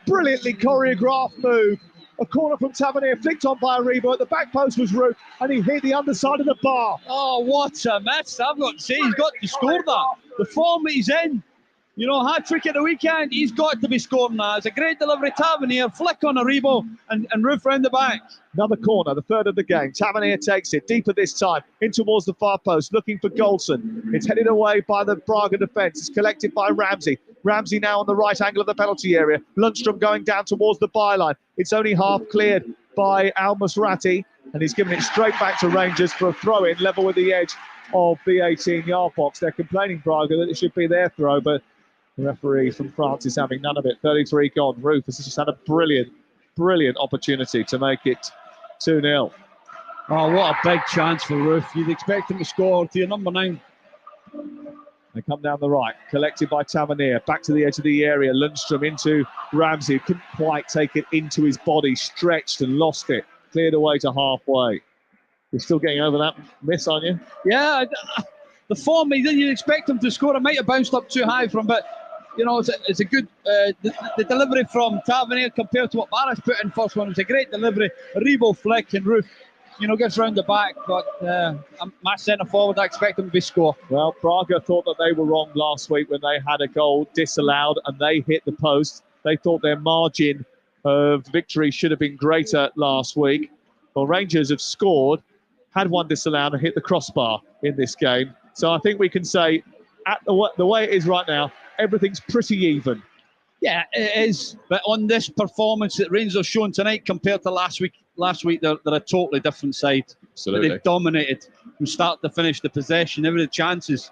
brilliantly choreographed move. A corner from Tavernier, flicked on by Aribo. At the back post was Roof, and he hit the underside of the bar. Oh, what a miss. I've got to say, he's got to score that. The form that he's in, you know, hat-trick at the weekend, he's got to be scoring that. It's a great delivery, Tavernier, flick on Aribo, and Roof round the back. Another corner, the third of the game. Tavernier takes it deeper this time, in towards the far post, looking for Goldson. It's headed away by the Braga defence. It's collected by Ramsey. Ramsey now on the right angle of the penalty area. Lundstrom going down towards the byline. It's only half cleared by Al Masrati, and he's given it straight back to Rangers for a throw-in, level with the edge of the 18-yard box. They're complaining, Braga, that it should be their throw, but the referee from France is having none of it. 33 gone. Roof has just had a brilliant opportunity to make it 2-0. Oh, what a big chance for Roof. You'd expect him to score to your number 9. They come down the right, collected by Tavernier, back to the edge of the area. Lundstrom into Ramsey, who couldn't quite take it into his body, stretched and lost it, cleared away to halfway. You're still getting over that miss, aren't you? Yeah, the form, you'd expect him to score. It might have bounced up too high from, but you know, it's a good the delivery from Tavernier compared to what Barras put in first one. It was a great delivery. Aribo flick and Roof, you know, gets round the back, but my centre forward, I expect him to be score. Well, Braga thought that they were wrong last week when they had a goal disallowed and they hit the post. They thought their margin of victory should have been greater last week. Well, Rangers have scored, had one disallowed and hit the crossbar in this game. So I think we can say, at the way it is right now, everything's pretty even. Yeah, it is. But on this performance that Rangers have shown tonight compared to last week, they're a totally different side. Absolutely. They've dominated from start to finish, the possession, every chances.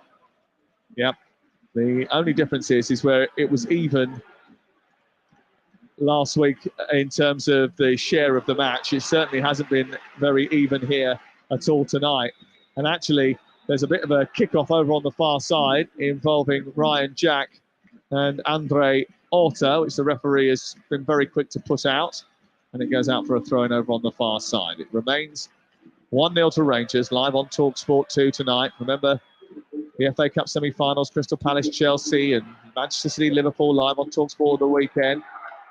Yeah. The only difference is where it was even last week in terms of the share of the match. It certainly hasn't been very even here at all tonight. And actually, there's a bit of a kickoff over on the far side involving Ryan Jack and Andre Orta, which the referee has been very quick to put out. And it goes out for a throw-in over on the far side. It remains 1-0 to Rangers, live on TalkSport 2 tonight. Remember, the FA Cup semi-finals, Crystal Palace, Chelsea, and Manchester City, Liverpool, live on TalkSport at the weekend.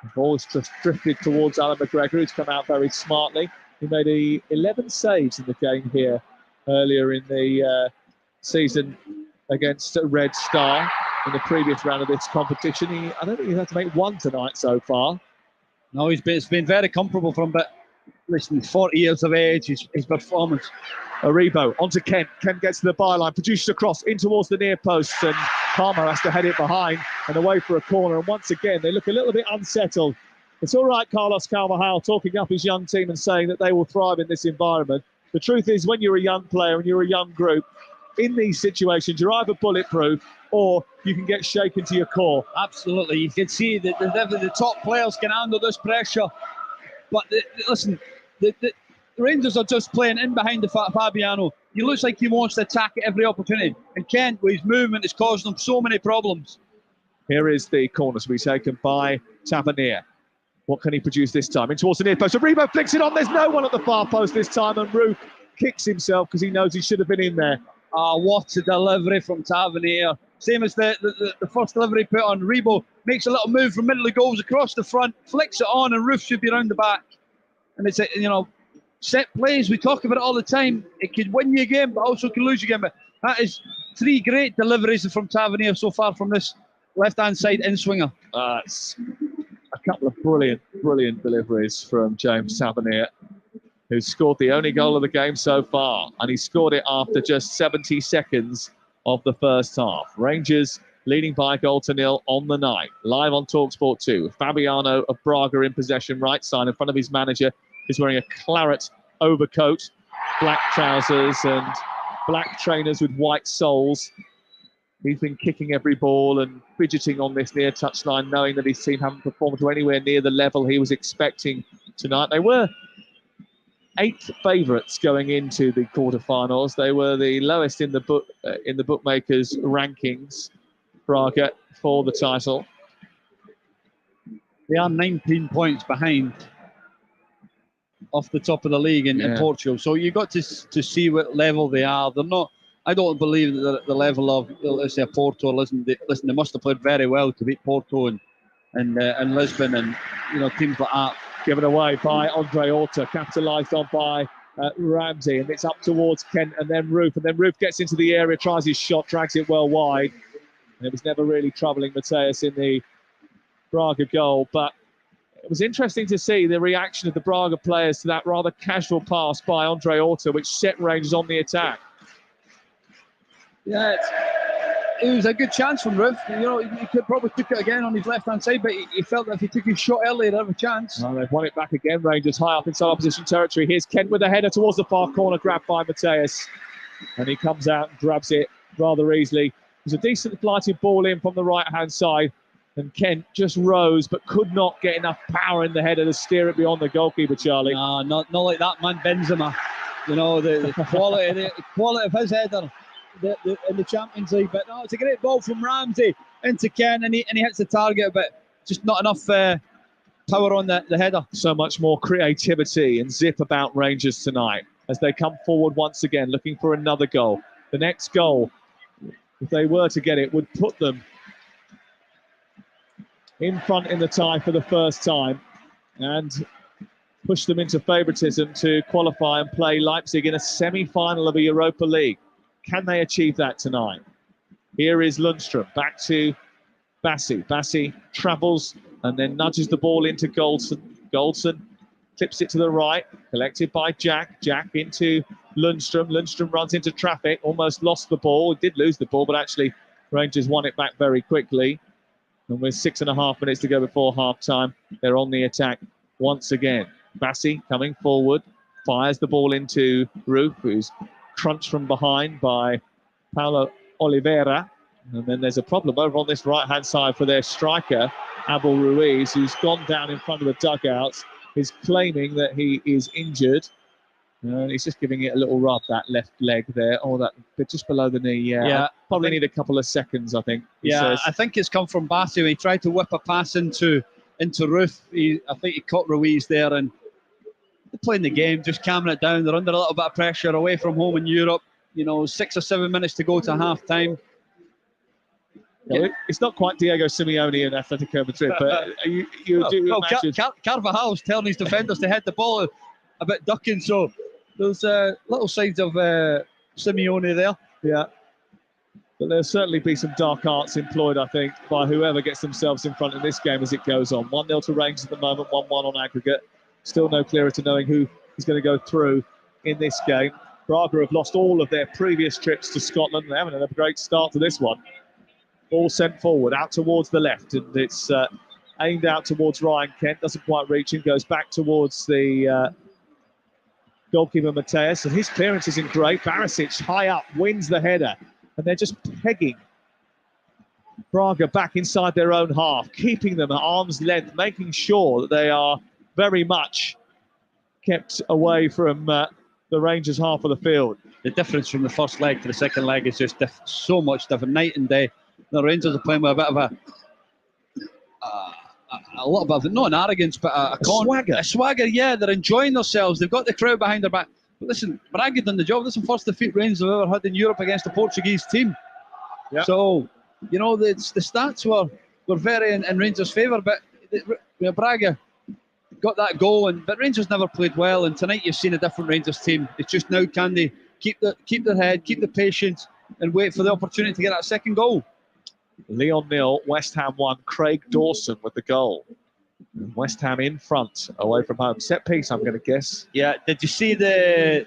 The ball's just drifted towards Alan McGregor, who's come out very smartly. He made 11 saves in the game here earlier in the season against Red Star in the previous round of this competition. I don't think he's had to make one tonight so far. No, it's been very comparable for him, but listen, 40 years of age, his performance. Aribo onto Kent. Kent gets to the byline, produces a cross in towards the near post, and Palmer has to head it behind and away for a corner. And once again, they look a little bit unsettled. It's all right, Carlos Carvajal talking up his young team and saying that they will thrive in this environment. The truth is, when you're a young player and you're a young group, in these situations, you're either bulletproof or you can get shaken to your core. Absolutely. You can see that the top players can handle this pressure. But listen, the Rangers are just playing in behind the Fabiano. He looks like he wants to attack at every opportunity. And Kent, with his movement, is causing them so many problems. Here is the corner to be taken by Tavernier. What can he produce this time? In towards the near post. Aribo flicks it on. There's no one at the far post this time. And Roof kicks himself because he knows he should have been in there. What a delivery from Tavernier. Same as the first delivery put on. Rebo makes a little move from middle of the goals across the front, flicks it on, and Roof should be around the back. And it's, set plays. We talk about it all the time. It could win you a game, but also can lose you a game. But that is 3 great deliveries from Tavernier so far from this left-hand side in-swinger. It's a couple of brilliant deliveries from James Tavernier, who scored the only goal of the game so far. And he scored it after just 70 seconds of the first half. Rangers leading by a goal to 0 on the night. Live on TalkSport 2. Fabiano of Braga in possession, right side in front of his manager. He's wearing a claret overcoat, black trousers and black trainers with white soles. He's been kicking every ball and fidgeting on this near touchline, knowing that his team haven't performed to anywhere near the level he was expecting tonight. They were 8th favourites going into the quarterfinals. They were the lowest in the bookmakers' rankings, Braga, for the title. They are 19 points behind off the top of the league in Portugal. So you got to see what level they are. They're not. I don't believe that the level of, let's say, Porto. Listen, they must have played very well to beat Porto and and Lisbon and teams like that. Given away by Andre Horta, capitalised on by Ramsey, and it's up towards Kent and then Roof, and then Roof gets into the area, tries his shot, drags it well wide, and it was never really troubling Mateus in the Braga goal. But it was interesting to see the reaction of the Braga players to that rather casual pass by Andre Horta, which set Rangers on the attack. Yeah, it was a good chance from Roof. He could probably took it again on his left-hand side, but he felt that if he took his shot earlier, he'd have a chance. Well, they've won it back again, Rangers high up inside opposition territory. Here's Kent with a header towards the far corner, grabbed by Mateus. And he comes out and grabs it rather easily. There's a decent flighted ball in from the right-hand side. And Kent just rose, but could not get enough power in the header to steer it beyond the goalkeeper, Charlie. No, not like that man, Benzema. The quality of his header. In the Champions League, but no, it's a great ball from Ramsey into Ken, and he hits the target, but just not enough power on the header. So much more creativity and zip about Rangers tonight as they come forward once again, looking for another goal. The next goal, if they were to get it, would put them in front in the tie for the first time and push them into favouritism to qualify and play Leipzig in a semi-final of a Europa League. Can they achieve that tonight? Here is Lundstrom, back to Bassi. Bassi travels and then nudges the ball into Goldson. Goldson clips it to the right, collected by Jack. Jack into Lundstrom. Lundstrom runs into traffic, almost lost the ball. He did lose the ball, but actually Rangers won it back very quickly. And with 6.5 minutes to go before half-time, they're on the attack once again. Bassi coming forward, fires the ball into Roof, who's crunched from behind by Paulo Oliveira. And then there's a problem over on this right-hand side for their striker, Abel Ruiz, who's gone down in front of the dugouts, is claiming that he is injured. And he's just giving it a little rub, that left leg there, or that bit just below the knee. Yeah, probably need a couple of seconds, I think. Yeah, I think it's come from Bassi. He tried to whip a pass into Roof. I think he caught Ruiz there, and they're playing the game, just calming it down. They're under a little bit of pressure away from home in Europe. 6 or 7 minutes to go to half-time. Yeah. It's not quite Diego Simeone and Atletico Madrid, but you do imagine... Carvajal's telling his defenders to head the ball a bit ducking, so there's little signs of Simeone there. Yeah. But there'll certainly be some dark arts employed, I think, by whoever gets themselves in front in this game as it goes on. 1-0 to Rangers at the moment, 1-1 on aggregate. Still no clearer to knowing who is going to go through in this game. Braga have lost all of their previous trips to Scotland. They haven't had a great start to this one. Ball sent forward, out towards the left, and it's aimed out towards Ryan Kent. Doesn't quite reach him, goes back towards the goalkeeper Mateus, and his clearance isn't great. Barisic high up, wins the header, and they're just pegging Braga back inside their own half, keeping them at arm's length, making sure that they are very much kept away from the Rangers' half of the field. The difference from the first leg to the second leg is just so much different, night and day. The Rangers are playing with a bit of a little bit of, not an arrogance, but a swagger. A swagger, yeah. They're enjoying themselves. They've got the crowd behind their back. But listen, Braga done the job. This is the first defeat Rangers have ever had in Europe against a Portuguese team. Yep. So, the stats were very in Rangers' favour, but Braga got that goal, but Rangers never played well. And tonight you've seen a different Rangers team. It's just now, can they keep their head, keep the patience, and wait for the opportunity to get that second goal? Leon 0, West Ham 1. Craig Dawson with the goal. West Ham in front, away from home. Set piece, I'm going to guess. Yeah. Did you see there's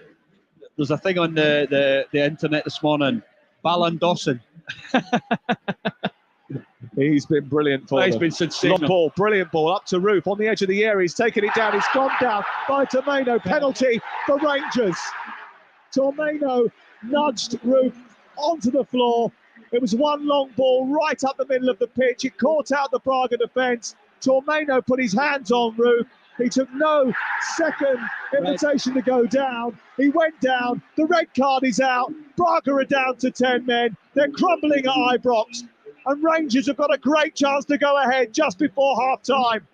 a thing on the internet this morning? Balan Dawson. He's been brilliant for them. He's been sensational. Long ball, brilliant ball, up to Roof on the edge of the area. He's taken it down. He's gone down by Tormeno. Penalty for Rangers. Tormeno nudged Roof onto the floor. It was one long ball right up the middle of the pitch. It caught out the Braga defence. Tormeno put his hands on Roof. He took no second invitation to go down. He went down. The red card is out. Braga are down to 10 men. They're crumbling at Ibrox. And Rangers have got a great chance to go ahead just before half-time.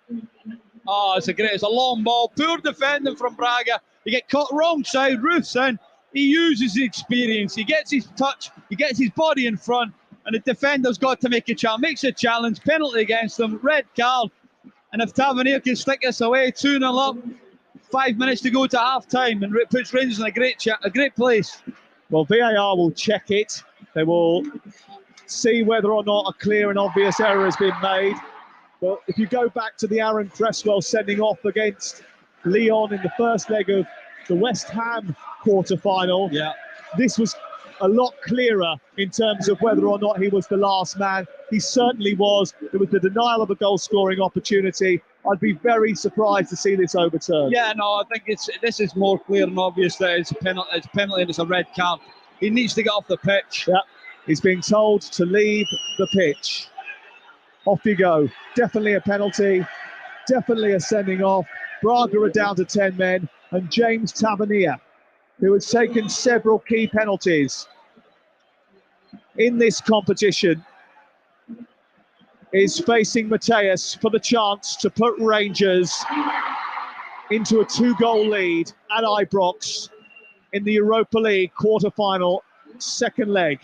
Oh, it's a long ball. Poor defending from Braga. You get caught wrong side. Roof's in. He uses his experience. He gets his touch. He gets his body in front. and the defender's got to make a challenge. Makes a challenge, penalty against them, red card. And if Tavernier can stick this away, 2-0 up, 5 minutes to go to half time, and it puts Rangers in a great place. Well, VAR will check it. They will see whether or not a clear and obvious error has been made. But if you go back to the Aaron Cresswell sending off against Lyon in the first leg of the West Ham quarter-final, this was a lot clearer in terms of whether or not he was the last man. He certainly was. It was the denial of a goal-scoring opportunity. I'd be very surprised to see this overturned. Yeah, no, I think this is more clear and obvious that it's a penalty and it's a red card. He needs to get off the pitch. Yeah, he's being told to leave the pitch. Off you go. Definitely a penalty. Definitely a sending off. Braga are down to 10 men, and James Tavernier, who has taken several key penalties in this competition, is facing Mateus for the chance to put Rangers into a 2-goal lead at Ibrox in the Europa League quarter-final second leg.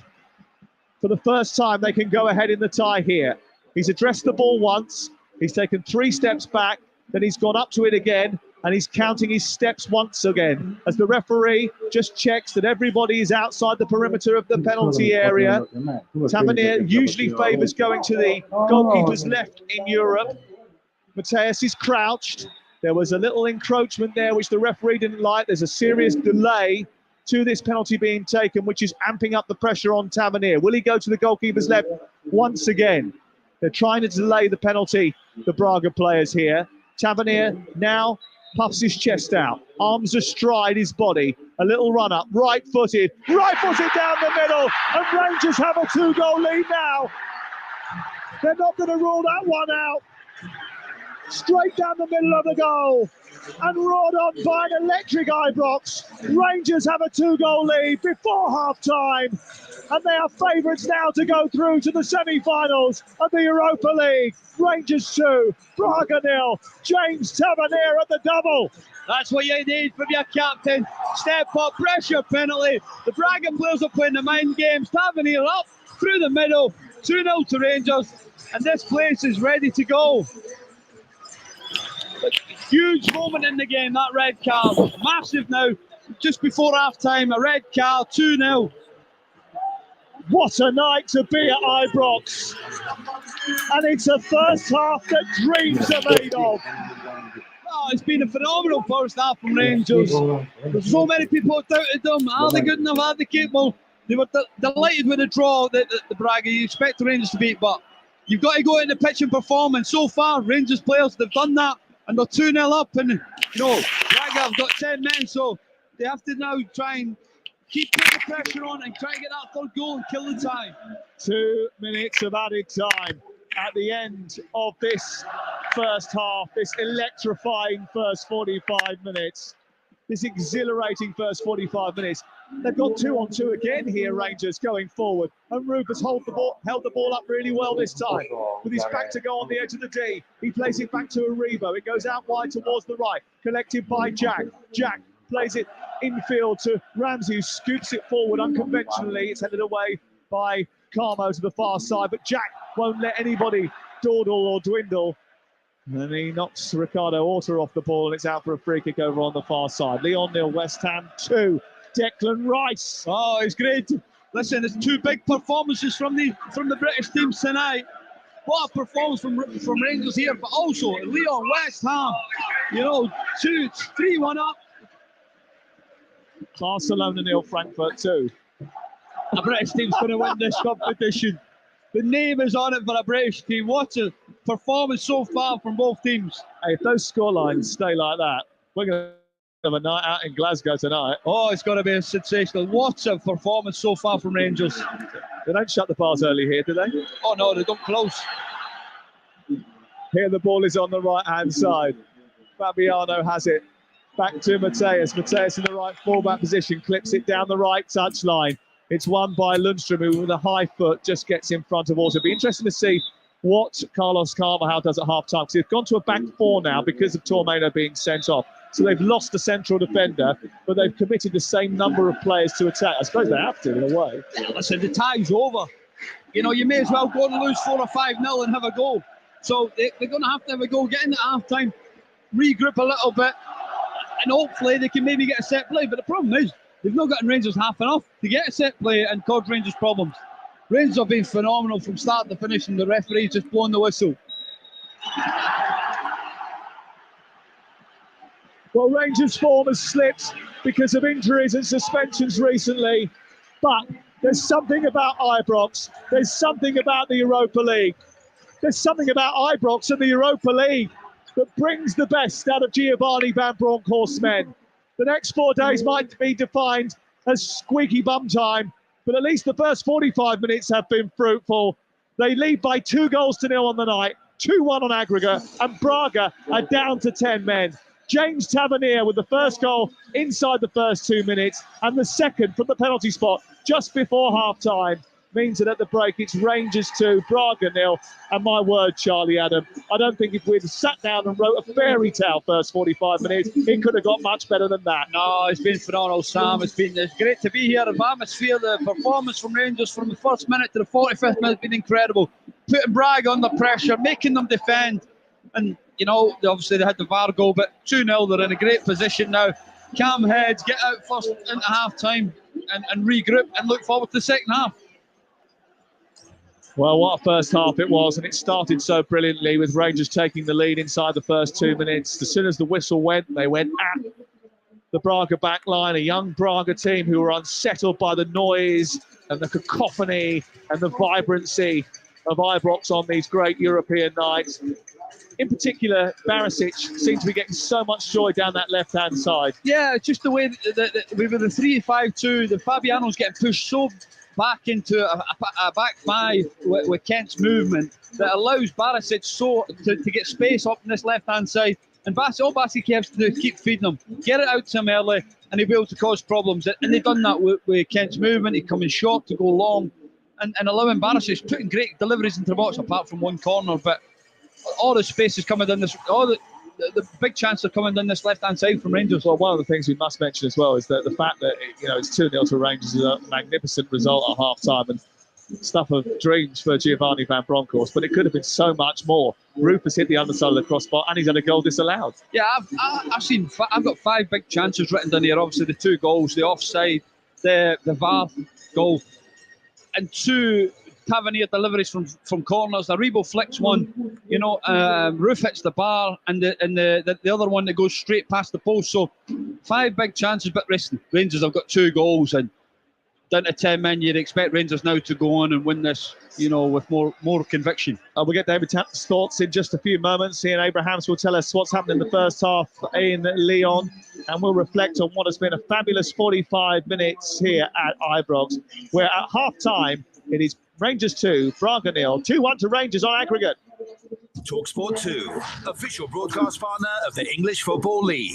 For the first time, they can go ahead in the tie here. He's addressed the ball once, he's taken 3 steps back, then he's gone up to it again, and he's counting his steps once again as the referee just checks that everybody is outside the perimeter of the penalty area. Tavernier usually favours going to the goalkeeper's left in Europe. Mateus is crouched. There was a little encroachment there which the referee didn't like. There's a serious delay to this penalty being taken, which is amping up the pressure on Tavernier. Will he go to the goalkeeper's left once again? They're trying to delay the penalty, the Braga players here. Tavernier now puffs his chest out, arms astride his body, a little run up, right-footed down the middle, and Rangers have a 2-goal lead now. They're not going to rule that one out. Straight down the middle of the goal, and roared on by an electric Ibrox. Rangers have a 2-goal lead before half-time, and they are favourites now to go through to the semi-finals of the Europa League. Rangers 2, Braga 0, James Tavernier at the double. That's what you need from your captain. Step up, pressure penalty. The Braga players are playing the mind games. Tavernier up through the middle, 2-0 to Rangers, and this place is ready to go. Huge moment in the game, that red card. Massive now, just before half-time, a red card, 2-0. What a night to be at Ibrox. And it's a first half that dreams are made of. Oh, it's been a phenomenal first half from Rangers. There's so many people doubted them. Are they good enough? Are they capable? They were delighted with the draw, the Braga. You expect the Rangers to beat, but you've got to go in the pitch and perform. And so far, Rangers players, they've done that. And they're 2-0 up. And, Braga have got 10 men. So they have to now try and keep putting the pressure on and try and get that third goal and kill the time. 2 minutes of added time at the end of this first half, this electrifying first 45 minutes, this exhilarating first 45 minutes. They've got 2-on-2 again here, Rangers, going forward. And Rupert's held the ball up really well this time. With his back to go on the edge of the D, he plays it back to Aribo. It goes out wide towards the right, collected by Jack. Jack plays it infield to Ramsey, who scoops it forward unconventionally. It's headed away by Carmo to the far side, but Jack won't let anybody dawdle or dwindle. And he knocks Ricardo Horta off the ball, and it's out for a free kick over on the far side. Lyon 0, West Ham 2. Declan Rice. Oh, it's great. Listen, there's 2 big performances from the British teams tonight. What a performance from Rangers here, but also Lyon, West Ham. 3-1 up. Barcelona 0, Frankfurt 2. A British team's going to win this competition. The name is on it for a British team. What a performance so far from both teams. Hey, if those scorelines stay like that, we're going to have a night out in Glasgow tonight. Oh, it's going to be sensational. What a performance so far from Rangers. They don't shut the bars early here, do they? Oh, no, they don't close. Here the ball is on the right-hand side. Fabiano has it. Back to Mateus. Mateus in the right fullback position, clips it down the right touchline. It's won by Lundstrom, who with a high foot just gets in front of Horta. It'll be interesting to see what Carlos Carvajal does at half-time, because they've gone to a back 4 now because of Tormeno being sent off. So they've lost a central defender, but they've committed the same number of players to attack. I suppose they have to, in a way. Listen, the tie's over. you may as well go and lose 4 or 5-0 and have a goal. So they're going to have a goal, get in at half time, regroup a little bit, and hopefully they can maybe get a set play. But the problem is, they've not gotten Rangers half enough to get a set play and cause Rangers problems. Rangers have been phenomenal from start to finish, and the referee's just blown the whistle. Well, Rangers' form has slipped because of injuries and suspensions recently, but there's something about Ibrox. There's something about the Europa League. There's something about Ibrox and the Europa League that brings the best out of Giovanni Van Bronckhorst's men. The next 4 days might be defined as squeaky bum time, but at least the first 45 minutes have been fruitful. They lead by 2-0 on the night, 2-1 on aggregate, and Braga are down to 10 men. James Tavernier with the first goal inside the first 2 minutes, and the second from the penalty spot just before half-time means that at the break it's Rangers 2, Braga 0. And my word, Charlie Adam, I don't think if we'd sat down and wrote a fairy tale first 45 minutes, it could have got much better than that. No, it's been phenomenal, Sam. It's great to be here. The atmosphere, the performance from Rangers from the first minute to the 45th minute has been incredible. Putting Braga under pressure, making them defend. And, obviously they had the VAR goal, but 2-0, they're in a great position now. Calm heads, get out first into half-time and regroup and look forward to the second half. Well, what a first half it was, and it started so brilliantly with Rangers taking the lead inside the first 2 minutes. As soon as the whistle went, they went at the Braga back line, a young Braga team who were unsettled by the noise and the cacophony and the vibrancy of Ibrox on these great European nights. In particular, Barisic seemed to be getting so much joy down that left-hand side. Yeah, it's just the way that with the 3-5-2, the Fabiano's getting pushed so back into a back five with Kent's movement that allows Barisic to get space up in this left-hand side. And all Barisic has to do is keep feeding him, get it out to him early, and he'll be able to cause problems. And they've done that with Kent's movement. He's coming short to go long and allowing Barisic putting great deliveries into the box apart from one corner. But all the space is coming down this, all the big chances are coming down this left-hand side from Rangers. Well, one of the things we must mention as well is that the fact that it's 2-0 to Rangers is a magnificent result at half-time and stuff of dreams for Giovanni Van Bronckhorst, but it could have been so much more. Rufus hit the underside of the crossbar and he's had a goal disallowed. Yeah, I've got 5 big chances written down here. Obviously, the 2 goals, the offside, the VAR goal, and 2 Tavernier deliveries from corners. The Rebo flicks one, Roof hits the bar, and the other one that goes straight past the post. So 5 big chances, but Rangers have got 2 goals and down to 10 men. You'd expect Rangers now to go on and win this, with more conviction. We'll get David Tapp's thoughts in just a few moments. Ian Abrahams will tell us what's happened in the first half in Lyon, and we'll reflect on what has been a fabulous 45 minutes here at Ibrox, where at half-time it is Rangers 2, Braga 0, 2-1 to Rangers on aggregate. TalkSport 2, official broadcast partner of the English Football League.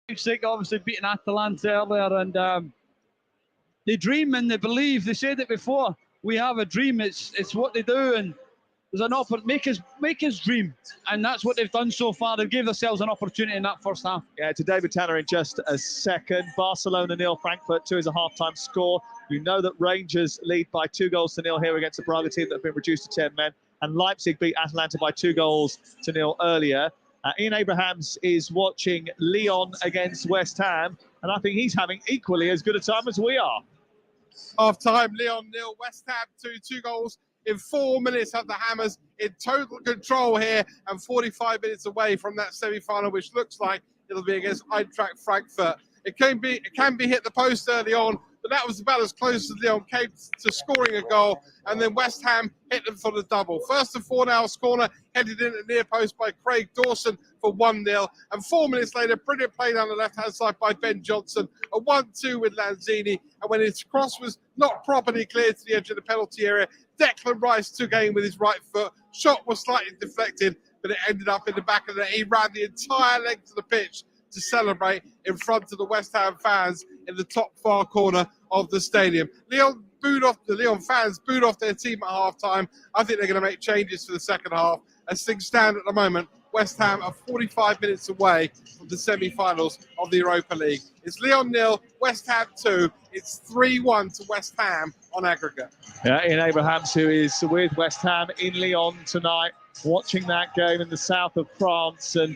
Leipzig obviously beating Atalanta earlier, and they dream and they believe. They said it before. We have a dream. It's what they do, and there's an offer. Make us dream, and that's what they've done so far. They've gave themselves an opportunity in that first half. Yeah, to David Tanner in just a second. Barcelona 0, Frankfurt 2 is a half-time score. You know that Rangers lead by 2-0 here against the Braga team that have been reduced to 10 men, and Leipzig beat Atalanta by 2-0 earlier. Ian Abrahams is watching Lyon against West Ham, and I think he's having equally as good a time as we are. Half-time, Lyon 0, West Ham 2 goals in 4 minutes. Have the Hammers in total control here and 45 minutes away from that semi-final, which looks like it'll be against Eintracht Frankfurt. It can be hit the post early on, but that was about as close as Lyon came to scoring a goal, and then West Ham hit them for the double. First and Fornals corner headed in at near post by Craig Dawson for 1-0, and 4 minutes later, brilliant play down the left-hand side by Ben Johnson, a 1-2 with Lanzini, and when his cross was not properly cleared to the edge of the penalty area, Declan Rice took aim with his right foot. Shot was slightly deflected, but it ended up in the back of the net. He ran the entire length of the pitch to celebrate in front of the West Ham fans in the top far corner of the stadium. The Lyon fans booed off their team at half-time. I think they're going to make changes for the second half. As things stand at the moment, West Ham are 45 minutes away from the semi-finals of the Europa League. It's Lyon 0, West Ham 2. It's 3-1 to West Ham on aggregate. Yeah, Ian Abrahams, who is with West Ham in Lyon tonight, watching that game in the south of France, and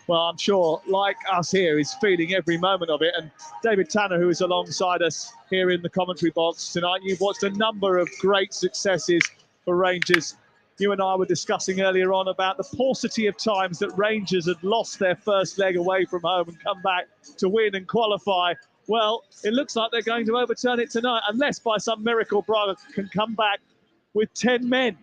well, I'm sure, like us here, is feeling every moment of it. And David Tanner, who is alongside us here in the commentary box tonight, you've watched a number of great successes for Rangers. You and I were discussing earlier on about the paucity of times that Rangers had lost their first leg away from home and come back to win and qualify. Well, it looks like they're going to overturn it tonight, unless by some miracle Braga can come back with 10 men.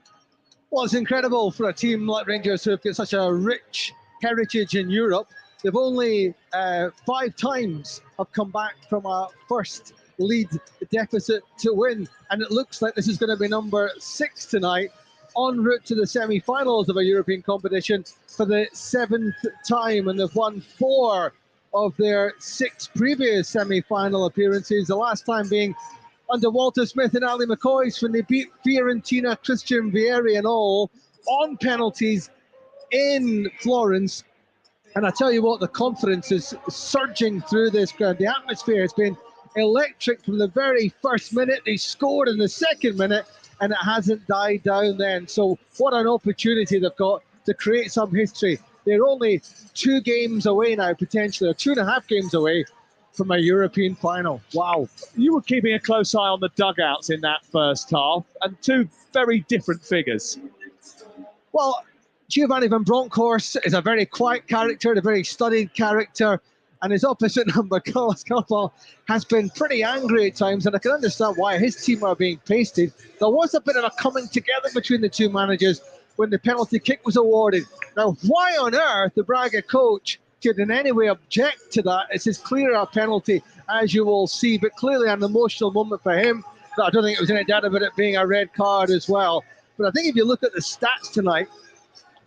Well, it's incredible for a team like Rangers who have got such a rich heritage in Europe. They've only 5 times have come back from a first lead deficit to win, and it looks like this is going to be number 6 tonight, en route to the semi-finals of a European competition for the 7th time, and they've won 4 of their 6 previous semi-final appearances, the last time being under Walter Smith and Ali McCoy's when they beat Fiorentina, Christian Vieri and all on penalties in Florence. And I tell you what, the confidence is surging through this ground. The atmosphere has been electric from the very first minute. They scored in the second minute, and it hasn't died down then. So what an opportunity they've got to create some history. They're only 2 games away now, potentially, or 2.5 games away from a European final. Wow. You were keeping a close eye on the dugouts in that first half, and 2 very different figures. Well, Giovanni van Bronckhorst is a very quiet character, a very studied character. And his opposite number, Carlos Coppola, has been pretty angry at times, and I can understand why. His team are being pasted. There was a bit of a coming together between the two managers when the penalty kick was awarded. Now, why on earth the Braga coach could in any way object to that? It's as clear a penalty as you will see, but clearly an emotional moment for him. But I don't think it was any doubt about it being a red card as well. But I think if you look at the stats tonight,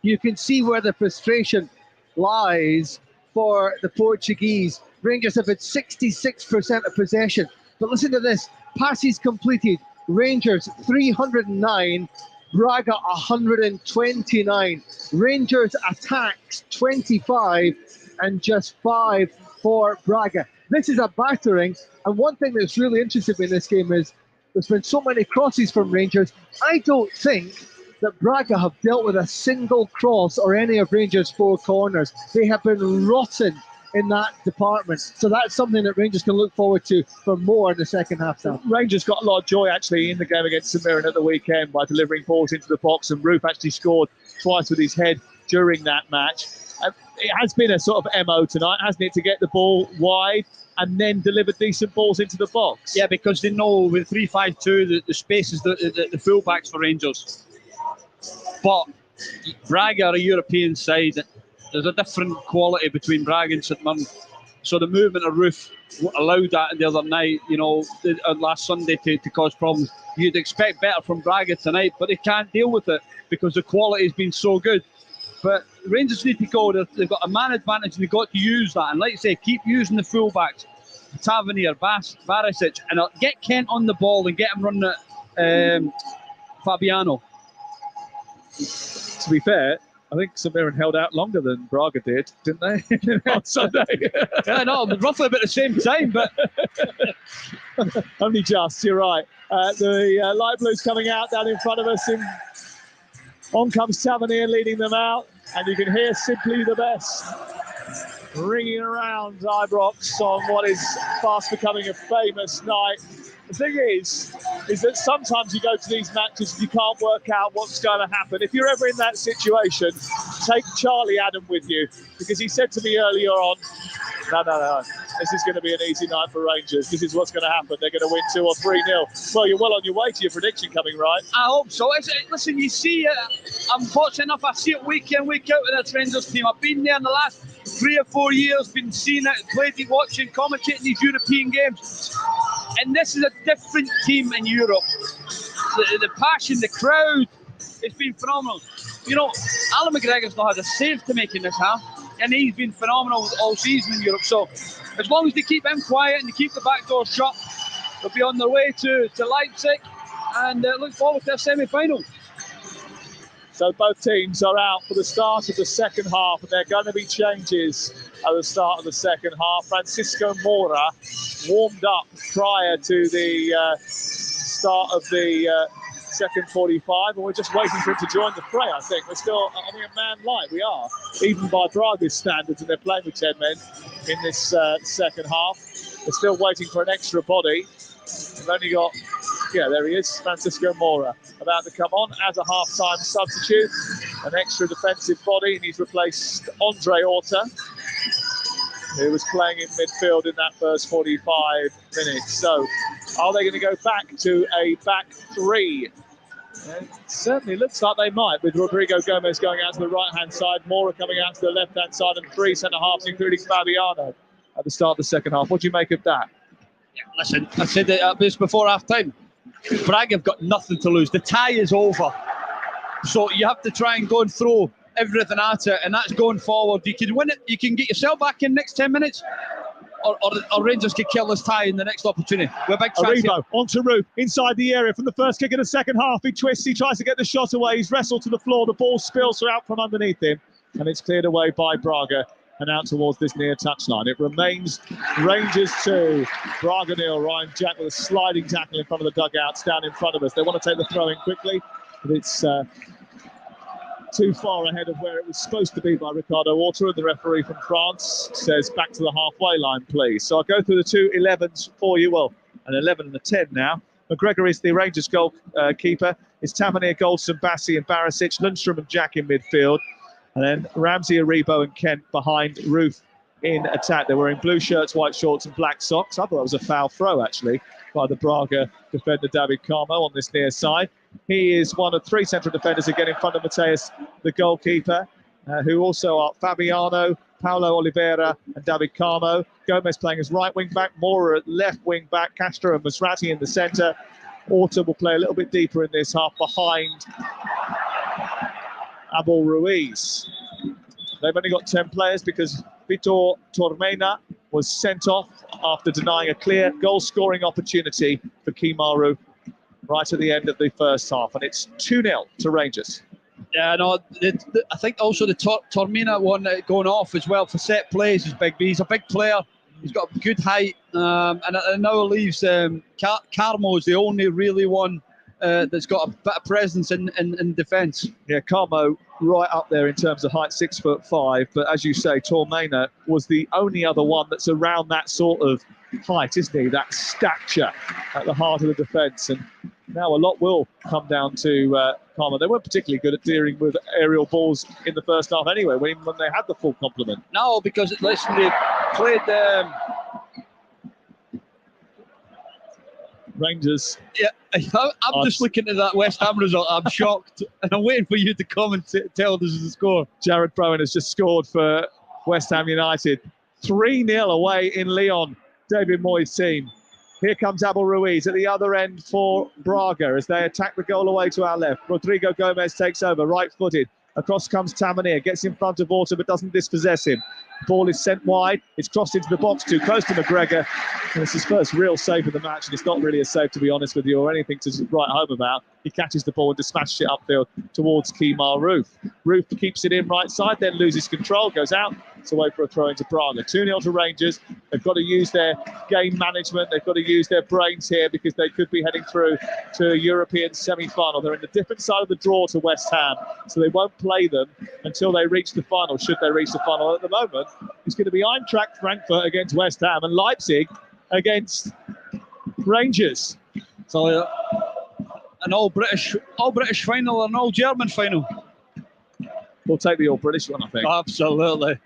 you can see where the frustration lies for the Portuguese. Rangers have had 66% of possession. But listen to this, passes completed. Rangers 309, Braga 129. Rangers attacks 25 and just 5 for Braga. This is a battering, and one thing that's really interesting in this game is there's been so many crosses from Rangers. I don't think that Braga have dealt with a single cross or any of Rangers' 4 corners. They have been rotten in that department. So that's something that Rangers can look forward to for more in the second half. Sam. Rangers got a lot of joy actually in the game against St Mirren at the weekend by delivering balls into the box, and Roof actually scored twice with his head during that match. It has been a sort of MO tonight, hasn't it, to get the ball wide and then deliver decent balls into the box? Yeah, because they know with 3-5-2 the space is the full-backs for Rangers. But Braga are a European side. There's a different quality between Braga and St Mirren. So the movement of Roof allowed that the other night, last Sunday to cause problems. You'd expect better from Braga tonight, but they can't deal with it because the quality has been so good. But Rangers need to go. They've got a man advantage and they've got to use that. And like I say, keep using the fullbacks, Tavernier, Barisic, and get Kent on the ball and get him running at Fabiano. To be fair, I think St Mirren held out longer than Braga did, didn't they, on Sunday? Yeah, no, roughly about the same time, but only just. You're right. The light blues coming out down in front of us. On comes Tavernier leading them out, and you can hear Simply the Best ringing around Ibrox on what is fast becoming a famous night. The thing is that sometimes you go to these matches and you can't work out what's going to happen. If you're ever in that situation, take Charlie Adam with you, because he said to me earlier on, no, this is going to be an easy night for Rangers. This is what's going to happen. They're going to win 2 or 3-0. Well, you're well on your way to your prediction coming, right? I hope so. Listen, you see it. I'm fortunate enough, I see it week in, week out with this Rangers team. I've been there in the last 3 or 4 years, been seeing it, played it, watching, commentating these European games. And this is a different team in Europe. The passion, the crowd, it's been phenomenal. Alan McGregor's not had a save to make in this half, and he's been phenomenal all season in Europe. So as long as they keep him quiet and they keep the back door shut, they'll be on their way to Leipzig, and look forward to a semi-final. So both teams are out for the start of the second half, and there are going to be changes at the start of the second half. Francisco Moura warmed up prior to the start of the second 45, and we're just waiting for him to join the fray. I think we're still, a man light. We are, even by Braga's standards, and they're playing with 10 men in this second half. We're still waiting for an extra body. We've only got, there he is, Francisco Moura, about to come on as a half-time substitute. An extra defensive body, and he's replaced Andre Horta, who was playing in midfield in that first 45 minutes. So, are they going to go back to a back 3? It certainly looks like they might, with Rodrigo Gomez going out to the right-hand side, Moura coming out to the left-hand side, and 3 centre-halves, including Fabiano, at the start of the second half. What do you make of that? Yeah, listen, I said this before half-time. Braga have got nothing to lose. The tie is over. So you have to try and go and throw everything at it, and that's going forward. You can win it, you can get yourself back in next 10 minutes, or Rangers could kill this tie in the next opportunity. We're big chance here. Onto Roof, inside the area from the first kick of the second half. He twists, he tries to get the shot away, he's wrestled to the floor, the ball spills out from underneath him, and it's cleared away by Braga and out towards this near touchline. It remains Rangers 2, Braga 0. Ryan Jack with a sliding tackle in front of the dugouts down in front of us. They want to take the throw in quickly, but it's too far ahead of where it was supposed to be by Ricardo Horta, and the referee from France says back to the halfway line, please. So I'll go through the 2 11s for you. Well, an 11 and a 10 now. McGregor is the Rangers goalkeeper. It's Tavernier, Goldson, Bassi and Barisic, Lundstrom and Jack in midfield. And then Ramsey, Aribo and Kent behind Roof in attack. They're wearing blue shirts, white shorts and black socks. I thought it was a foul throw, actually, by the Braga defender David Carmo on this near side. He is one of 3 central defenders again in front of Mateus, the goalkeeper, who also are Fabiano, Paulo Oliveira and David Carmo. Gomez playing as right wing back, Mora at left wing back, Castro and Masrati in the centre. Orta will play a little bit deeper in this half behind Abel Ruiz. They've only got 10 players because Vitor Tormena was sent off after denying a clear goal-scoring opportunity for Kimaru right at the end of the first half, and it's 2-0 to Rangers. Yeah, no, I think also the Tormena one going off as well for set plays is big. He's a big player. He's got good height, and it now leaves Carmo is the only really one that's got a bit of presence in defence. Yeah, Carmo right up there in terms of height, 6'5", but as you say, Tormena was the only other one that's around that sort of height, isn't he? That stature at the heart of the defence, and now a lot will come down to Carmo. They weren't particularly good at dealing with aerial balls in the first half anyway, when they had the full complement. No, because listen, they played Rangers. Yeah, I'm just looking at that West Ham result. I'm shocked, and I'm waiting for you to come and tell us the score. Jared Bowen has just scored for West Ham United. 3-0 away in Lyon, David Moyes' team. Here comes Abel Ruiz at the other end for Braga as they attack the goal away to our left. Rodrigo Gomez takes over, right-footed. Across comes Tamanir, gets in front of Orta but doesn't dispossess him. Ball is sent wide, it's crossed into the box, too close to McGregor. And it's his first real save of the match, and it's not really a save, to be honest with you, or anything to write home about. He catches the ball and dispatches it upfield towards Kemar Roof. Roof keeps it in right side, then loses control, goes out. It's away for a throw into Braga. 2-0 to Rangers. They've got to use their game management. They've got to use their brains here because they could be heading through to a European semi-final. They're in the different side of the draw to West Ham, so they won't play them until they reach the final, should they reach the final. At the moment, it's going to be Eintracht Frankfurt against West Ham and Leipzig against Rangers. So an all British final and an all German final. We'll take the all British one, I think. Absolutely.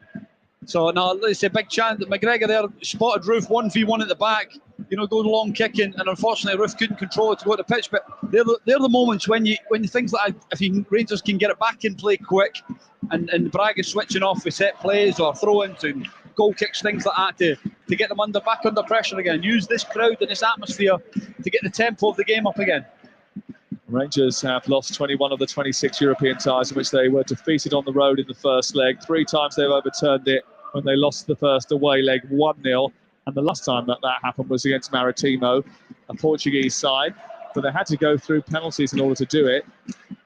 So now it's a big chance that McGregor there spotted Roof 1v1 at the back, going long kicking, and unfortunately Roof couldn't control it to go to the pitch. But they're the moments when things like that, if Rangers can get it back in play quick, and Braga switching off with set plays or throw-ins and goal kicks, things like that, to get them back under pressure again. Use this crowd and this atmosphere to get the tempo of the game up again. Rangers have lost 21 of the 26 European ties in which they were defeated on the road in the first leg. 3 times they've overturned it when they lost the first away leg 1-0. And the last time that happened was against Maritimo, a Portuguese side. But they had to go through penalties in order to do it.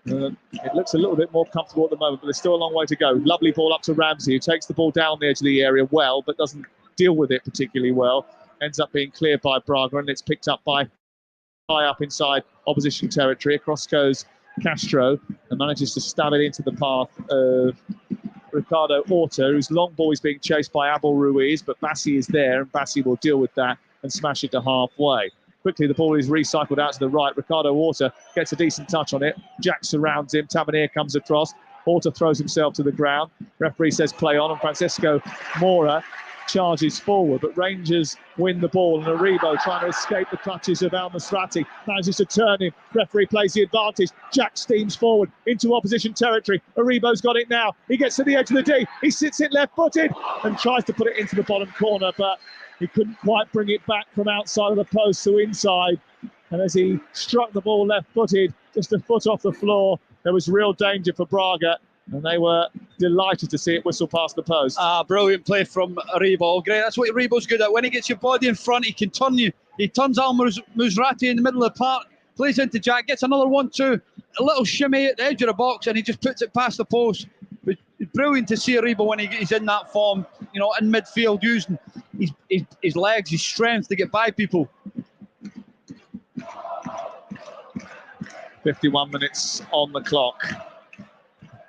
It looks a little bit more comfortable at the moment, but there's still a long way to go. Lovely ball up to Ramsey, who takes the ball down the edge of the area well, but doesn't deal with it particularly well. Ends up being cleared by Braga, and it's picked up by high up inside opposition territory. Across goes Castro and manages to stab it into the path of Ricardo Orta, whose long ball is being chased by Abel Ruiz, but Bassi is there, and Bassi will deal with that and smash it to halfway. Quickly, the ball is recycled out to the right. Ricardo Orta gets a decent touch on it. Jack surrounds him. Tamanir comes across. Orta throws himself to the ground. Referee says play on, and Francisco Mora charges forward, but Rangers win the ball, and Aribo, trying to escape the clutches of Al Masrati, manages to turn him. Referee plays the advantage. Jack steams forward into opposition territory. Aribo's got it now. He gets to the edge of the D. He sits it left-footed and tries to put it into the bottom corner, but he couldn't quite bring it back from outside of the post to inside. And as he struck the ball left-footed, just a foot off the floor, there was real danger for Braga. And they were delighted to see it whistle past the post. Brilliant play from Aribo. Great. That's what Aribo's good at. When he gets your body in front, he can turn you. He turns Al Musrati in the middle of the park, plays into Jack, gets another 1-2, a little shimmy at the edge of the box, and he just puts it past the post. It's brilliant to see Aribo when he's in that form, in midfield, using his legs, his strength to get by people. 51 minutes on the clock.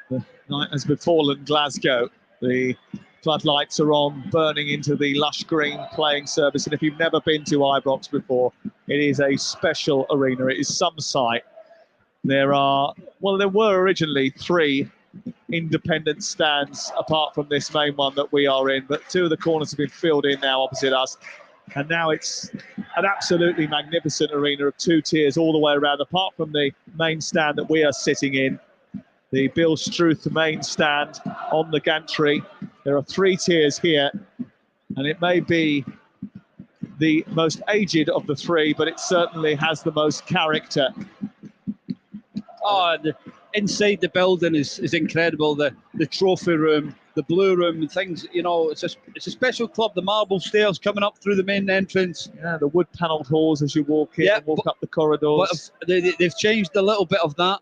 The night has befallen Glasgow. The floodlights are on, burning into the lush green playing surface. And if you've never been to Ibrox before, it is a special arena. It is some sight. There were originally 3 independent stands apart from this main one that we are in, but 2 of the corners have been filled in now opposite us. And now it's an absolutely magnificent arena of 2 tiers all the way around, apart from the main stand that we are sitting in, the Bill Struth main stand on the gantry. There are 3 tiers here, and it may be the most aged of the 3, but it certainly has the most character. Oh, inside the building is incredible. The trophy room, the blue room, and things. You know, it's a special club. The marble stairs coming up through the main entrance. Yeah, the wood-panelled halls as you walk in and walk up the corridors. But they've changed a little bit of that.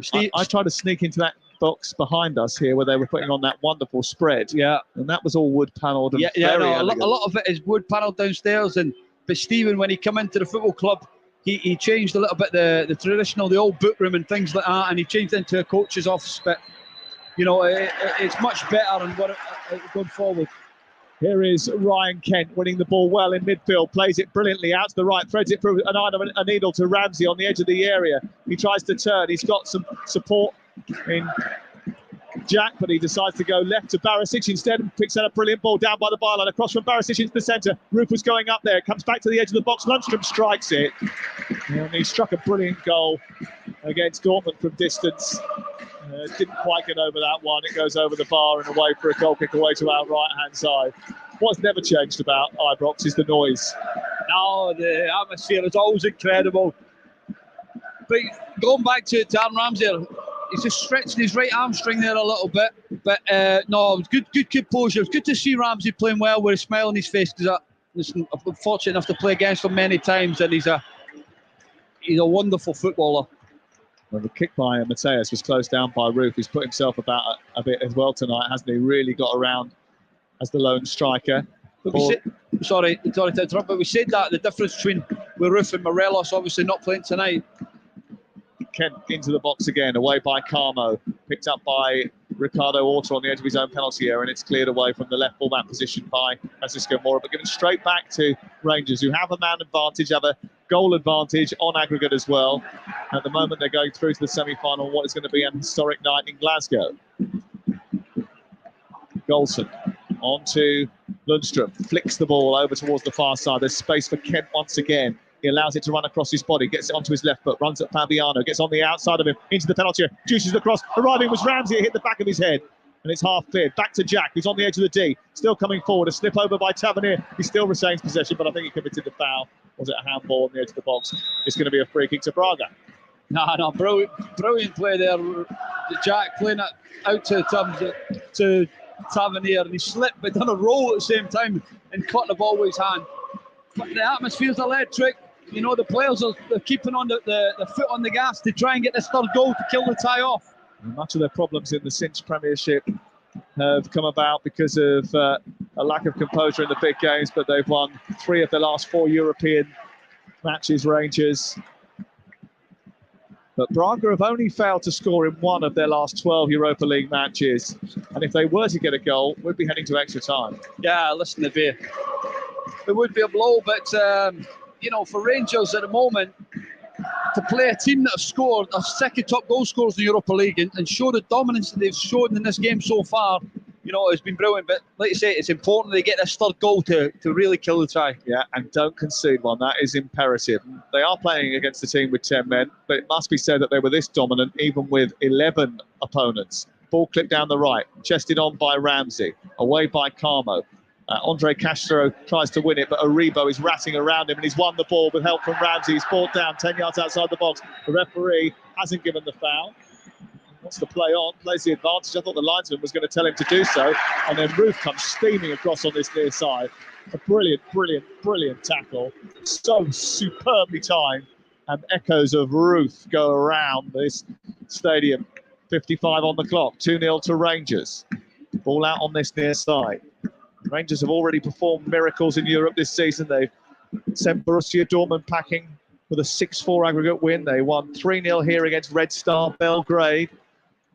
Steve, I tried to sneak into that box behind us here where they were putting on that wonderful spread. Yeah, and that was all wood-panelled and very elegant. A lot of it is wood-panelled downstairs. But Stephen, when he came into the football club, he changed a little bit the traditional, the old book room and things like that, and he changed it into a coach's office. But you know, it's much better and going forward. Here is Ryan Kent winning the ball well in midfield, plays it brilliantly out to the right, threads it through a needle to Ramsey on the edge of the area. He tries to turn, he's got some support in Jack, but he decides to go left to Barisic instead and picks out a brilliant ball down by the byline, across from Barisic into the centre. Rupert's going up there, it comes back to the edge of the box, Lundstrom strikes it. And he struck a brilliant goal against Dortmund from distance. Didn't quite get over that one. It goes over the bar and away for a goal kick away to our right-hand side. What's never changed about Ibrox is the noise. No, the atmosphere is always incredible. But going back to Aaron Ramsey, he's just stretching his right hamstring there a little bit. But no, it was good composure. It was good to see Ramsey playing well with a smile on his face, because I'm fortunate enough to play against him many times, and he's a wonderful footballer. Well, the kick by Mateus was closed down by Roof. He's put himself about a bit as well tonight, hasn't he? Really got around as the lone striker. But sorry to interrupt, but we said that the difference between Roof and Morelos obviously not playing tonight. Kent into the box again, away by Carmo, picked up by Ricardo Horta on the edge of his own penalty area, and it's cleared away from the left full-back position by Francisco Mora, but given straight back to Rangers, who have a man advantage, have a goal advantage on aggregate as well. At the moment, they're going through to the semi-final, what is going to be an historic night in Glasgow. Golson on to Lundstrom, flicks the ball over towards the far side. There's space for Kent once again. He allows it to run across his body, gets it onto his left foot, runs at Fabiano, gets on the outside of him, into the penalty area, juices across. Arriving was Ramsey, it hit the back of his head, and it's half cleared. Back to Jack, who's on the edge of the D, still coming forward, a slip over by Tavernier. He still retains possession, but I think he committed the foul. Was it a handball on the edge of the box? It's going to be a free kick to Braga. No, brilliant play there. Jack playing it out to Tavernier, and he slipped but done a roll at the same time and caught the ball with his hand. But the atmosphere's electric. You know, the players are keeping on the foot on the gas to try and get this third goal to kill the tie off. And much of their problems in the Cinch Premiership have come about because of a lack of composure in the big games, but they've won 3 of their last 4 European matches, Rangers. But Braga have only failed to score in 1 of their last 12 Europa League matches. And if they were to get a goal, we'd be heading to extra time. Yeah, listen, it would be a blow, but you know, for Rangers at the moment, to play a team that have scored a second top goal scorers in the Europa League and show the dominance that they've shown in this game so far, you know, it's been brilliant. But like you say, it's important they get this third goal to really kill the tie. Yeah, and don't concede one. That is imperative. They are playing against a team with 10 men, but it must be said that they were this dominant even with 11 opponents. Ball clipped down the right, chested on by Ramsey, away by Carmo. Andre Castro tries to win it, but Aribo is ratting around him, and he's won the ball with help from Ramsey. He's brought down 10 yards outside the box. The referee hasn't given the foul. He wants to play on, plays the advantage. I thought the linesman was going to tell him to do so, and then Ruth comes steaming across on this near side. A brilliant tackle. So superbly timed, and echoes of Ruth go around this stadium. 55 on the clock, 2-0 to Rangers. Ball out on this near side. Rangers have already performed miracles in Europe this season. They've sent Borussia Dortmund packing with a 6-4 aggregate win. They won 3-0 here against Red Star Belgrade,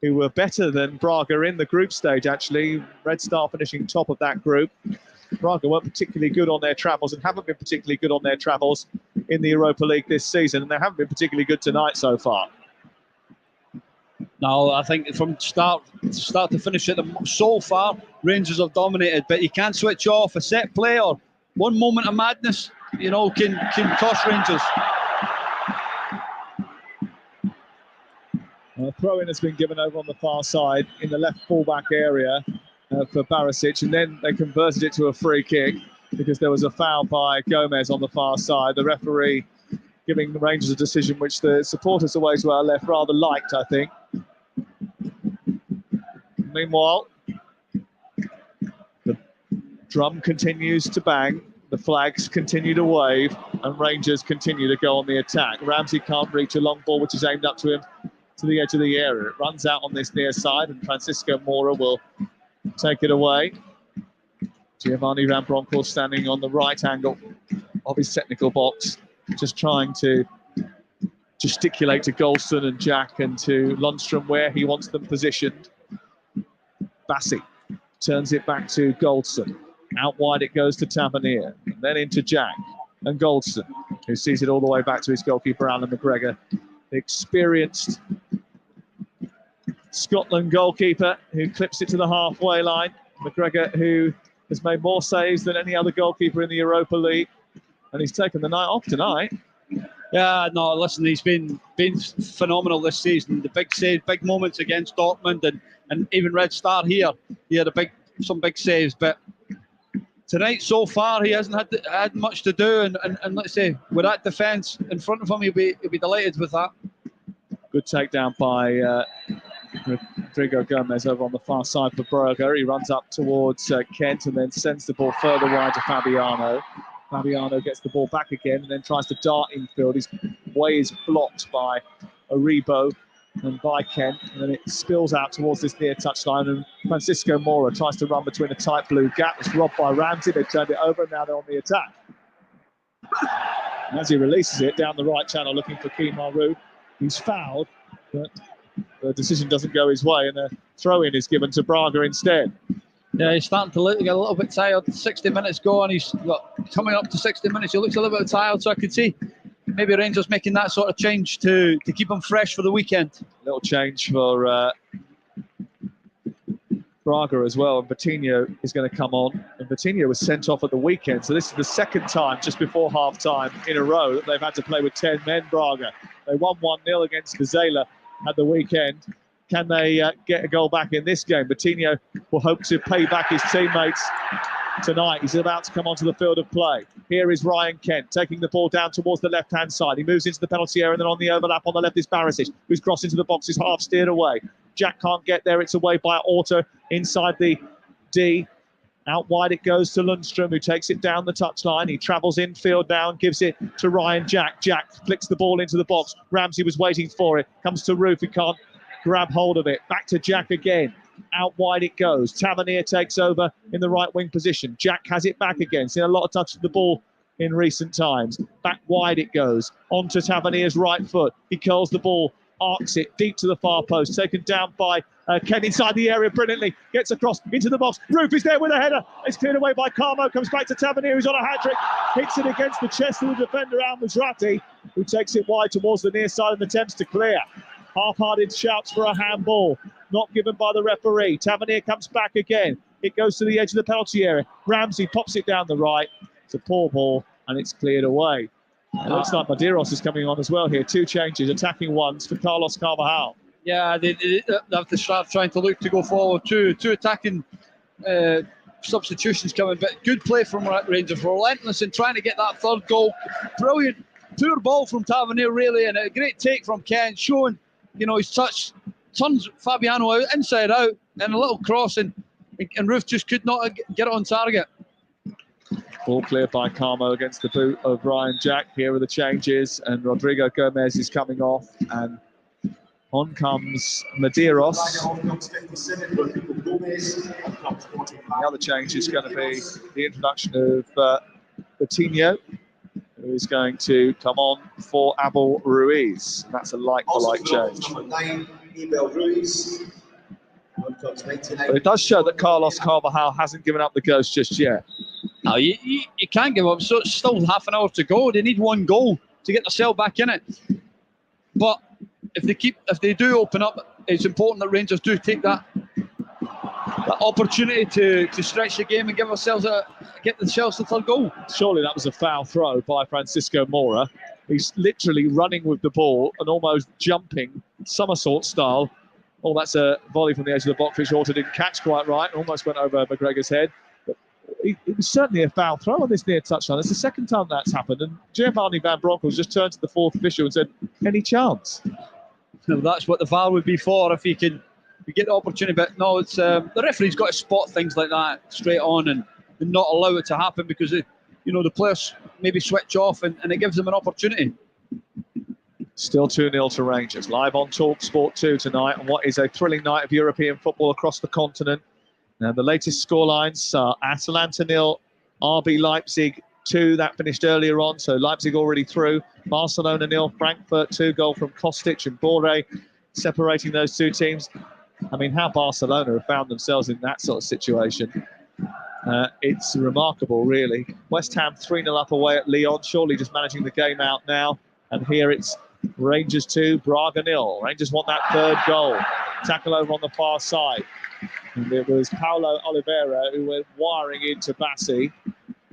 who were better than Braga in the group stage, actually. Red Star finishing top of that group. Braga weren't particularly good on their travels and haven't been particularly good on their travels in the Europa League this season, and they haven't been particularly good tonight so far. No, I think from start to finish, so far Rangers have dominated. But you can't switch off. A set play or one moment of madness, can cost Rangers. Throw-in has been given over on the far side in the left fullback area for Barisic, and then they converted it to a free kick because there was a foul by Gomez on the far side. The referee giving the Rangers a decision which the supporters away to our left rather liked, I think. Meanwhile, the drum continues to bang, the flags continue to wave, and Rangers continue to go on the attack. Ramsey can't reach a long ball which is aimed up to him to the edge of the area. It runs out on this near side, and Francisco Mora will take it away. Giovanni Van Bronckhorst standing on the right angle of his technical box, just trying to gesticulate to Golston and Jack and to Lundstrom where he wants them positioned. Bassi turns it back to Golston. Out wide it goes to Tavernier, and then into Jack and Golston, who sees it all the way back to his goalkeeper, Alan McGregor. The experienced Scotland goalkeeper who clips it to the halfway line. McGregor, who has made more saves than any other goalkeeper in the Europa League, and he's taken the night off tonight. Yeah, no, listen, he's been phenomenal this season. The big saves, big moments against Dortmund, and even Red Star here. He had some big saves, but tonight so far he hasn't had much to do. And let's say with that defence in front of him, he'll be delighted with that. Good takedown by Rodrigo Gomez over on the far side for Braga. He runs up towards Kent and then sends the ball further wide to Fabiano. Fabiano gets the ball back again and then tries to dart infield. His way is blocked by Aribo and by Kent, and then it spills out towards this near touchline, and Francisco Mora tries to run between a tight blue gap. It's robbed by Ramsey. They've turned it over, and now they're on the attack. And as he releases it down the right channel looking for Kimaru, he's fouled, but the decision doesn't go his way, and a throw-in is given to Braga instead. Yeah, he's starting to get a little bit tired. 60 minutes gone. He's coming up to 60 minutes. He looks a little bit tired, so I could see maybe Rangers making that sort of change to keep him fresh for the weekend. A little change for Braga as well, and Vitinho is going to come on. And Vitinho was sent off at the weekend, so this is the second time just before half-time in a row that they've had to play with 10 men, Braga. They won 1-0 against Gazela at the weekend. Can they get a goal back in this game? Vitinho will hope to pay back his teammates tonight. He's about to come onto the field of play. Here is Ryan Kent taking the ball down towards the left-hand side. He moves into the penalty area, and then on the overlap on the left is Barisic, who's crossed into the box, is half steered away. Jack can't get there. It's away by Orta inside the D. Out wide it goes to Lundstrom, who takes it down the touchline. He travels infield now and gives it to Ryan Jack. Jack flicks the ball into the box. Ramsey was waiting for it. Comes to Roof. He can't grab hold of it. Back to Jack again. Out wide it goes. Tavernier takes over in the right wing position. Jack has it back again. Seen a lot of touch of the ball in recent times. Back wide it goes. Onto Tavernier's right foot. He curls the ball, arcs it deep to the far post. Taken down by Ken inside the area brilliantly. Gets across into the box. Roof is there with a header. It's cleared away by Carmo. Comes back to Tavernier, who's on a hat-trick. Hits it against the chest of the defender, Al Mizrati, who takes it wide towards the near side and attempts to clear. Half-hearted shouts for a handball, not given by the referee. Tavernier comes back again. It goes to the edge of the penalty area. Ramsey pops it down the right. It's a poor ball, and it's cleared away. It looks like Medeiros is coming on as well here. Two changes, attacking ones for Carlos Carvajal. Yeah, they have to start trying to look to go forward. Two attacking substitutions coming, but good play from Rangers. Relentless in trying to get that third goal. Brilliant, poor ball from Tavernier really, and a great take from Ken, showing his touch, turns Fabiano out, inside out, and a little cross, and Roof just could not get it on target. Ball cleared by Carmo against the boot of Ryan Jack. Here are the changes, and Rodrigo Gomez is coming off, and on comes Medeiros. The other change is going to be the introduction of Vitinho, who is going to come on for Abel Ruiz. That's a like-for-like change. But it does show that Carlos Carvajal hasn't given up the ghost just yet. No, you can't give up. So it's still half an hour to go. They need one goal to get themselves back in it. But if they do open up, it's important that Rangers do take that opportunity to stretch the game and get themselves a third goal. Surely that was a foul throw by Francisco Moura. He's literally running with the ball and almost jumping somersault style. Oh, that's a volley from the edge of the box, which Orta didn't catch quite right and almost went over McGregor's head. But it was certainly a foul throw on this near touchline. It's the second time that's happened, and Giovanni Van Bronckhorst just turned to the fourth official and said, "Any chance?" That's what the VAR would be for, if you get the opportunity. But no, it's the referee's got to spot things like that straight on and not allow it to happen, because the players maybe switch off and it gives them an opportunity. Still 2-0 to Rangers. Live on TalkSport 2 tonight, and what is a thrilling night of European football across the continent. Now, the latest scorelines are Atalanta 0, RB Leipzig 2. That finished earlier on, so Leipzig already through. Barcelona 0, Frankfurt 2, goal from Kostic and Borre, separating those two teams. I mean, how Barcelona have found themselves in that sort of situation. It's remarkable, really. West Ham 3-0 up away at Lyon, surely just managing the game out now. And here it's Rangers 2, Braga 0. Rangers want that third goal. Tackle over on the far side. And it was Paulo Oliveira who went wiring into Bassi.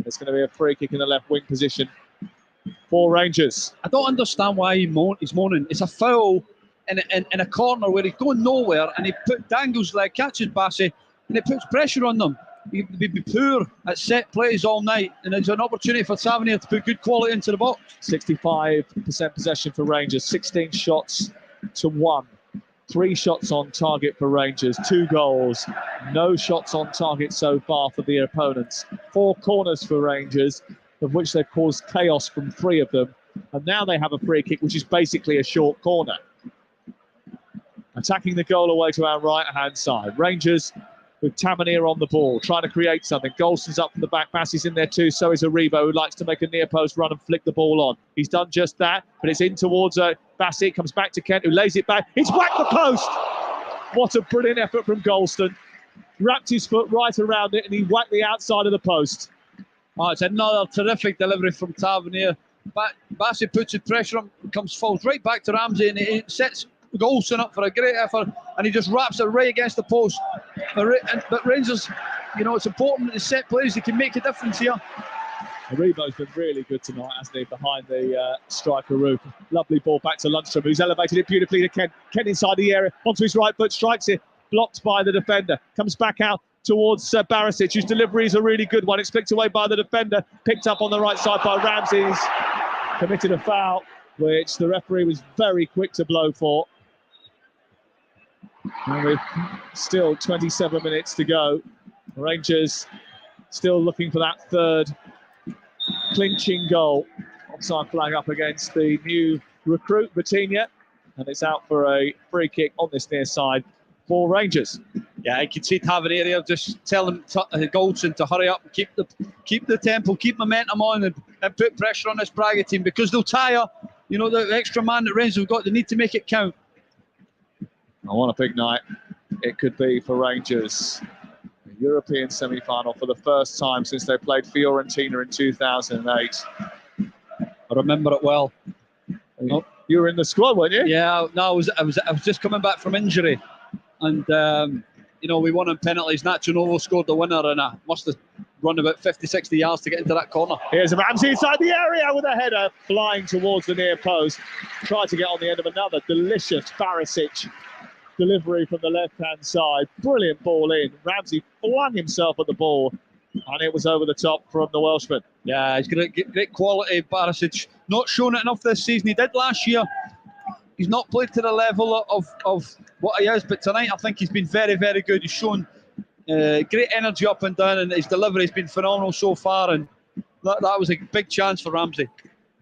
It's going to be a free kick in the left wing position for Rangers. I don't understand why he's moaning. It's a foul in a corner where he's going nowhere, and he dangles leg, catches Bassi, and it puts pressure on them. He'd be poor at set plays all night, and there's an opportunity for Tavernier to put good quality into the box. 65% possession for Rangers, 16 shots to 1. 3 shots on target for Rangers, 2 goals, no shots on target so far for the opponents. 4 corners for Rangers, of which they've caused chaos from 3 of them. And now they have a free kick, which is basically a short corner. Attacking the goal away to our right-hand side. Rangers with Tavernier on the ball, trying to create something. Golson's up from the back, Bassey's in there too, so is Aribo, who likes to make a near-post run and flick the ball on. He's done just that, but it's in towards Bassey. It comes back to Kent, who lays it back. It's whacked the post! What a brilliant effort from Golston. Wrapped his foot right around it, and he whacked the outside of the post. Oh, it's another terrific delivery from Tavernier. Bassey puts the pressure on, falls right back to Ramsey, and it sets Golson up for a great effort, and he just wraps it right against the post. But Rangers, it's important that the set plays, they can make a difference here. Aribo's been really good tonight, hasn't he, behind the striker roof. Lovely ball back to Lundstrom, who's elevated it beautifully to Kent. Kent inside the area, onto his right foot, strikes it, blocked by the defender. Comes back out towards Barisic, whose delivery is a really good one. It's flicked away by the defender, picked up on the right side by Ramsey. He's committed a foul, which the referee was very quick to blow for. And with still 27 minutes to go, Rangers still looking for that third clinching goal. Offside flag up against the new recruit, Vitinha, and it's out for a free kick on this near side for Rangers. Yeah, I can see Tavernier here just telling Goldson to hurry up, keep the tempo, keep momentum on, and put pressure on this Braga team, because they'll tire. The extra man that Rangers have got, they need to make it count. I want a big night. It could be for Rangers. A European semi-final for the first time since they played Fiorentina in 2008. I remember it well. You were in the squad, weren't you? Yeah, no, I was just coming back from injury, and we won on penalties. Nacho Novo scored the winner, and I must have run about 50-60 yards to get into that corner. Here's Ramsey inside the area with a header flying towards the near post. Tried to get on the end of another delicious Barisic delivery from the left-hand side. Brilliant ball in. Ramsey flung himself at the ball, and it was over the top from the Welshman. Yeah, he's great quality, Barisic. Not shown it enough this season. He did last year. He's not played to the level of what he is, but tonight I think he's been very, very good. He's shown great energy up and down, and his delivery has been phenomenal so far, and that was a big chance for Ramsey.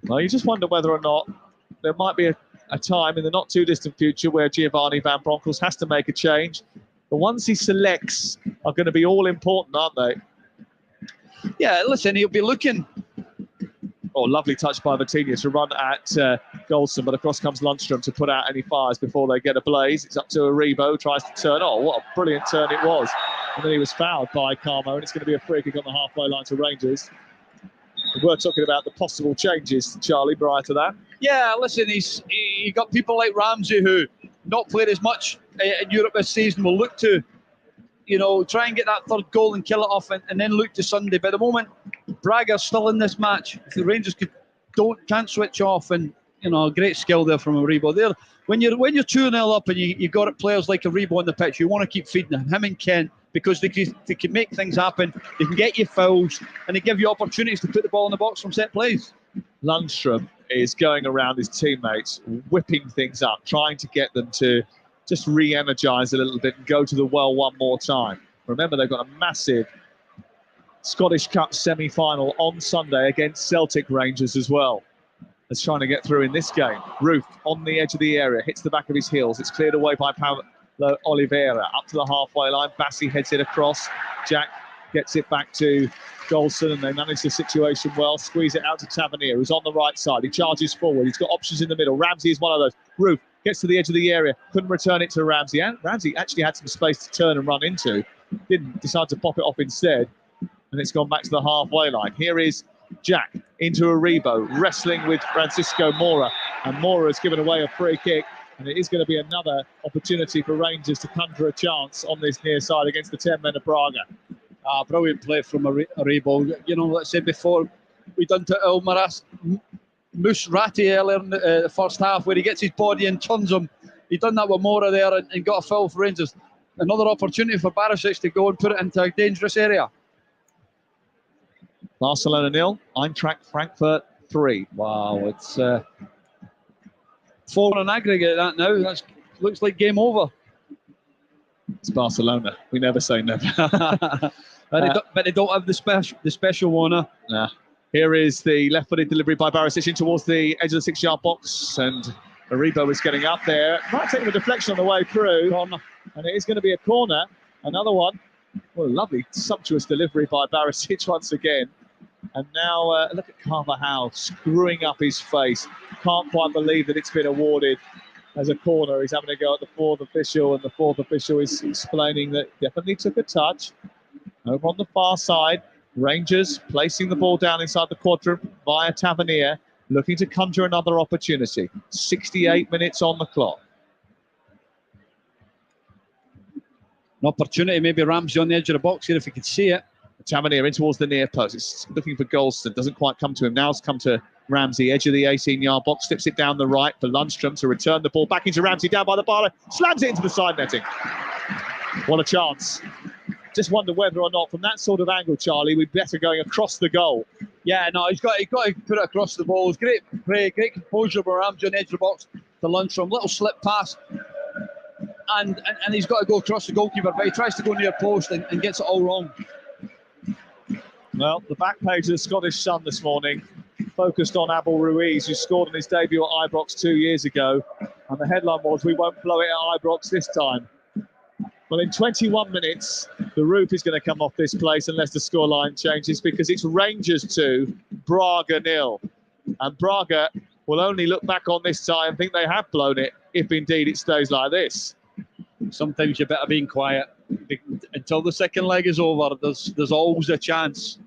Well, you just wonder whether or not there might be a time in the not too distant future where Giovanni Van Bronckhorst has to make a change. The ones he selects are going to be all important, aren't they? Yeah, listen, he'll be looking. Oh, lovely touch by Vitinha to run at Golson, but across comes Lundstrom to put out any fires before they get a blaze. It's up to Aribo, tries to turn. Oh, what a brilliant turn it was. And then he was fouled by Carmo, and it's going to be a free kick on the halfway line to Rangers. We're talking about the possible changes, Charlie, prior to that. Yeah, listen, you got people like Ramsey who not played as much in Europe this season, will look to, try and get that third goal and kill it off, and then look to Sunday. But at the moment, Braga's still in this match. If the Rangers can't switch off, and great skill there from Aribo. There, when you're 2-0 up and you got players like Aribo on the pitch, you want to keep feeding him and Kent, because they can make things happen. They can get you fouls, and they give you opportunities to put the ball in the box from set plays. Lundstrom is going around his teammates, whipping things up, trying to get them to just re-energise a little bit and go to the well one more time. Remember, they've got a massive Scottish Cup semi-final on Sunday against Celtic Rangers as well. As trying to get through in this game. Roof on the edge of the area, hits the back of his heels. It's cleared away by Paulo Oliveira. Up to the halfway line, Bassi heads it across. Jack gets it back to Golson, and they manage the situation well. Squeeze it out to Tavernier, who's on the right side. He charges forward. He's got options in the middle. Ramsey is one of those. Roof gets to the edge of the area. Couldn't return it to Ramsey. And Ramsey actually had some space to turn and run into. Didn't decide to pop it off instead. And it's gone back to the halfway line. Here is Jack into Aribo, wrestling with Francisco Mora. And Mora has given away a free kick. And it is going to be another opportunity for Rangers to conjure a chance on this near side against the 10 men of Braga. Brilliant play from Aribo. Let's say before, we done to Elmaras Musrati earlier in the first half, where he gets his body and turns him. He done that with Mora there and got a foul for Rangers. Another opportunity for Barisic to go and put it into a dangerous area. Barcelona 0, Eintracht Frankfurt 3. Wow, it's 4 on aggregate that now. That looks like game over. It's Barcelona. We never say never. But they don't have the special one. Nah. Here is the left-footed delivery by Barisic in towards the edge of the 6-yard box, and Aribo is getting up there. Might take a deflection on the way through, Corner. and it is going to be a corner. Another one. What a lovely, sumptuous delivery by Barisic once again. And now look at Carvajal screwing up his face. Can't quite believe that it's been awarded as a corner. He's having to go at the fourth official, and the fourth official is explaining that definitely took a touch. Over on the far side, Rangers placing the ball down inside the quadrant via Tavernier, looking to conjure another opportunity. 68 minutes on the clock. An opportunity, maybe Ramsey on the edge of the box here if he could see it. Tavernier in towards the near post. It's looking for Golston. Doesn't quite come to him. Now it's come to Ramsey, edge of the 18-yard box. Flips it down the right for Lundstrom to return the ball back into Ramsey, down by the bar. Slams it into the side netting. What a chance. Just wonder whether or not from that sort of angle, Charlie, we'd better going across the goal. Yeah, no, he's got to put it across the ball. It's great play, great composure by Ramsey on the edge of the box to Lundstrom. Little slip pass. And he's got to go across the goalkeeper, but he tries to go near post and gets it all wrong. Well, the back page of the Scottish Sun this morning focused on Abel Ruiz, who scored on his debut at Ibrox 2 years ago. And the headline was, "We won't blow it at Ibrox this time." Well, in 21 minutes, the roof is going to come off this place unless the scoreline changes, because it's Rangers 2, Braga 0. And Braga will only look back on this time and think they have blown it, if indeed it stays like this. Sometimes you better being quiet until the second leg is over. There's always a chance.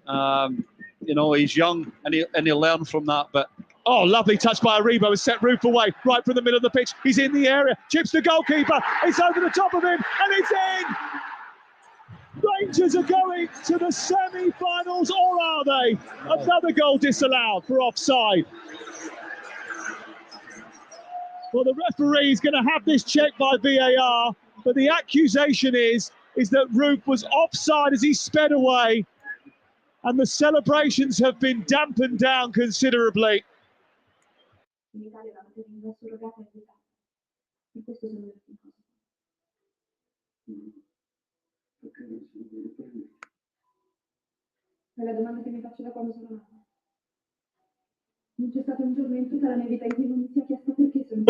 He's young and he'll learn from that. But oh, lovely touch by Aribo, has set Roof away right from the middle of the pitch. He's in the area, chips the goalkeeper. It's over the top of him, and it's in. Rangers are going to the semi-finals, or are they? Another goal disallowed for offside. Well, the referee is going to have this checked by VAR, but the accusation is that Roof was offside as he sped away, and the celebrations have been dampened down considerably.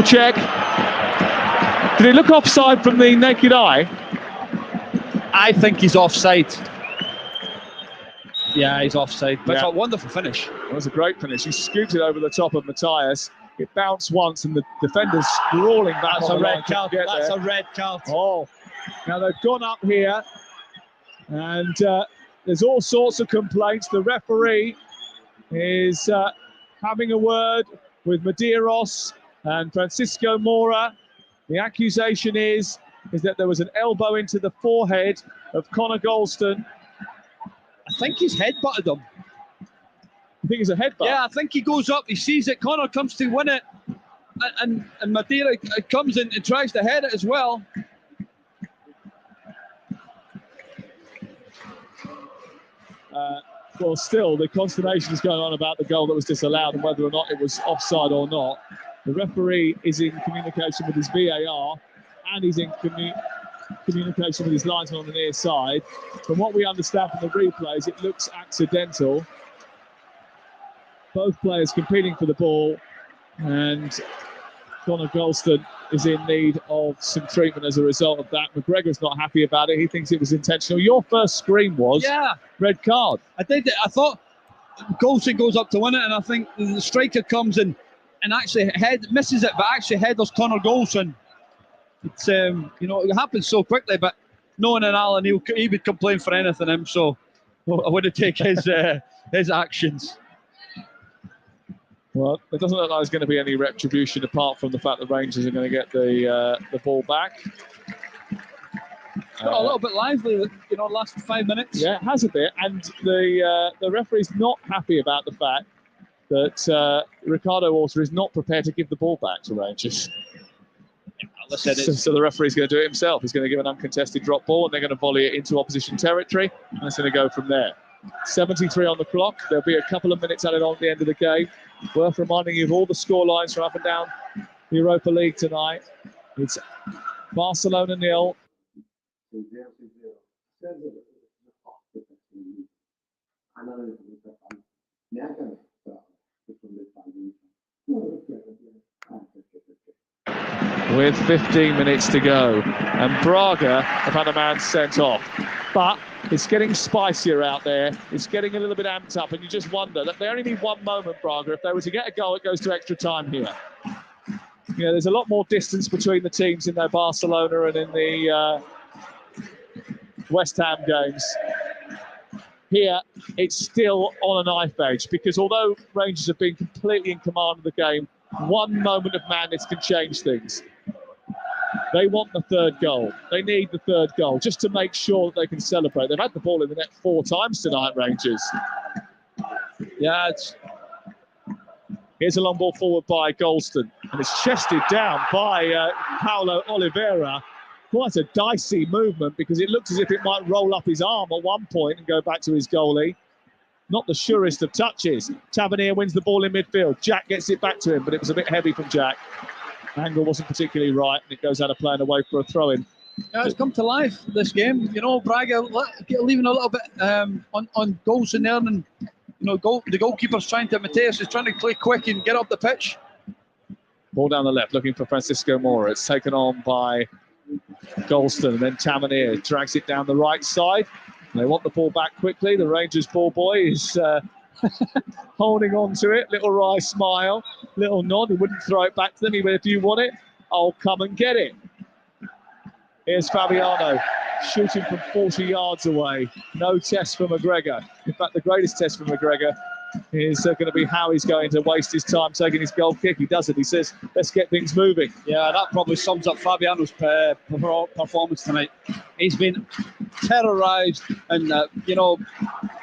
Check. Did it look offside from the naked eye? I think he's offside. Yeah, he's offside. But it's a wonderful finish. It was a great finish. He scooped it over the top of Matthias. It bounced once, and the defender's sprawling back. That's a red card. That's a red card. Oh, now they've gone up here, and there's all sorts of complaints. The referee is having a word with Medeiros and Francisco Mora, The accusation is that there was an elbow into the forehead of Connor Golston. I think he's headbutted him. You think it's a headbutt? Yeah, I think he goes up, he sees it, Connor comes to win it, and Madeira comes in and tries to head it as well. Well, still, the consternation is going on about the goal that was disallowed and whether or not it was offside or not. The referee is in communication with his VAR and he's in communication with his linesman on the near side. From what we understand from the replays, it looks accidental. Both players competing for the ball, and Connor Golston is in need of some treatment as a result of that. McGregor's not happy about it. He thinks it was intentional. Your first scream was red card. I thought Golston goes up to win it, and I think the striker comes in and actually misses it, but actually headers Connor Golston. It's it happens so quickly, but knowing an Alan, he would complain for anything, so I wouldn't take his actions. Well, it doesn't look like there's going to be any retribution apart from the fact that Rangers are going to get the ball back. A little bit lively, last 5 minutes. Yeah, it has a bit, and the referee's not happy about the fact that Ricardo Horta is not prepared to give the ball back to Rangers. So the referee's going to do it himself. He's going to give an uncontested drop ball, and they're going to volley it into opposition territory, and it's going to go from there. 73 on the clock. There'll be a couple of minutes added on at the end of the game. Worth reminding you of all the score lines from up and down the Europa League tonight. It's Barcelona 0. With 15 minutes to go, and Braga have had a man sent off, but it's getting spicier out there. It's getting a little bit amped up, and you just wonder that they only need one moment, Braga. If they were to get a goal, it goes to extra time here. There's a lot more distance between the teams in their Barcelona and in the West Ham games. Here, it's still on a knife edge, because although Rangers have been completely in command of the game, one moment of madness can change things. They want the third goal. They need the third goal just to make sure that they can celebrate. They've had the ball in the net 4 times tonight, Rangers. Yeah, Here's a long ball forward by Golston, and it's chested down by Paulo Oliveira. Quite a dicey movement, because it looks as if it might roll up his arm at one point and go back to his goalie. Not the surest of touches. Tavernier wins the ball in midfield. Jack gets it back to him, but it was a bit heavy from Jack. Angle wasn't particularly right, and it goes out of play and away for a throw-in. Yeah, it's come to life, this game. Braga leaving a little bit on goals in there, and the goalkeeper's trying to, Mateus is trying to play quick and get up the pitch. Ball down the left, looking for Francisco Moura. It's taken on by Golston, and then Tavernier drags it down the right side. They want the ball back quickly. The Rangers ball boy is holding on to it. Little wry smile, little nod. He wouldn't throw it back to them. He went, if you want it, I'll come and get it. Here's Fabiano shooting from 40 yards away. No test for McGregor. In fact, the greatest test for McGregor is going to be how he's going to waste his time taking his goal kick. He does it. He says, let's get things moving. Yeah, that probably sums up Fabiano's performance tonight. He's been terrorised, and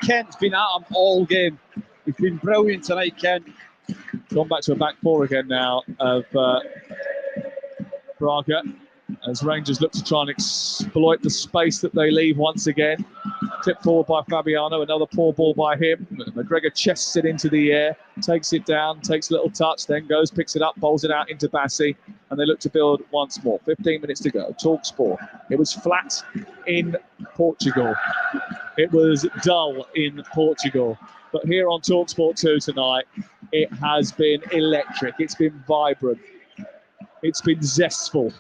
Kent's been at him all game. He's been brilliant tonight, Kent. Gone back to a back four again now of Braga, as Rangers look to try and exploit the space that they leave once again. Tipped forward by Fabiano, another poor ball by him. McGregor chests it into the air, takes it down, takes a little touch, then goes, picks it up, bowls it out into Bassi, and they look to build once more. 15 minutes to go. TalkSport. It was flat in Portugal. It was dull in Portugal. But here on TalkSport 2 tonight, it has been electric. It's been vibrant. It's been zestful.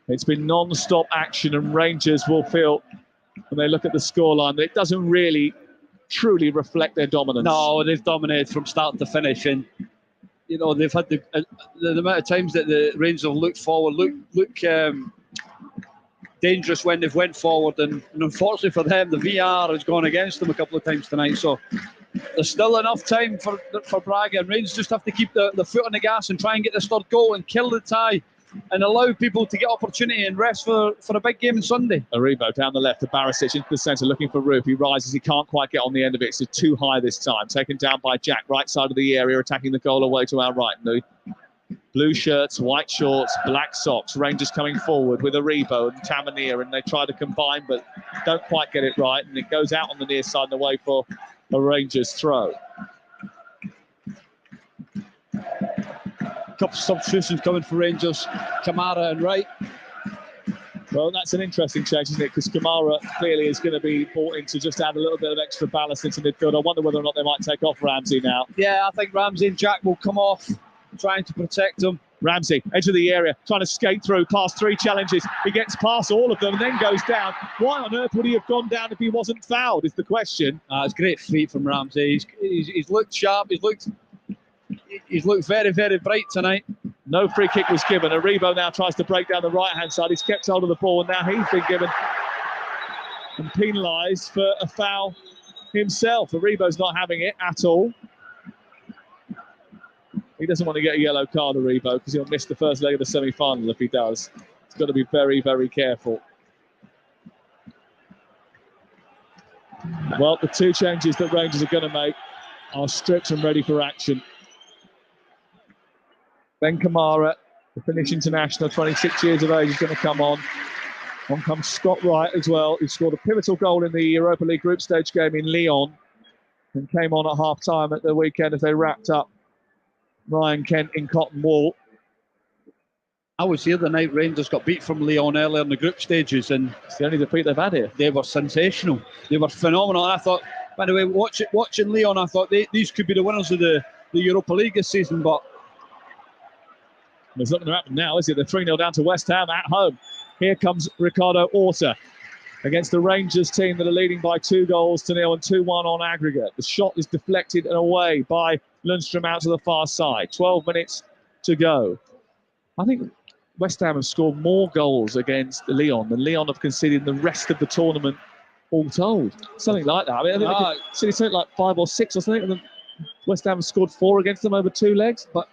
It's been non-stop action, and Rangers will feel, when they look at the scoreline, that it doesn't really truly reflect their dominance. No, they've dominated from start to finish, and they've had the amount of times that the Rangers have looked forward, look dangerous when they've went forward, and unfortunately for them, the VR has gone against them a couple of times tonight. So there's still enough time for Braga, and Rangers just have to keep the foot on the gas and try and get this third goal and kill the tie and allow people to get opportunity and rest for a big game on Sunday. Aribo down the left to Barisic into the centre, looking for Roof. He rises, he can't quite get on the end of it, so too high this time. Taken down by Jack, right side of the area, attacking the goal away to our right. The blue shirts, white shorts, black socks. Rangers coming forward with Aribo and Tavernier, and they try to combine, but don't quite get it right, and it goes out on the near side and away for a Rangers throw. A couple of substitutions coming for Rangers, Kamara and Wright. Well, that's an interesting change, isn't it? Because Kamara clearly is going to be brought in to just add a little bit of extra ballast into midfield. I wonder whether or not they might take off Ramsey now. Yeah, I think Ramsey and Jack will come off, trying to protect him. Ramsey, edge of the area, trying to skate through, past 3 challenges. He gets past all of them and then goes down. Why on earth would he have gone down if he wasn't fouled, is the question. It's great feet from Ramsey. He's looked sharp. He's looked very, very bright tonight. No free kick was given. Aribo now tries to break down the right-hand side. He's kept hold of the ball, and now he's been given and penalised for a foul himself. Aribo's not having it at all. He doesn't want to get a yellow card, Aribo, because he'll miss the first leg of the semi-final if he does. He's got to be very, very careful. Well, the 2 changes that Rangers are going to make are stripped and ready for action. Ben Kamara, the Finnish international, 26 years of age, is going to come on. On comes Scott Wright as well, who scored a pivotal goal in the Europa League group stage game in Lyon and came on at half-time at the weekend as they wrapped up Ryan Kent in Cotton Wool. I was here the night Rangers got beat from Lyon earlier in the group stages, and it's the only defeat they've had here. They were sensational. They were phenomenal. And I thought, by the way, watching Lyon, I thought these could be the winners of the Europa League this season, but there's nothing to happen now, is it? They're 3-0 down to West Ham at home. Here comes Ricardo Horta against the Rangers team that are leading by 2-0 and 2-1 on aggregate. The shot is deflected and away by Lundstrom out to the far side. 12 minutes to go. I think West Ham have scored more goals against Lyon than Lyon have conceded in the rest of the tournament all told. Something like that. I mean, I think it's something like 5 or 6 or something, and then West Ham have scored 4 against them over 2 legs. But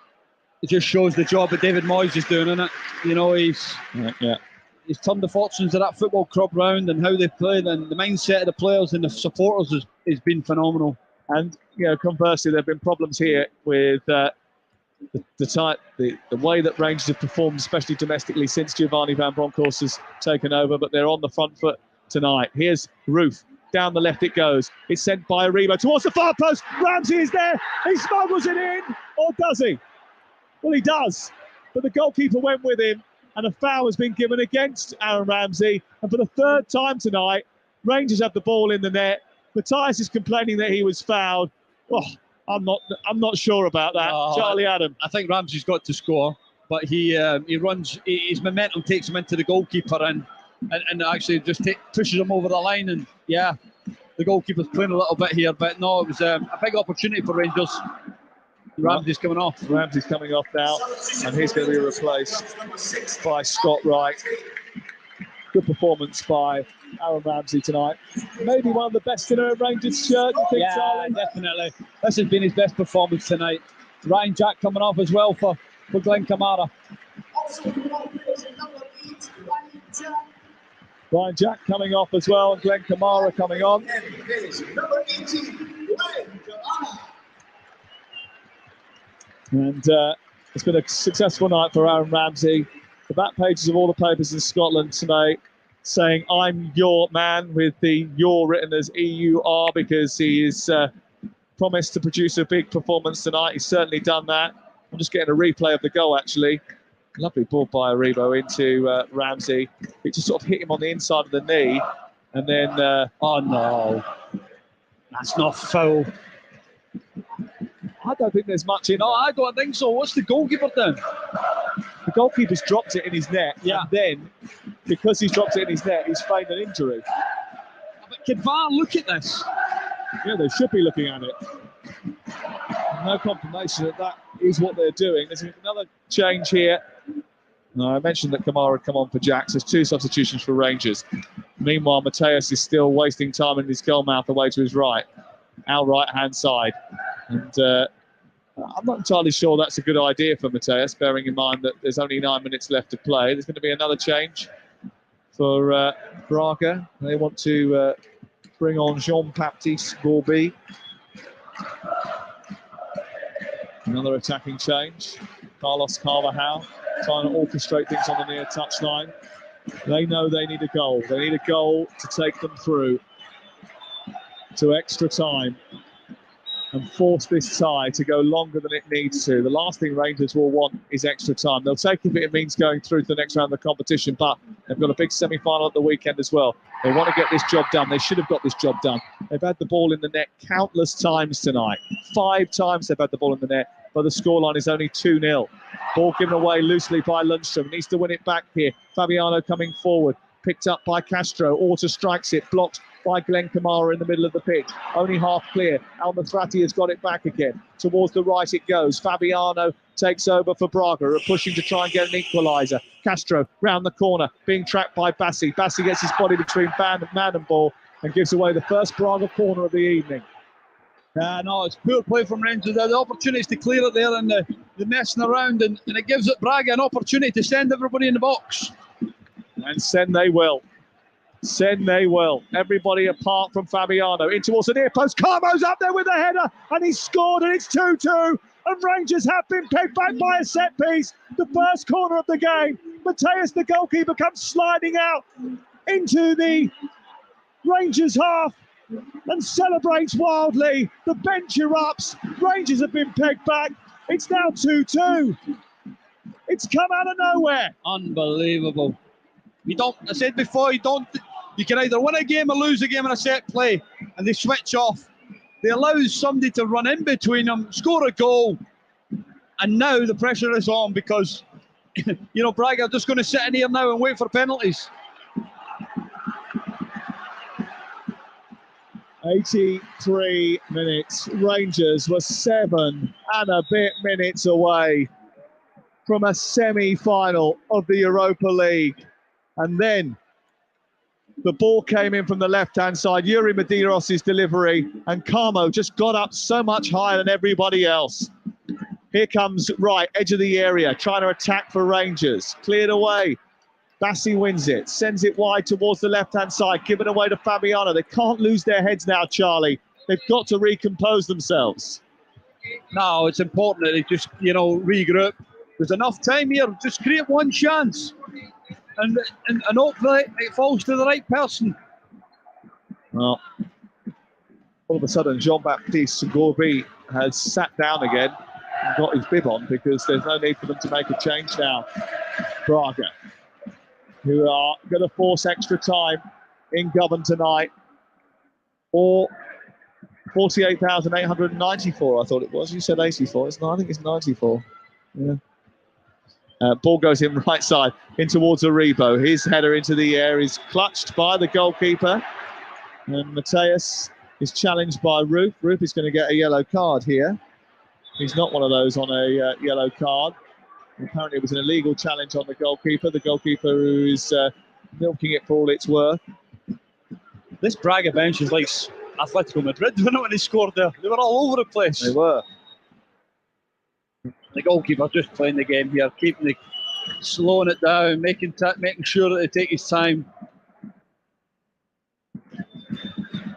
it just shows the job that David Moyes is doing, isn't it? You know, he's turned the fortunes of that football club round, and how they play, and the mindset of the players and the supporters has been phenomenal. And conversely, there have been problems here with the way that Rangers have performed, especially domestically, since Giovanni Van Bronckhorst has taken over. But they're on the front foot tonight. Here's Roof. Down the left it goes. It's sent by Aribo towards the far post. Ramsey is there. He smuggles it in, or does he? Well, he does, but the goalkeeper went with him, and a foul has been given against Aaron Ramsey. And for the 3rd time tonight, Rangers have the ball in the net. Matthias is complaining that he was fouled. Oh, I'm not sure about that. Charlie Adam. I think Ramsey's got to score, but he runs. His momentum takes him into the goalkeeper and actually just pushes him over the line. And yeah, the goalkeeper's playing a little bit here, but no, it was a big opportunity for Rangers. Ramsey's coming off. Ramsey's coming off now, and he's going to be replaced by Scott Wright. Good performance by Aaron Ramsey tonight. Maybe one of the best in a Rangers shirt, you think, Charlie? Definitely. This has been his best performance tonight. Ryan Jack coming off as well for Glenn Kamara. Ryan Jack coming off as well, and Glenn Kamara coming on. And it's been a successful night for Aaron Ramsey. The back pages of all the papers in Scotland tonight saying, "I'm your man," with the "your" written as EUR, because he is promised to produce a big performance tonight. He's certainly done that. I'm just getting a replay of the goal, actually. Lovely ball by Aribo into Ramsey. It just sort of hit him on the inside of the knee. And then, oh no, that's not foul. I don't think there's much in. No, I don't think so. What's the goalkeeper done? The goalkeeper's dropped it in his net. Yeah. And then, because he's dropped it in his net, he's feigned an injury. But can VAR look at this? Yeah, they should be looking at it. No confirmation that that is what they're doing. There's another change here. I mentioned that Kamara had come on for Jacks. There's 2 substitutions for Rangers. Meanwhile, Matthias is still wasting time in his goal mouth away to his right. Our right-hand side. And I'm not entirely sure that's a good idea for Mateus, bearing in mind that there's only 9 minutes left to play. There's going to be another change for Braga. They want to bring on Jean-Baptiste Gorby. Another attacking change. Carlos Carvajal trying to orchestrate things on the near touchline. They know they need a goal. They need a goal to take them through to extra time and force this tie to go longer than it needs to. The last thing Rangers will want is extra time. They'll take it if it means going through to the next round of the competition, but they've got a big semi-final at the weekend as well. They want to get this job done. They should have got this job done. They've had the ball in the net countless times tonight. 5 times they've had the ball in the net, but the scoreline is only 2-0. Ball given away loosely by Lundstrom. Needs to win it back here. Fabiano coming forward. Picked up by Castro. Orta strikes it. Blocked by Glenn Kamara in the middle of the pitch. Only half clear. Al-Mathrati has got it back again. Towards the right it goes. Fabiano takes over for Braga, pushing to try and get an equaliser. Castro round the corner, being tracked by Bassi. Bassi gets his body between man and ball and gives away the first Braga corner of the evening. No, it's poor play from Rangers. The opportunities to clear it there and the messing around, and it gives it Braga an opportunity to send everybody in the box. And send they will. Send they will. Everybody apart from Fabiano. In towards the near post. Carmo's up there with a header and he's scored and it's 2-2. And Rangers have been pegged back by a set piece. The first corner of the game. Mateus, the goalkeeper, comes sliding out into the Rangers half and celebrates wildly. The bench erupts. Rangers have been pegged back. It's now 2-2. It's come out of nowhere. Unbelievable. I said before, you can either win a game or lose a game in a set play, and they switch off. They allow somebody to run in between them, score a goal, and now the pressure is on because, Braga are just going to sit in here now and wait for penalties. 83 minutes. Rangers were 7 and a bit minutes away from a semi-final of the Europa League. And then the ball came in from the left-hand side. Yuri Medeiros' delivery, and Carmo just got up so much higher than everybody else. Here comes Wright, edge of the area, trying to attack for Rangers. Cleared away. Bassi wins it, sends it wide towards the left-hand side, given away to Fabiano. They can't lose their heads now, Charlie. They've got to recompose themselves. No, it's important that they just, regroup. There's enough time here. Just create one chance. And hopefully it falls to the right person. Well, all of a sudden, Jean-Baptiste Gorby has sat down again and got his bib on because there's no need for them to make a change now. Braga, who are going to force extra time in Govan tonight, or 48,894, I thought it was. You said 84. I think it's 94. Yeah. Ball goes in right side, in towards Aribo. His header into the air is clutched by the goalkeeper. And Mateus is challenged by Roof. Roof is going to get a yellow card here. He's not one of those on a yellow card. Apparently it was an illegal challenge on the goalkeeper. The goalkeeper who is milking it for all it's worth. This Braga bench is like Atletico Madrid, wasn't it, when they scored there? They were all over the place. They were. The goalkeeper just playing the game here, slowing it down, making sure that they take his time.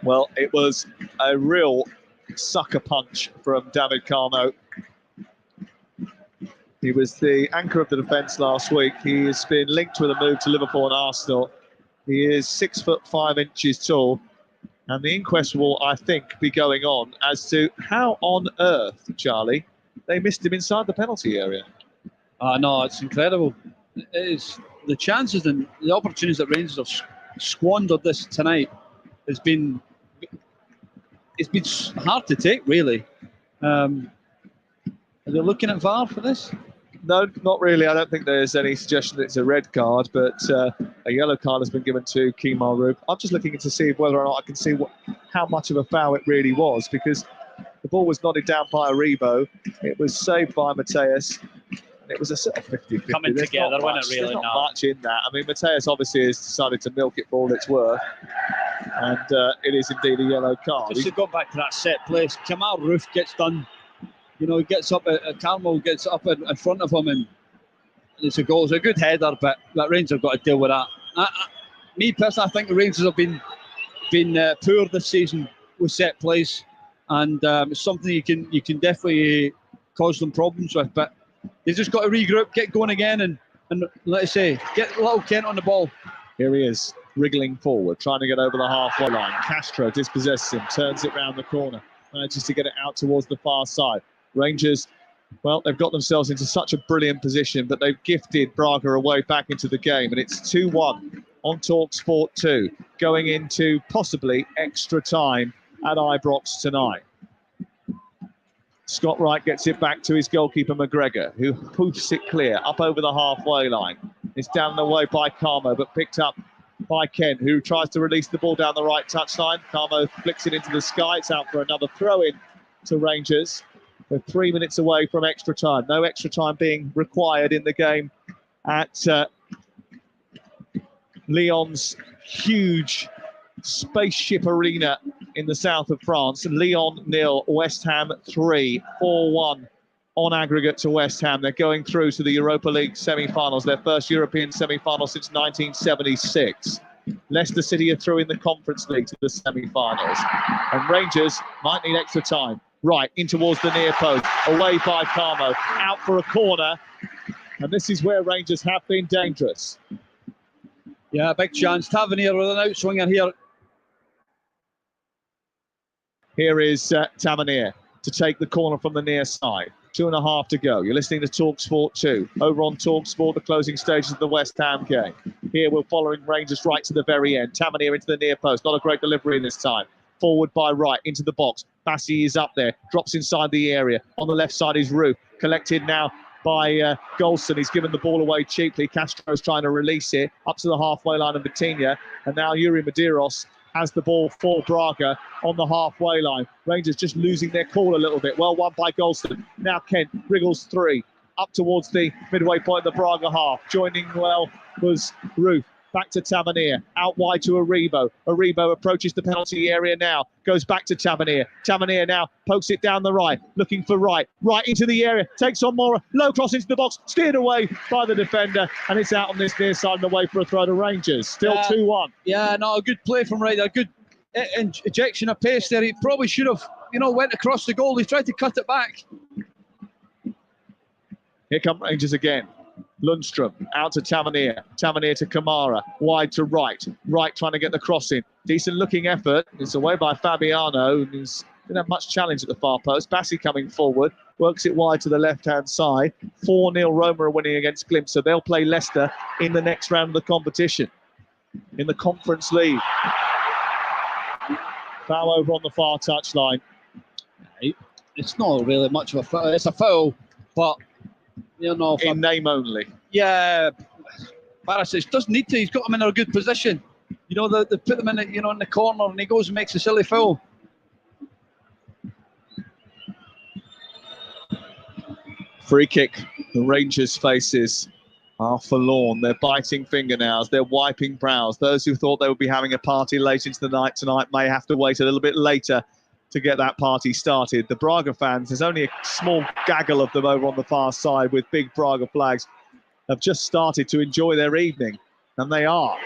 Well, it was a real sucker punch from David Carmo. He was the anchor of the defence last week. He has been linked with a move to Liverpool and Arsenal. He is 6'5" tall. And the inquest will, I think, be going on as to how on earth, Charlie, they missed him inside the penalty area. No, it's incredible. It is. The chances and the opportunities that Rangers have squandered this tonight it's been hard to take, really. Are they looking at VAR for this? No, not really. I don't think there's any suggestion that it's a red card, but a yellow card has been given to Kemar Roof. I'm just looking to see whether or not I can see how much of a foul it really was, because the ball was nodded down by Aribo. It was saved by Mateus. And it was a sort of 50-50. Coming together, wasn't it, really? There's not much in that. I mean, Mateus obviously has decided to milk it for all it's worth. And it is indeed a yellow card. Just to go back to that set place, Kemar Roof gets done You know, he gets up, Carmel gets up in front of him, and it's a goal. It's a good header, but Rangers have got to deal with that. Me personally, I think the Rangers have been poor this season with set plays, and it's something you can definitely cause them problems with. But they just got to regroup, get going again, and let's say get little Kent on the ball. Here he is, wriggling forward, trying to get over the halfway line. Castro dispossesses him, turns it round the corner, manages to get it out towards the far side. Rangers, well, they've got themselves into such a brilliant position, but they've gifted Braga away back into the game, and it's 2-1 on TalkSport 2, going into possibly extra time at Ibrox tonight. Scott Wright gets it back to his goalkeeper McGregor, who hoofs it clear up over the halfway line. It's down the way by Carmo, but picked up by Kent, who tries to release the ball down the right touchline. Carmo flicks it into the sky. It's out for another throw-in to Rangers. We're 3 minutes away from extra time. No extra time being required in the game at Lyon's huge spaceship arena in the south of France. Lyon 0, West Ham 3, 4-1 on aggregate to West Ham. They're going through to the Europa League semi-finals, their first European semi-final since 1976. Leicester City are through in the Conference League to the semi-finals. And Rangers might need extra time. Right, in towards the near post, away by Carmo, out for a corner. And this is where Rangers have been dangerous. Yeah, big chance. Tavernier with an outswinger here. Here is Tavernier to take the corner from the near side. 2.5 to go. You're listening to TalkSport 2. Over on TalkSport, the closing stages of the West Ham game. Here we're following Rangers right to the very end. Tavernier into the near post. Not a great delivery this time. Forward by Wright into the box. Bassi is up there. Drops inside the area. On the left side is Roof. Collected now by Golson. He's given the ball away cheaply. Castro's trying to release it up to the halfway line of Vitinha. And now Yuri Medeiros has the ball for Braga on the halfway line. Rangers just losing their cool a little bit. Well won by Golson. Now Kent wriggles 3 up towards the midway point of the Braga half. Joining well was Roof. Back to Tavernier, out wide to Aribo. Aribo approaches the penalty area now, goes back to Tavernier. Tavernier now pokes it down the right, looking for Wright. Right into the area, takes on Mora, low cross into the box, steered away by the defender, and it's out on this near side and away for a throw to Rangers. Still 2-1. Yeah, no, a good play from Wright, a good ejection of pace there. He probably should have, went across the goal. He tried to cut it back. Here come Rangers again. Lundstrom out to Tavernier. Tavernier to Kamara. Wide to Wright. Wright trying to get the cross in. Decent looking effort. It's away by Fabiano, who's didn't have much challenge at the far post. Bassi coming forward. Works it wide to the left-hand side. 4-0 Roma are winning against Glimt, so they'll play Leicester in the next round of the competition. In the Conference League. Foul over on the far touchline. It's not really much of a foul. It's a foul, but in name only. Yeah, Barisic doesn't need to. He's got him in a good position. They put him in, in the corner, and he goes and makes a silly foul. Free kick. The Rangers' faces are forlorn. They're biting fingernails. They're wiping brows. Those who thought they would be having a party late into the night tonight may have to wait a little bit later to get that party started. The Braga fans, there's only a small gaggle of them over on the far side with big Braga flags, have just started to enjoy their evening, and they are.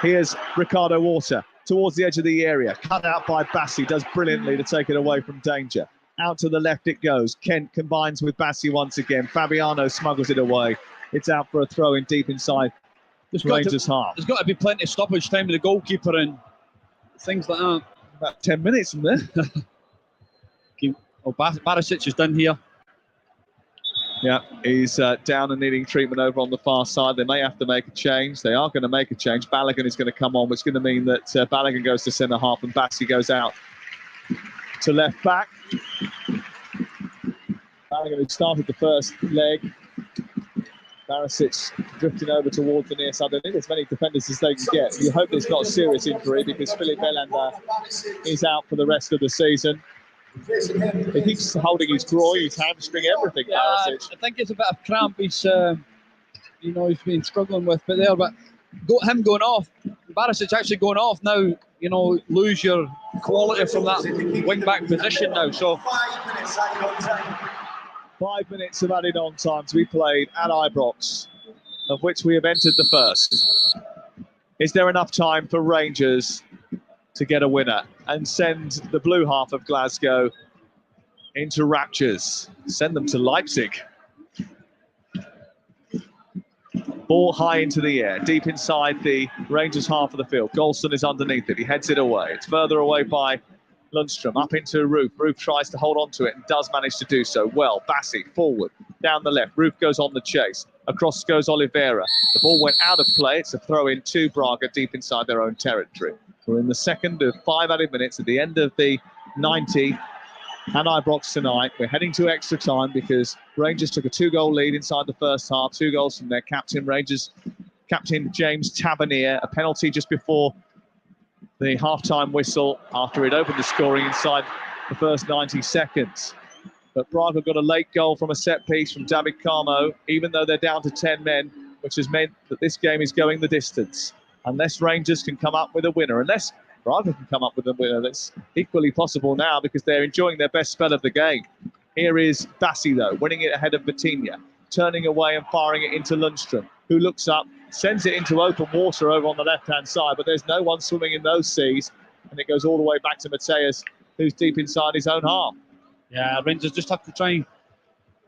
Here's Ricardo Horta towards the edge of the area, cut out by Bassi, does brilliantly to take it away from danger. Out to the left it goes. Kent combines with Bassi once again. Fabiano smuggles it away. It's out for a throw in deep inside Rangers' half. There's got to be plenty of stoppage time with the goalkeeper and things like that. About 10 minutes from there. Barisic is done here. Yeah, he's down and needing treatment over on the far side. They may have to make a change. They are going to make a change. Balogun is going to come on, which is going to mean that Balogun goes to centre half and Bassi goes out to left back. Balogun, who started the first leg. Barisic drifting over towards the near side. I think there's as many defenders as they can get. You hope there's not a serious injury because Philippe Belander is out for the rest of the season. He keeps holding his groin, his hamstring, everything. Yeah, Barisic. I think it's a bit of cramp he's been struggling with. But him going off, Barisic actually going off now, you know, lose your quality from that wing-back position now. So 5 minutes of added on time to be played at Ibrox, of which we have entered the first. Is there enough time for Rangers to get a winner and send the blue half of Glasgow into raptures? Send them to Leipzig. Ball high into the air, deep inside the Rangers half of the field. Golson is underneath it. He heads it away. It's further away by Lundstrom, up into Roof. Roof tries to hold on to it and does manage to do so well. Bassi forward, down the left. Roof goes on the chase. Across goes Oliveira. The ball went out of play. It's a throw in to Braga deep inside their own territory. We're in the second of 5 added minutes at the end of the 90 at Ibrox tonight. We're heading to extra time because Rangers took a 2-goal lead inside the first half. 2 goals from their captain, Rangers captain James Tavernier. A penalty just before the half-time whistle after it opened the scoring inside the first 90 seconds. But Braga got a late goal from a set piece from David Carmo, even though they're down to 10 men, which has meant that this game is going the distance. Unless Rangers can come up with a winner, unless Braga can come up with a winner, that's equally possible now because they're enjoying their best spell of the game. Here is Bassi, though, winning it ahead of Vitinha, turning away and firing it into Lundstrom, who looks up, sends it into open water over on the left-hand side, but there's no one swimming in those seas, and it goes all the way back to Mateus, who's deep inside his own half. yeah, Rangers just have to try and,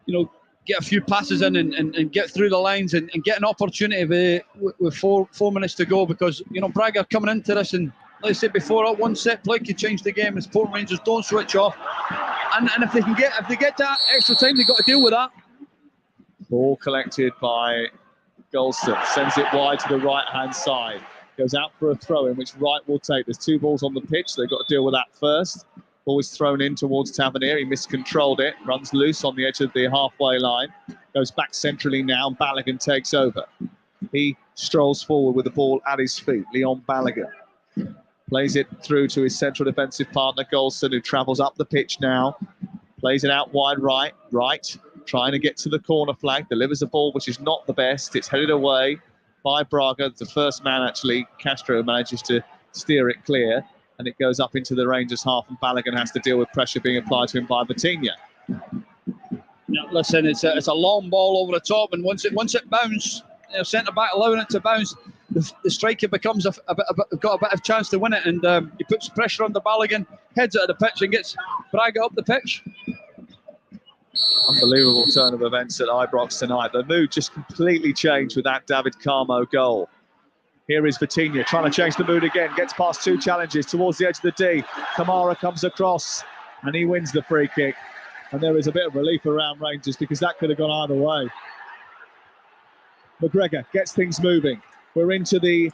you know, get a few passes in and get through the lines and get an opportunity with 4 minutes to go, because, you know, Braga are coming into this, and like I said before, one set play could change the game. As Port Rangers don't switch off, and if they get that extra time, they've got to deal with that. Ball collected by Golston, sends it wide to the right-hand side. Goes out for a throw in, which Wright will take. There's 2 balls on the pitch, so they've got to deal with that first. Ball is thrown in towards Tavernier. He miscontrolled it, runs loose on the edge of the halfway line. Goes back centrally now, Balogun takes over. He strolls forward with the ball at his feet, Leon Balogun. Plays it through to his central defensive partner, Golson, who travels up the pitch now. Plays it out wide right, trying to get to the corner flag. Delivers a ball which is not the best. It's headed away by Braga. The first man, actually, Castro, manages to steer it clear. And it goes up into the Rangers half, and Balogun has to deal with pressure being applied to him by Vitinha. Yeah, listen, it's a long ball over the top, and once it bounces, you know, centre back allowing it to bounce, the striker becomes got a bit of chance to win it, and he puts pressure on the Balogun, heads it at the pitch, and gets Braga up the pitch. Unbelievable turn of events at Ibrox tonight. The mood just completely changed with that David Carmo goal. Here is Vitinha trying to change the mood again. Gets past 2 challenges towards the edge of the D. Kamara comes across and he wins the free kick. And there is a bit of relief around Rangers because that could have gone either way. McGregor gets things moving. We're into the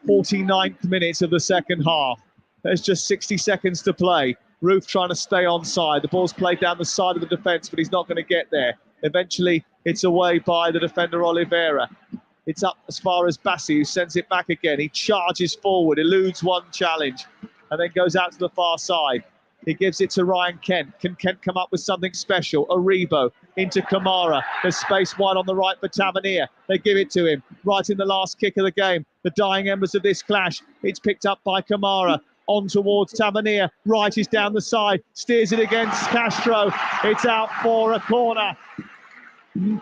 49th minute of the second half. There's just 60 seconds to play. Roof trying to stay onside. The ball's played down the side of the defence, but he's not going to get there. Eventually, it's away by the defender Oliveira. It's up as far as Bassi, who sends it back again. He charges forward, eludes one challenge, and then goes out to the far side. He gives it to Ryan Kent. Can Kent come up with something special? Aribo into Kamara. There's space wide on the right for Tavernier. They give it to him right in the last kick of the game. The dying embers of this clash. It's picked up by Kamara. On towards Tavernier. Wright is down the side. Steers it against Castro. It's out for a corner.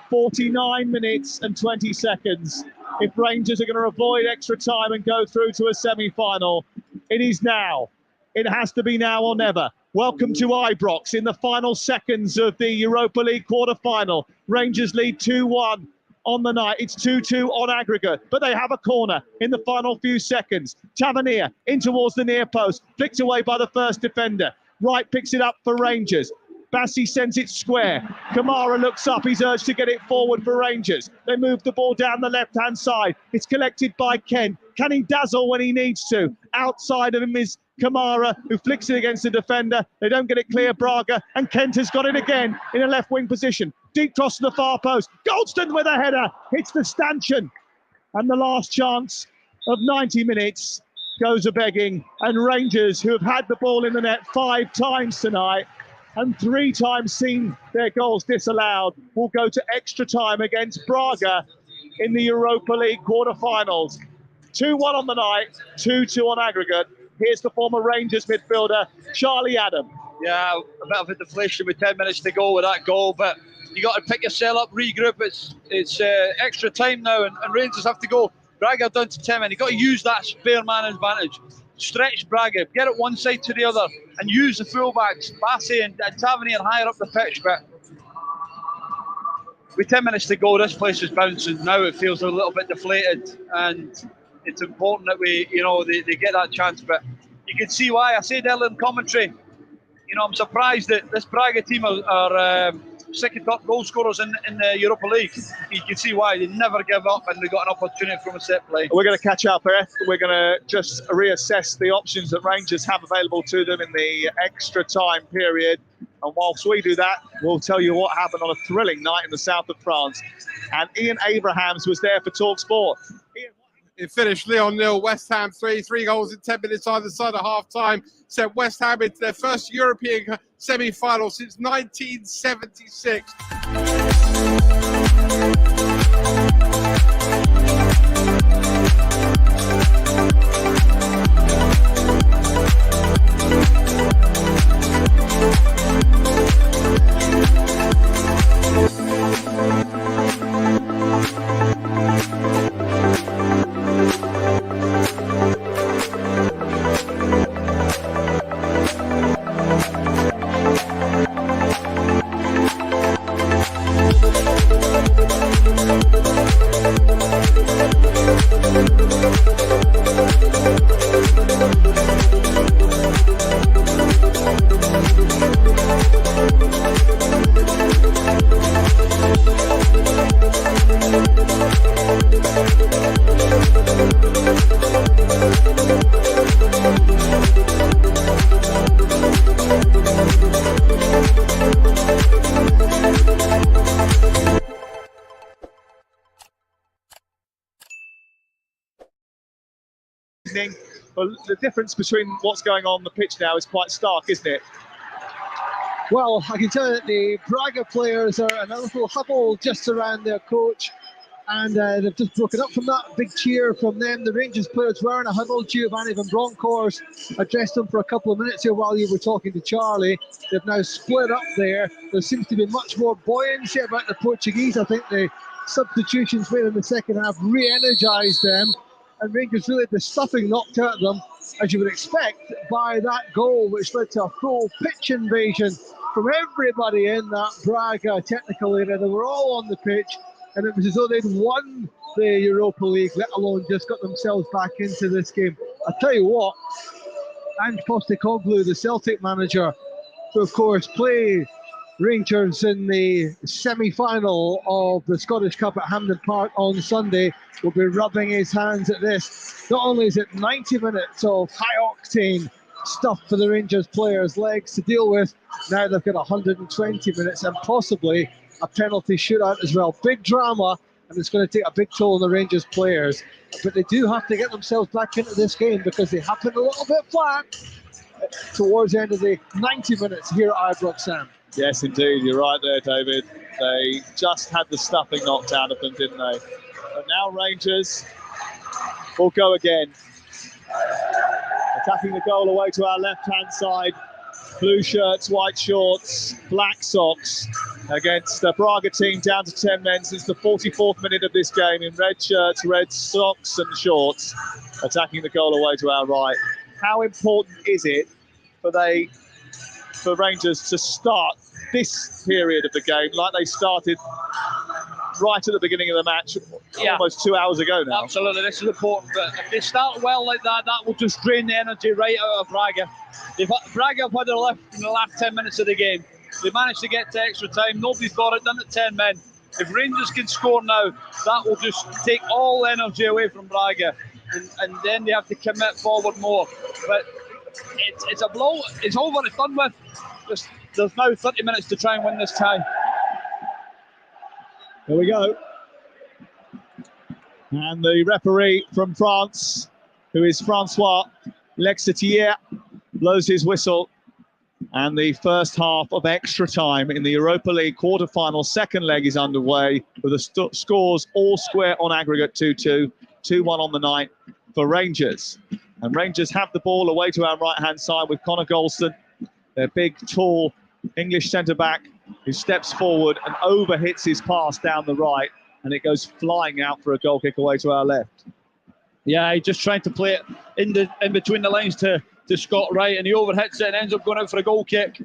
49 minutes and 20 seconds. If Rangers are going to avoid extra time and go through to a semi-final, it is now. It has to be now or never. Welcome to Ibrox in the final seconds of the Europa League quarter-final. Rangers lead 2-1 on the night. It's 2-2 on aggregate, but they have a corner in the final few seconds. Tavernier in towards the near post, flicked away by the first defender. Wright picks it up for Rangers. Bassi sends it square. Kamara looks up. He's urged to get it forward for Rangers. They move the ball down the left-hand side. It's collected by Kent. Can he dazzle when he needs to? Outside of him is Kamara, who flicks it against the defender. They don't get it clear, Braga. And Kent has got it again in a left-wing position. Deep cross to the far post. Goldston with a header. Hits the stanchion. And the last chance of 90 minutes goes a-begging. And Rangers, who have had the ball in the net 5 times tonight, and 3 times seen their goals disallowed, will go to extra time against Braga in the Europa League quarter-finals. 2-1 on the night, 2-2 on aggregate. Here's the former Rangers midfielder, Charlie Adam. Yeah, a bit of a deflation with 10 minutes to go with that goal, but you got to pick yourself up, regroup. It's extra time now, and Rangers have to go. Braga down to 10 men. You've got to use that spare man advantage. Stretch Braga, get it one side to the other, and use the fullbacks, Bassey and Tavernier higher up the pitch. But with 10 minutes to go, this place is bouncing. Now it feels a little bit deflated, and it's important that they get that chance. But you can see why. I said earlier in commentary, I'm surprised that this Braga team are second top goal scorers in the Europa League. You can see why. They never give up, and they got an opportunity from a set play. We're going to catch up, Beth. We're going to just reassess the options that Rangers have available to them in the extra time period. And whilst we do that, we'll tell you what happened on a thrilling night in the south of France. And Ian Abrahams was there for TalkSport. It finished Lyon 0, West Ham 3 goals in 10 minutes either side of half-time. Sent West Ham into their first European semi-final since 1976. Well, the difference between what's going on the pitch now is quite stark, isn't it? Well, I can tell you that the Braga players are in a little huddle just around their coach, and they've just broken up from that big cheer from them. The Rangers players were in a huddle. Giovanni van Bronckhorst addressed them for a couple of minutes here while you were talking to Charlie. They've now split up there. There seems to be much more buoyancy about the Portuguese. I think the substitutions made in the second half re-energised them, and Rangers really had the stuffing knocked out of them, as you would expect, by that goal, which led to a full pitch invasion from everybody in that Braga technical area. They were all on the pitch, and it was as though they'd won the Europa League, let alone just got themselves back into this game. I'll tell you what, Ange Postecoglou, the Celtic manager, who of course played Rangers in the semi-final of the Scottish Cup at Hampden Park on Sunday, will be rubbing his hands at this. Not only is it 90 minutes of high-octane stuff for the Rangers players' legs to deal with, now they've got 120 minutes and possibly a penalty shootout as well. Big drama, and it's going to take a big toll on the Rangers players. But they do have to get themselves back into this game because they have been a little bit flat towards the end of the 90 minutes here at Ibrox, Sam. Yes, indeed. You're right there, David. They just had the stuffing knocked out of them, didn't they? But now Rangers will go again. Attacking the goal away to our left-hand side. Blue shirts, white shorts, black socks against the Braga team down to 10 men since the 44th minute of this game in red shirts, red socks and shorts. Attacking the goal away to our right. How important is it for Rangers to start this period of the game like they started right at the beginning of the match, almost 2 hours ago now? Absolutely, this is important. But if they start well like that, that will just drain the energy right out of Braga. Braga have had their lift in the last 10 minutes of the game. They managed to get to extra time. Nobody's got it done at 10 men. If Rangers can score now, that will just take all energy away from Braga, and then they have to commit forward more. But it's a blow. It's over. It's done with. There's now 30 minutes to try and win this tie. Here we go. And the referee from France, who is Francois Lexetier, blows his whistle. And the first half of extra time in the Europa League quarter-final second leg is underway with the scores all square on aggregate 2-2, 2-1 on the night for Rangers. And Rangers have the ball away to our right-hand side with Connor Golston, their big, tall English centre-back, who steps forward and overhits his pass down the right, and it goes flying out for a goal kick away to our left. Yeah, he's just trying to play it in between the lines to Scott Wright, and he overhits it and ends up going out for a goal kick.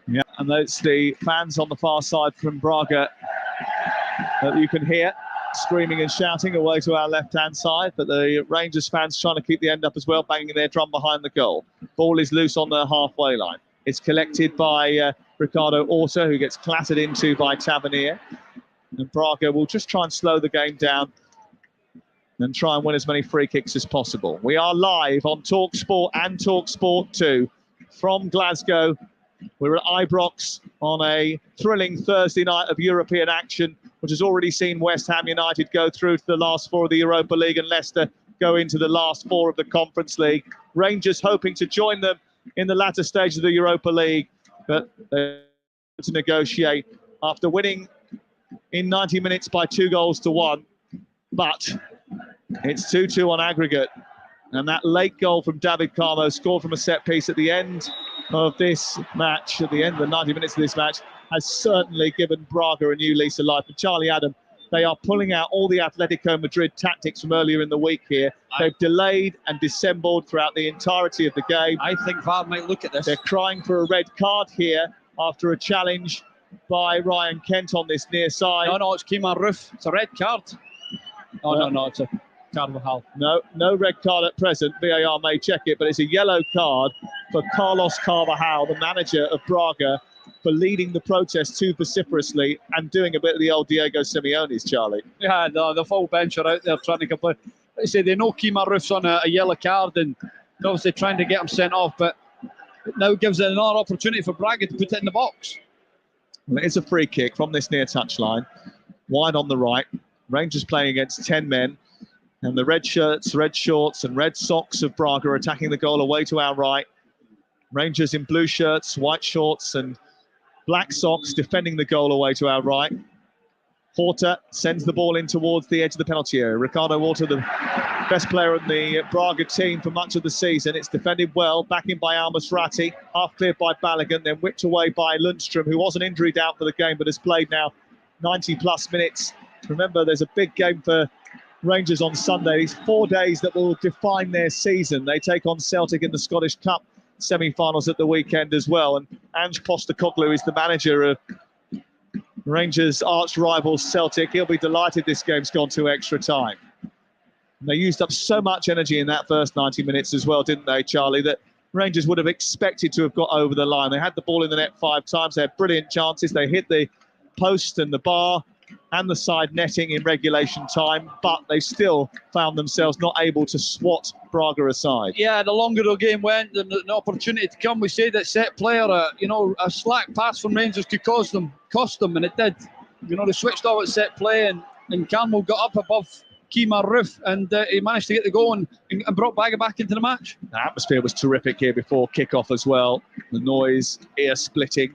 Yeah, and that's the fans on the far side from Braga that you can hear screaming and shouting away to our left-hand side, but the Rangers fans trying to keep the end up as well, banging their drum behind the goal. Ball is loose on the halfway line. It's collected by Ricardo Orta, who gets clattered into by Tavernier. And Braga will just try and slow the game down and try and win as many free kicks as possible. We are live on TalkSport and TalkSport 2 from Glasgow. We're at Ibrox on a thrilling Thursday night of European action, which has already seen West Ham United go through to the last four of the Europa League and Leicester go into the last four of the Conference League. Rangers hoping to join them in the latter stage of the Europa League, but they're to negotiate after winning in 90 minutes by 2-1. But it's 2-2 on aggregate. And that late goal from David Carmo, scored from a set piece at the end of this match, at the end of the 90 minutes of this match, has certainly given Braga a new lease of life. And Charlie Adam, they are pulling out all the Atletico Madrid tactics from earlier in the week here. They've delayed and dissembled throughout the entirety of the game. I think VAR might look at this. They're crying for a red card here after a challenge by Ryan Kent on this near side. No, it's Kemar Roof. It's a red card. No, it's a Carvajal. No red card at present. VAR may check it, but it's a yellow card for Carlos Carvajal, the manager of Braga, for leading the protest too vociferously and doing a bit of the old Diego Simeone's, Charlie. Yeah, the full bench are out there trying to complain. They say they know Kemar Roof's on a yellow card and they're obviously trying to get him sent off, but it now gives it another opportunity for Braga to put it in the box. Well, it is a free kick from this near touchline, wide on the right. Rangers playing against 10 men. And the red shirts, red shorts and red socks of Braga are attacking the goal away to our right. Rangers in blue shirts, white shorts and black socks defending the goal away to our right. Horta sends the ball in towards the edge of the penalty area. Ricardo Horta, the best player in the Braga team for much of the season. It's defended well, back in by Al-Masrati, half cleared by Balogun, then whipped away by Lundstrom, who was an injury doubt for the game but has played now 90 plus minutes. Remember, there's a big game for Rangers on Sunday. These 4 days that will define their season. They take on Celtic in the Scottish Cup semi-finals at the weekend as well. And Ange Postecoglou is the manager of Rangers' arch rivals Celtic. He'll be delighted this game's gone to extra time. And they used up so much energy in that first 90 minutes as well, didn't they, Charlie, that Rangers would have expected to have got over the line. They had the ball in the net 5 times. They had brilliant chances. They hit the post and the bar and the side netting in regulation time, but they still found themselves not able to swat Braga aside. Yeah, the longer the game went, the opportunity to come. We say that set player, a slack pass from Rangers could cost them, and it did. They switched off at set play, and Carmel got up above Kemar Roof, and he managed to get the goal and brought Braga back into the match. The atmosphere was terrific here before kick-off as well. The noise, ear-splitting.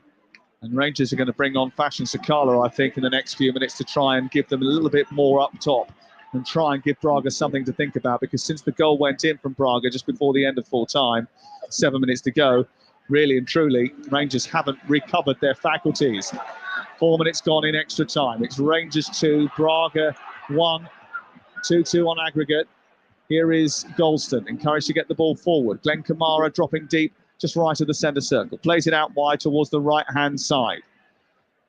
And Rangers are going to bring on Fashion Sakala, I think, in the next few minutes to try and give them a little bit more up top and try and give Braga something to think about, because since the goal went in from Braga just before the end of full time, 7 minutes to go, really and truly, Rangers haven't recovered their faculties. 4 minutes gone in extra time. It's Rangers 2, Braga 1, 2-2 on aggregate. Here is Golston, encouraged to get the ball forward. Glenn Kamara dropping deep, just right of the centre circle. Plays it out wide towards the right-hand side.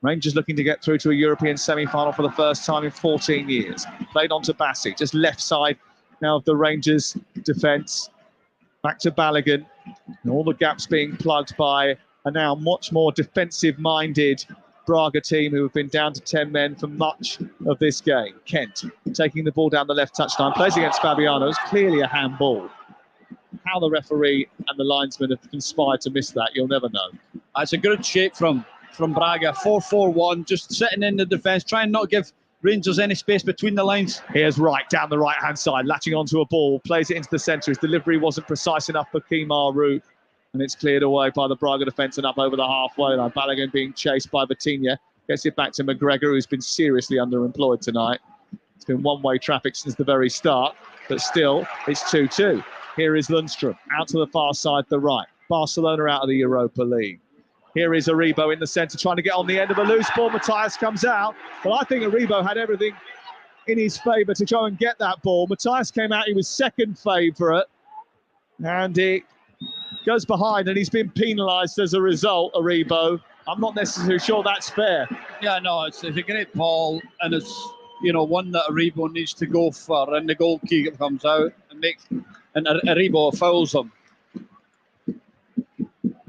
Rangers looking to get through to a European semi-final for the first time in 14 years. Played on to Bassi, just left side now of the Rangers defence. Back to Balogun. And all the gaps being plugged by a now much more defensive-minded Braga team who have been down to 10 men for much of this game. Kent taking the ball down the left touchline. Plays against Fabiano. It's clearly a handball. How the referee and the linesman have conspired to miss that, you'll never know. It's a good shape from Braga. 4-4-1, just sitting in the defence, trying not to give Rangers any space between the lines. Here's Wright down the right-hand side, latching onto a ball, plays it into the centre. His delivery wasn't precise enough for Kemaru, and it's cleared away by the Braga defence and up over the halfway line. Balogun being chased by Vitinha. Gets it back to McGregor, who's been seriously underemployed tonight. It's been one-way traffic since the very start, but still, it's 2-2. Here is Lundstrom, out to the far side, the right. Barcelona out of the Europa League. Here is Aribo in the centre, trying to get on the end of a loose ball. Matthias comes out, but I think Aribo had everything in his favour to go and get that ball. Matthias came out, he was second favourite, and it goes behind, and he's been penalised as a result, Aribo. I'm not necessarily sure that's fair. Yeah, no, it's a great ball, and it's one that Aribo needs to go for, and the goalkeeper comes out and Aribo fouls him.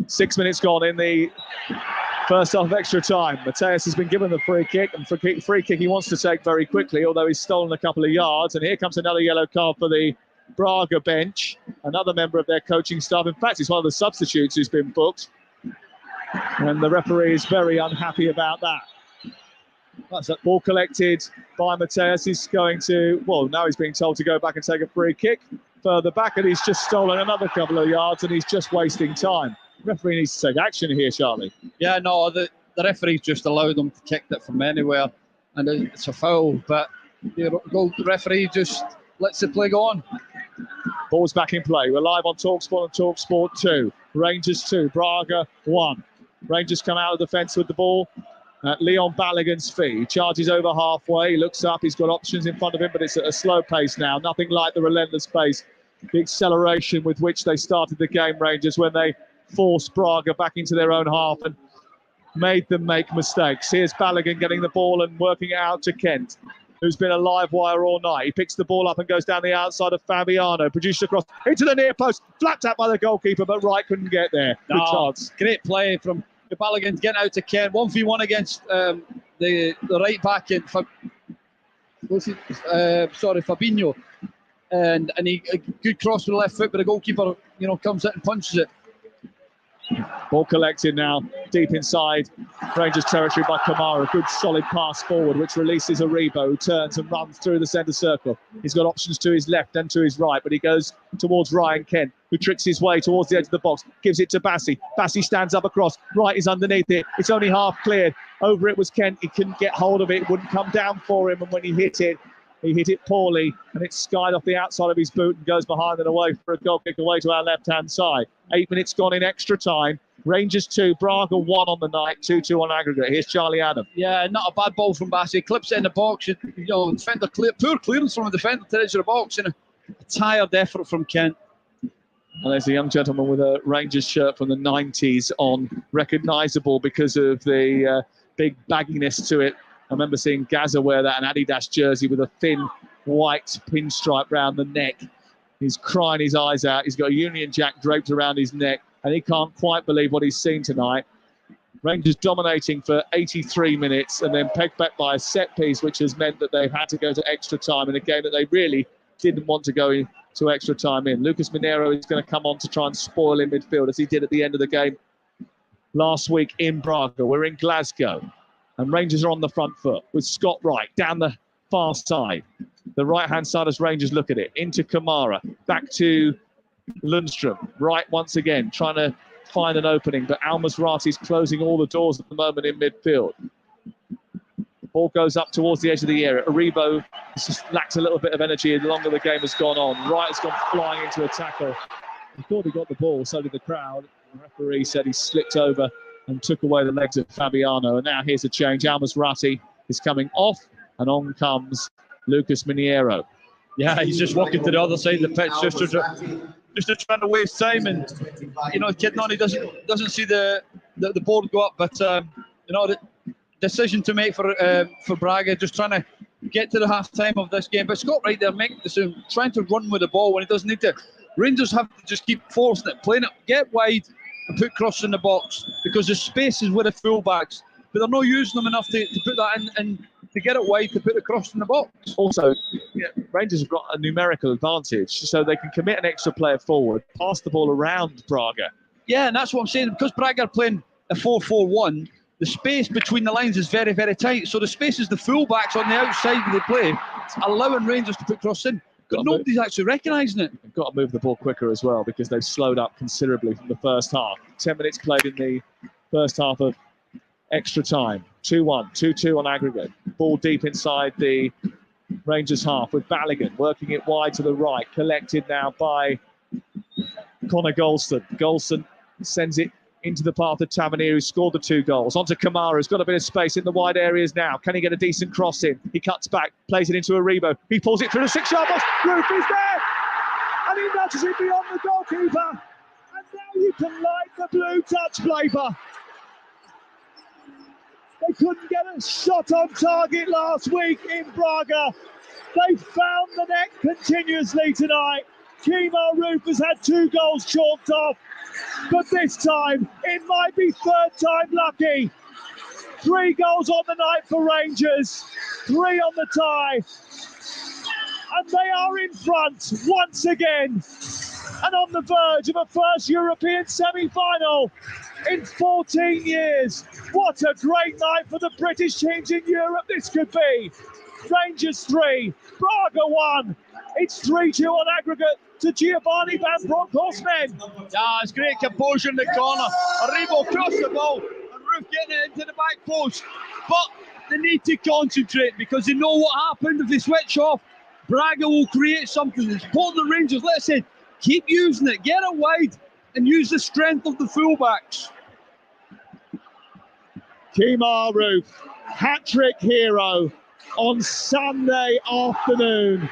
6 minutes gone in the first half of extra time. Mateus has been given the free kick, and free kick he wants to take very quickly, although he's stolen a couple of yards. And here comes another yellow card for the Braga bench, another member of their coaching staff. In fact, it's one of the substitutes who's been booked, and the referee is very unhappy about that. That's a ball collected by Mateus. He's going to, now he's being told to go back and take a free kick further back, and he's just stolen another couple of yards, and he's just wasting time. The referee needs to take action here, Charlie. Yeah, no, the referee's just allowed them to kick it from anywhere, and it's a foul, but the referee just lets the play go on. Ball's back in play. We're live on TalkSport and TalkSport 2. Rangers 2, Braga 1. Rangers come out of the fence with the ball at Leon Balogun's feet. He charges over halfway, he looks up, he's got options in front of him, but it's at a slow pace now. Nothing like the relentless pace, the acceleration with which they started the game, Rangers, when they forced Braga back into their own half and made them make mistakes. Here's Balogun getting the ball and working it out to Kent, who's been a live wire all night. He picks the ball up and goes down the outside of Fabiano, produced across into the near post, flapped out by the goalkeeper, but Wright couldn't get there. Good chance. Great play from Balogun getting out to Kent. 1v1 against the right back in Fabinho, and he a good cross with the left foot, but the goalkeeper comes in and punches it. Ball collected now deep inside Rangers territory by Kamara. Good solid pass forward, which releases Aribo, who turns and runs through the centre circle. He's got options to his left and to his right, but he goes towards Ryan Kent, who tricks his way towards the edge of the box, gives it to Bassi. Bassi stands up across. Wright is underneath it. It's only half cleared. Over it was Kent. He couldn't get hold of it. It wouldn't come down for him, and when he hit it poorly, and it skied off the outside of his boot and goes behind and away for a goal kick away to our left-hand side. 8 minutes gone in extra time. Rangers 2, Braga 1 on the night, 2-2 on aggregate. Here's Charlie Adam. Yeah, not a bad ball from Bassi. Clips it in the box. Defender poor clearance from the defender to the edge of the box, and a tired effort from Kent. And there's a young gentleman with a Rangers shirt from the 90s on, recognisable because of the big bagginess to it. I remember seeing Gaza wear that, an Adidas jersey with a thin white pinstripe round the neck. He's crying his eyes out. He's got a Union Jack draped around his neck, and he can't quite believe what he's seen tonight. Rangers dominating for 83 minutes and then pegged back by a set piece, which has meant that they've had to go to extra time in a game that they really didn't want to go to extra time in. Lucas Mineiro is going to come on to try and spoil in midfield, as he did at the end of the game last week in Braga. We're in Glasgow, and Rangers are on the front foot with Scott Wright down the far side. The right-hand side as Rangers look at it. Into Kamara, back to Lundstrom. Wright once again trying to find an opening, but Al-Masrati's closing all the doors at the moment in midfield. The ball goes up towards the edge of the area. Aribo just lacks a little bit of energy the longer the game has gone on. Wright has gone flying into a tackle. He thought he got the ball, so did the crowd. The referee said he slipped over and took away the legs of Fabiano. And now here's a change. Al-Masrati is coming off, and on comes Lucas Mineiro. Yeah, he's just walking to the other side of the pitch, just trying to waste time. And Kidnani doesn't see the board go up, but the decision to make for Braga, just trying to get to the half time of this game. But Scott right there making the decision, trying to run with the ball when he doesn't need to. Rangers have to just keep forcing it, playing it, get wide and put crosses in the box, because the space is with the fullbacks, but they're not using them enough to put that in and to get it wide to put the cross in the box. Also, Rangers have got a numerical advantage, so they can commit an extra player forward, pass the ball around Braga. Yeah, and that's what I'm saying. Because Braga are playing a 4-4-1, the space between the lines is very, very tight. So the space is the full-backs on the outside when they play, allowing Rangers to put crosses in. But nobody's actually recognising it. They've got to move the ball quicker as well because they've slowed up considerably from the first half. 10 minutes played in the first half of extra time. 2-1, 2-2 on aggregate. Ball deep inside the Rangers half with Balogun working it wide to the right. Collected now by Connor Golston. Golston sends it into the path of Tavernier, who scored the 2 goals. Onto Kamara, who's got a bit of space in the wide areas now. Can he get a decent cross in? He cuts back, plays it into Aribo. He pulls it through the 6-yard box. Roof is there! And he nudges it beyond the goalkeeper. And now you can light the blue touch paper. They couldn't get a shot on target last week in Braga. They found the net continuously tonight. Kemar Roof has had 2 goals chalked off. But this time, it might be third time lucky. 3 goals on the night for Rangers, 3 on the tie. And they are in front once again. And on the verge of a first European semi-final in 14 years. What a great night for the British teams in Europe this could be. Rangers 3, Braga 1. It's 3-2 on aggregate to Giovanni Van Bronckhorst's men. Yeah, it's great composure in the corner. Aribo crossed the ball and Roof getting it into the back post. But they need to concentrate because they know what happened if they switch off. Braga will create something. It's important the Rangers, let's say, keep using it, get it wide and use the strength of the fullbacks. Kemar Roof, hat-trick hero on Sunday afternoon,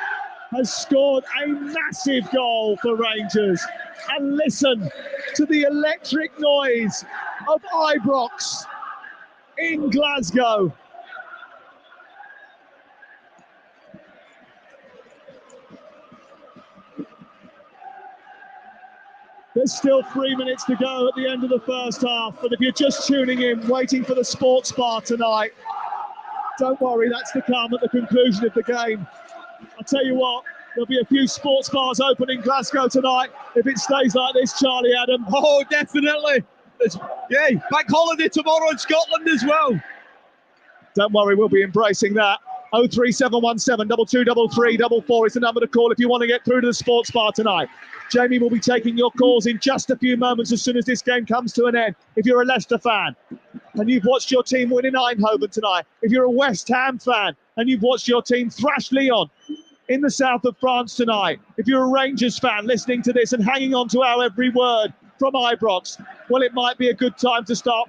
has scored a massive goal for Rangers. And listen to the electric noise of Ibrox in Glasgow. There's still 3 minutes to go at the end of the first half, but if you're just tuning in, waiting for the sports bar tonight, don't worry, that's to come at the conclusion of the game. I'll tell you what, there'll be a few sports bars open in Glasgow tonight if it stays like this, Charlie Adam. Oh, definitely. Yeah, bank holiday tomorrow in Scotland as well. Don't worry, we'll be embracing that. 03717 223344 is the number to call if you want to get through to the sports bar tonight. Jamie will be taking your calls in just a few moments as soon as this game comes to an end. If you're a Leicester fan and you've watched your team win in Eindhoven tonight, if you're a West Ham fan and you've watched your team thrash Lyon in the south of France tonight, if you're a Rangers fan listening to this and hanging on to our every word from Ibrox, well, it might be a good time to start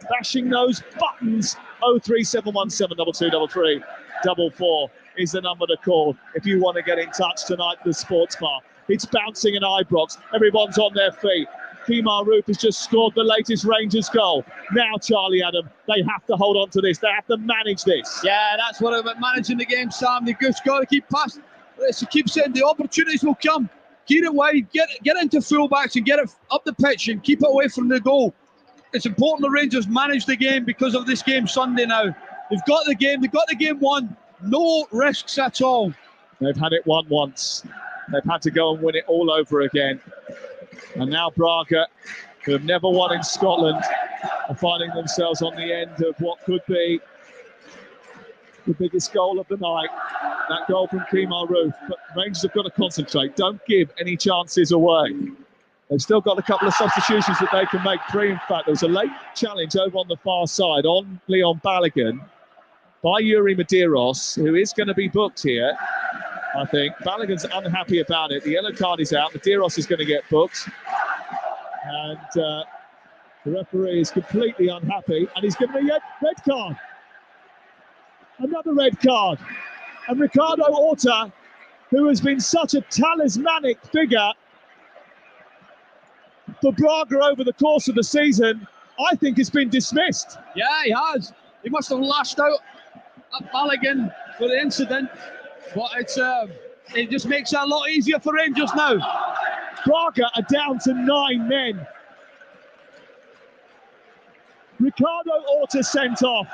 bashing those buttons. 03717 223344 is the number to call if you want to get in touch tonight at the sports bar. It's bouncing in Ibrox. Everyone's on their feet. Kemar Roof has just scored the latest Rangers goal. Now, Charlie Adam, they have to hold on to this. They have to manage this. Yeah, that's what about managing the game, Sam. They've just got to keep passing. Let's keep saying the opportunities will come. Get it wide, get into fullbacks and get it up the pitch and keep it away from the goal. It's important the Rangers manage the game because of this game Sunday now. They've got the game won. No risks at all. They've had it won once. They've had to go and win it all over again. And now Braga, who have never won in Scotland, are finding themselves on the end of what could be the biggest goal of the night. That goal from Kemar Roof. But Rangers have got to concentrate. Don't give any chances away. They've still got a couple of substitutions that they can make. 3, in fact. There was a late challenge over on the far side on Leon Balogun by Yuri Medeiros, who is going to be booked here, I think. Balogun's unhappy about it. The yellow card is out. Medeiros is going to get booked. And the referee is completely unhappy. And he's given a red card. Another red card. And Ricardo Horta, who has been such a talismanic figure for Braga over the course of the season, I think has been dismissed. Yeah, he has. He must have lashed out at Balogun for the incident. But it just makes it a lot easier for Rangers now. Braga are down to 9 men. Ricardo Horta sent off.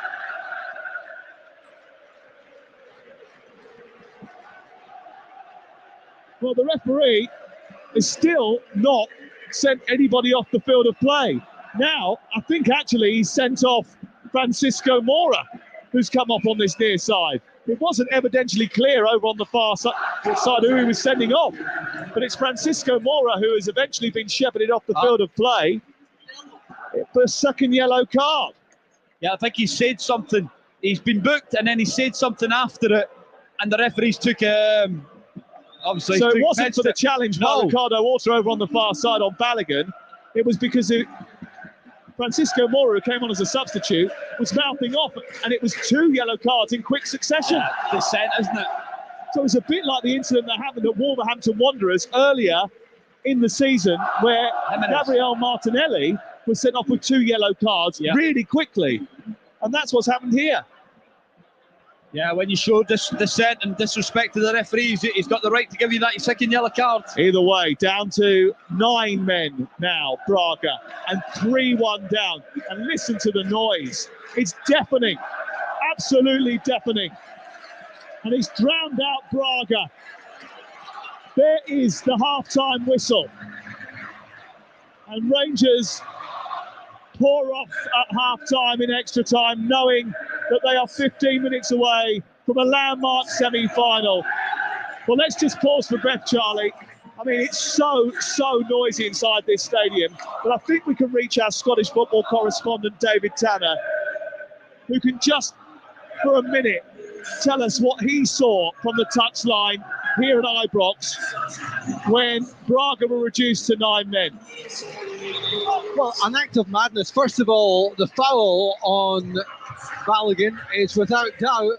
Well, the referee is still not sent anybody off the field of play. Now, I think actually he sent off Francisco Mora, who's come off on this near side. It wasn't evidently clear over on the far side who he was sending off, but it's Francisco Mora who has eventually been shepherded off the field of play for a second yellow card. Yeah, I think he said something. He's been booked and then he said something after it, and the referees took obviously. So it wasn't for the challenge by Ricardo Horta over on the far side on Balogun. It was because Francisco Mora, who came on as a substitute, was mouthing off, and it was 2 yellow cards in quick succession. Dissent, isn't it? So it's a bit like the incident that happened at Wolverhampton Wanderers earlier in the season, where Gabriel Martinelli was sent off with 2 yellow cards really quickly. And that's what's happened here. Yeah, when you show dissent and disrespect to the referees, he's got the right to give you that second yellow card. Either way, down to 9 men now, Braga, and 3-1 down. And listen to the noise. It's deafening, absolutely deafening. And he's drowned out Braga. There is the half-time whistle. And Rangers pour off at half-time in extra time, knowing that they are 15 minutes away from a landmark semi-final. Well, let's just pause for breath, Charlie. I mean, it's so noisy inside this stadium, but I think we can reach our Scottish football correspondent, David Tanner, who can just, for a minute, tell us what he saw from the touchline here at Ibrox when Braga were reduced to 9 men. Well, an act of madness. First of all, the foul on Balogun is without doubt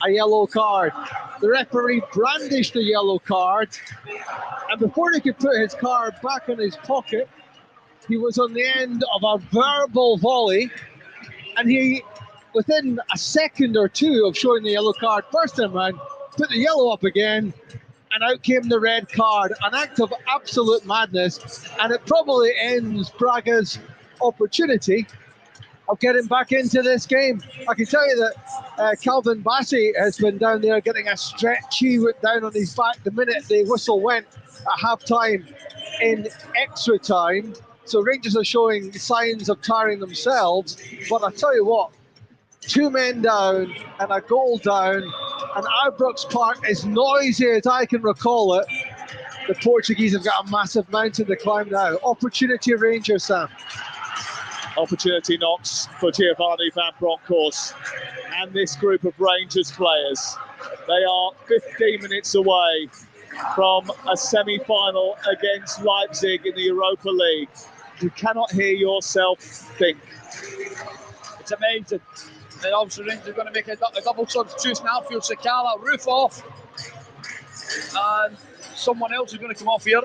a yellow card. The referee brandished the yellow card, and before he could put his card back in his pocket, he was on the end of a verbal volley, and he, within a second or two of showing the yellow card first time round, put the yellow up again, and out came the red card. An act of absolute madness, and it probably ends Braga's opportunity of getting back into this game. I can tell you that Calvin Bassey has been down there getting a stretchy down on his back the minute the whistle went at half-time in extra time. So Rangers are showing signs of tiring themselves, but I tell you what, 2 men down and a goal down, and Ibrox Park, as noisy as I can recall it, the Portuguese have got a massive mountain to climb now. Opportunity Rangers, Sam. Opportunity knocks for Giovanni Van Bronckhorst and this group of Rangers players. They are 15 minutes away from a semi-final against Leipzig in the Europa League. You cannot hear yourself think. It's amazing. And obviously Rangers are going to make a double substitution now. Field Sakala, roof off. And someone else is going to come off here.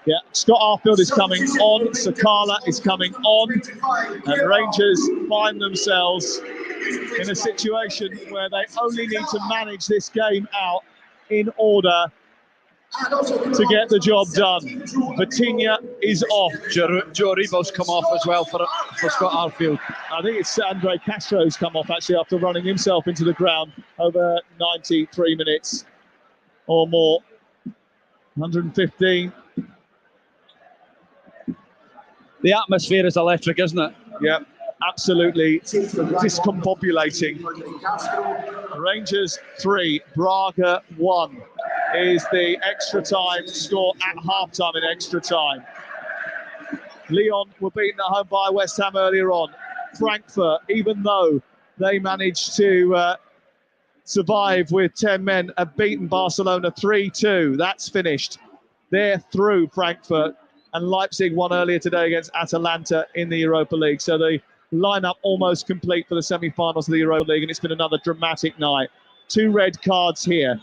Yeah, Scott Arfield is coming on, Sakala is coming on, and Rangers find themselves in a situation where they only need to manage this game out in order to get the job done. Vitinha is off. Joe Rebo's come off as well for Scott Arfield. I think it's Andre Castro's come off actually after running himself into the ground over 93 minutes or more. 115. The atmosphere is electric, isn't it? Yeah, absolutely discombobulating. Rangers 3, Braga 1 is the extra time score at half-time in extra time. Lyon were beaten at home by West Ham earlier on. Frankfurt, even though they managed to survive with 10 men, have beaten Barcelona 3-2. That's finished. They're through, Frankfurt. And Leipzig won earlier today against Atalanta in the Europa League. So the lineup almost complete for the semi-finals of the Europa League, and it's been another dramatic night. 2 red cards here,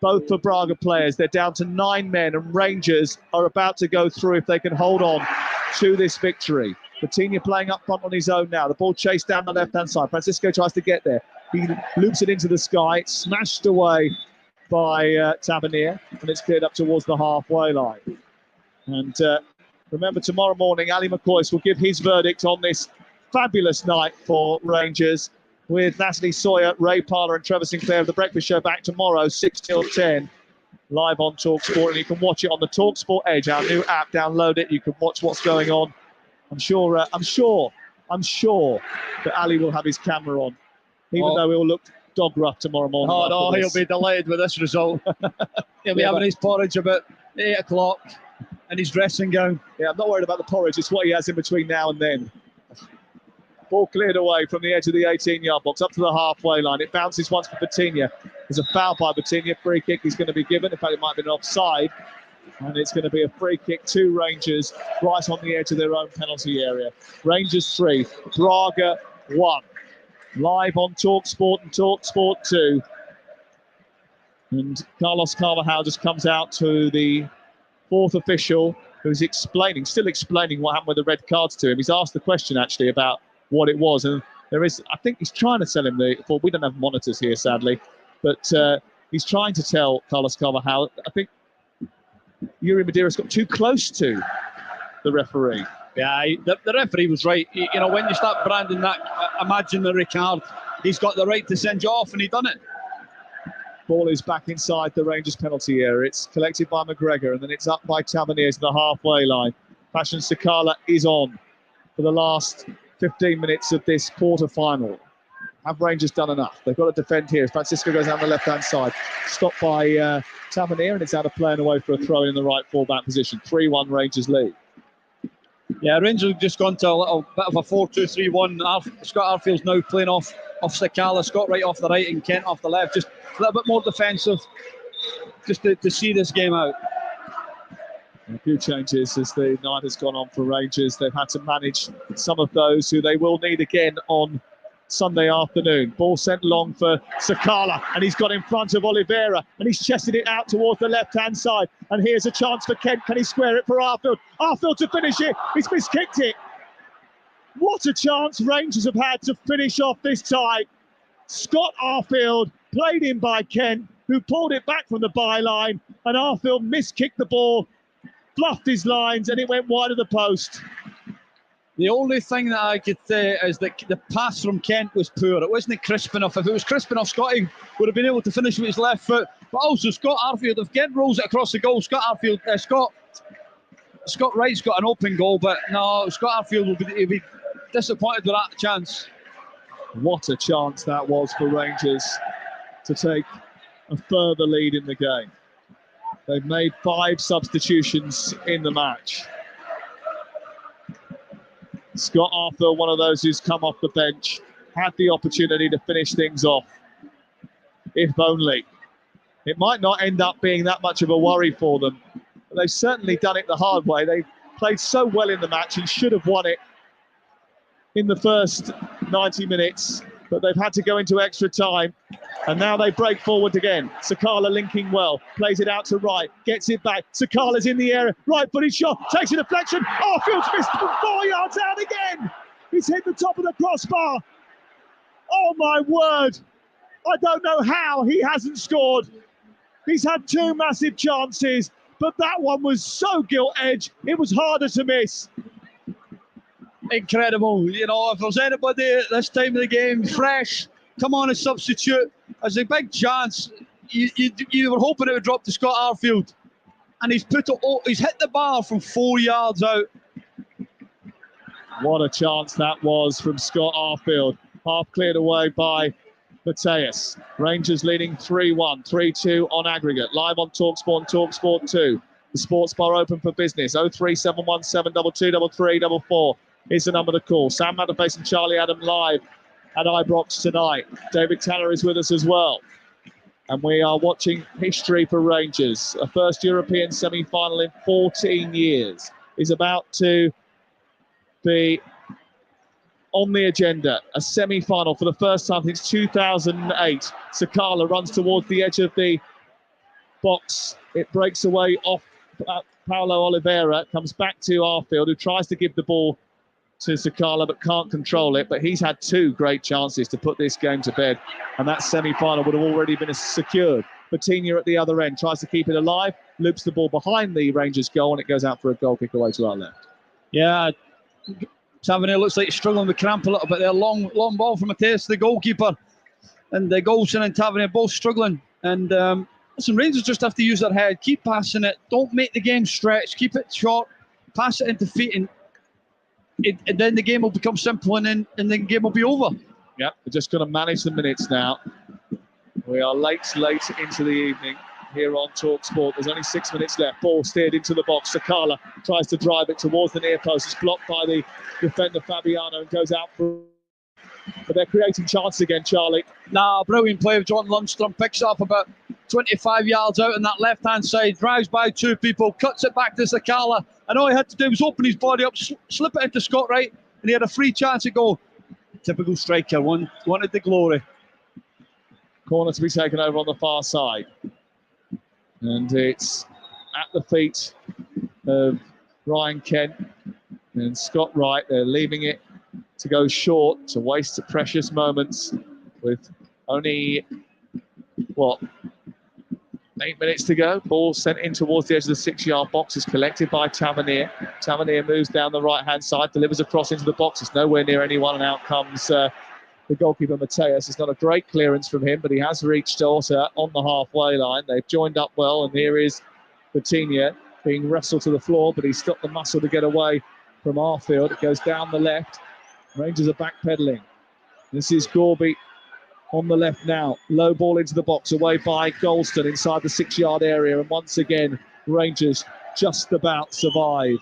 both for Braga players. They're down to 9 men, and Rangers are about to go through if they can hold on to this victory. Vitinha playing up front on his own now. The ball chased down the left-hand side. Francisco tries to get there. He loops it into the sky, smashed away by Tavernier, and it's cleared up towards the halfway line. And remember, tomorrow morning, Ali McCoist will give his verdict on this fabulous night for Rangers with Natalie Sawyer, Ray Parler and Trevor Sinclair of The Breakfast Show back tomorrow, 6 till 10. live on TalkSport, and you can watch it on the TalkSport Edge, our new app. Download it. You can watch what's going on. I'm sure that Ali will have his camera on, even though he'll look dog rough tomorrow morning. Oh no, he'll be delighted with this result. He'll be having his porridge about 8 o'clock in his dressing gown. Yeah, I'm not worried about the porridge. It's what he has in between now and then. Ball cleared away from the edge of the 18-yard box up to the halfway line. It bounces once for Batinha. There's a foul by Batinha. Free kick is going to be given. In fact, it might have been offside. And it's going to be a free kick to Rangers right on the edge of their own penalty area. Rangers 3, Braga 1. Live on TalkSport and TalkSport 2. And Carlos Carvajal just comes out to the fourth official, who's still explaining what happened with the red cards to him. He's asked the question actually about what it was, and I think he's trying to tell him we don't have monitors here sadly, but he's trying to tell Carlos Carvajal, I think Yuri Medeiros got too close to the referee. Yeah, the referee was right. You know, when you start branding that imaginary card, he's got the right to send you off, and he done it. Ball is back inside the Rangers penalty area. It's collected by McGregor, and then it's up by Tavernier to the halfway line. Passion Sakala is on for the last 15 minutes of this quarter-final. Have Rangers done enough? They've got to defend here. Francisco goes down the left-hand side. Stopped by Tavernier, and it's out of play and away for a throw in the right full-back position. 3-1 Rangers lead. Yeah, Rangers have just gone to a little bit of a 4-2-3-1. Scott Arfield's now playing off Sakala. Scott right off the right and Kent off the left. Just a little bit more defensive, just to see this game out. A few changes as the night has gone on for Rangers. They've had to manage some of those who they will need again on Sunday afternoon. Ball sent long for Sakala, and he's got in front of Oliveira, and he's chested it out towards the left-hand side. And here's a chance for Kent. Can he square it for Arfield? Arfield to finish it. He's miskicked it. What a chance Rangers have had to finish off this tie. Scott Arfield played in by Kent, who pulled it back from the byline, and Arfield miskicked the ball, bluffed his lines, and it went wide of the post. The only thing that I could say is that the pass from Kent was poor. It wasn't crisp enough. If it was crisp enough, Scotty would have been able to finish with his left foot. But also Scott Arfield, if Kent rolls it across the goal, Scott Wright's got an open goal, but no, Scott Arfield will be disappointed with that chance. What a chance that was for Rangers to take a further lead in the game. They've made 5 substitutions in the match. Scott Arfield, one of those who's come off the bench, had the opportunity to finish things off. If only. It might not end up being that much of a worry for them, but they've certainly done it the hard way. They played so well in the match and should have won it in the first 90 minutes, but they've had to go into extra time, and now they break forward again. Sakala linking well, plays it out to right, gets it back. Sakala's in the area, right-footed shot, takes a deflection. Arfield's missed from 4 yards out again. He's hit the top of the crossbar. Oh my word! I don't know how he hasn't scored. He's had 2 massive chances, but that one was so gilt-edged, it was harder to miss. Incredible. You know, if there's anybody at this time of the game fresh, come on as substitute. There's a big chance. You were hoping it would drop to Scott Arfield, and he's hit the bar from 4 yards out. What a chance that was from Scott Arfield. Half cleared away by Mateus. Rangers leading 3-1, 3-2 on aggregate. Live on TalkSport and TalkSport 2. The sports bar open for business. 03717 223344 is the number to call. Sam Matterface and Charlie Adam live at Ibrox tonight. David Tanner is with us as well. And we are watching history for Rangers. A first European semi-final in 14 years is about to be on the agenda. A semi-final for the first time since 2008. Sakala runs towards the edge of the box. It breaks away off Paulo Oliveira. Comes back to Arfield, who tries to give the ball to Sakala but can't control it. But he's had 2 great chances to put this game to bed, and that semi-final would have already been secured. Batinha at the other end tries to keep it alive, loops the ball behind the Rangers goal, and it goes out for a goal kick away to our left. Yeah, Tavernier looks like he's struggling with cramp a little bit there. Long ball from Mateus, the goalkeeper, and the Golson and Tavernier both struggling. And Listen, Rangers just have to use their head, keep passing it, don't make the game stretch, keep it short, pass it into feet, and then the game will become simple, and then the game will be over. Yeah, we're just going to manage the minutes now. We are late into the evening here on TalkSport. There's only 6 minutes left. Ball steered into the box. Sakala tries to drive it towards the near post. It's blocked by the defender Fabiano and goes out for. But they're creating chances again, Charlie. Brilliant play of John Lundstrom. Picks it up about 25 yards out on that left-hand side. Drives by two people. Cuts it back to Sakala. And all he had to do was open his body up, slip it into Scott Wright. And he had a free chance to go. Typical striker. Wanted the glory. Corner to be taken over on the far side. And it's at the feet of Ryan Kent and Scott Wright. They're leaving it to go short, to waste the precious moments with only, 8 minutes to go. Ball sent in towards the edge of the 6-yard box is collected by Tavernier. Tavernier moves down the right-hand side, delivers a cross into the box. It's nowhere near anyone, and out comes the goalkeeper, Mateus. It's not a great clearance from him, but he has reached Orta on the halfway line. They've joined up well, and here is Coutinho being wrestled to the floor, but he's got the muscle to get away from Arfield. It goes down the left. Rangers are backpedaling. This is Gorby on the left now. Low ball into the box, away by Golston inside the 6-yard area. And once again, Rangers just about survive.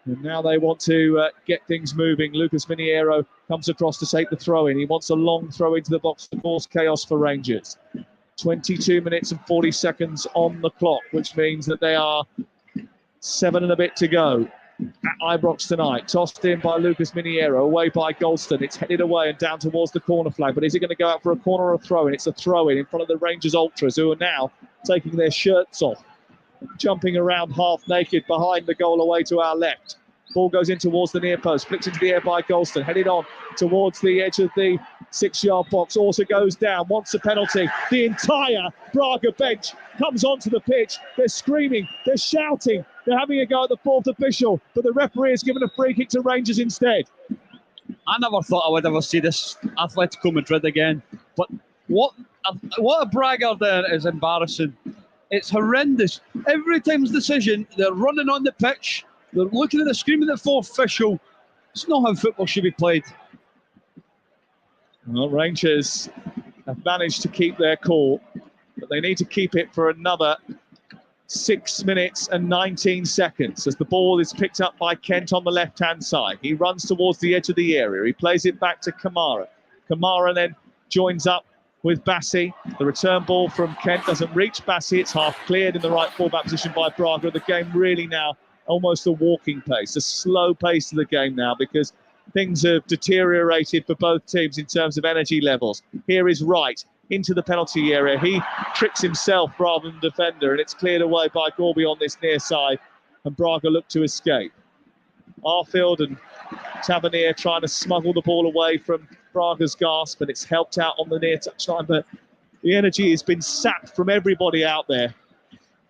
And now they want to get things moving. Lucas Miniero comes across to take the throw-in. He wants a long throw into the box to cause chaos for Rangers. 22 minutes and 40 seconds on the clock, which means that they are 7 and a bit to go at Ibrox tonight. Tossed in by Lucas Miniero, away by Golston. It's headed away and down towards the corner flag. But is it going to go out for a corner or a throw-in? It's a throw-in in front of the Rangers Ultras, who are now taking their shirts off, jumping around half naked behind the goal away to our left. Ball goes in towards the near post, flicked into the air by Golston, headed on towards the edge of the 6-yard box. Also goes down, wants a penalty. The entire Braga bench comes onto the pitch. They're screaming, they're shouting, they're having a go at the fourth official, but the referee has given a free kick to Rangers instead. I never thought I would ever see this Atletico Madrid again, but what a Braga there is embarrassing. It's horrendous. Every time's decision, they're running on the pitch, they're looking at the screaming at the fourth official. It's not how football should be played. Well, Rangers have managed to keep their cool, but they need to keep it for another 6 minutes and 19 seconds as the ball is picked up by Kent on the left-hand side. He runs towards the edge of the area. He plays it back to Kamara. Kamara then joins up with Bassi. The return ball from Kent doesn't reach Bassi. It's half cleared in the right fullback position by Braga. The game really now almost a walking pace, a slow pace of the game now, because things have deteriorated for both teams in terms of energy levels. Here is Wright into the penalty area. He tricks himself rather than defender, and it's cleared away by Gorby on this near side, and Braga look to escape. Arfield and Tavernier trying to smuggle the ball away from Braga's grasp, and it's helped out on the near touchline, but the energy has been sapped from everybody out there.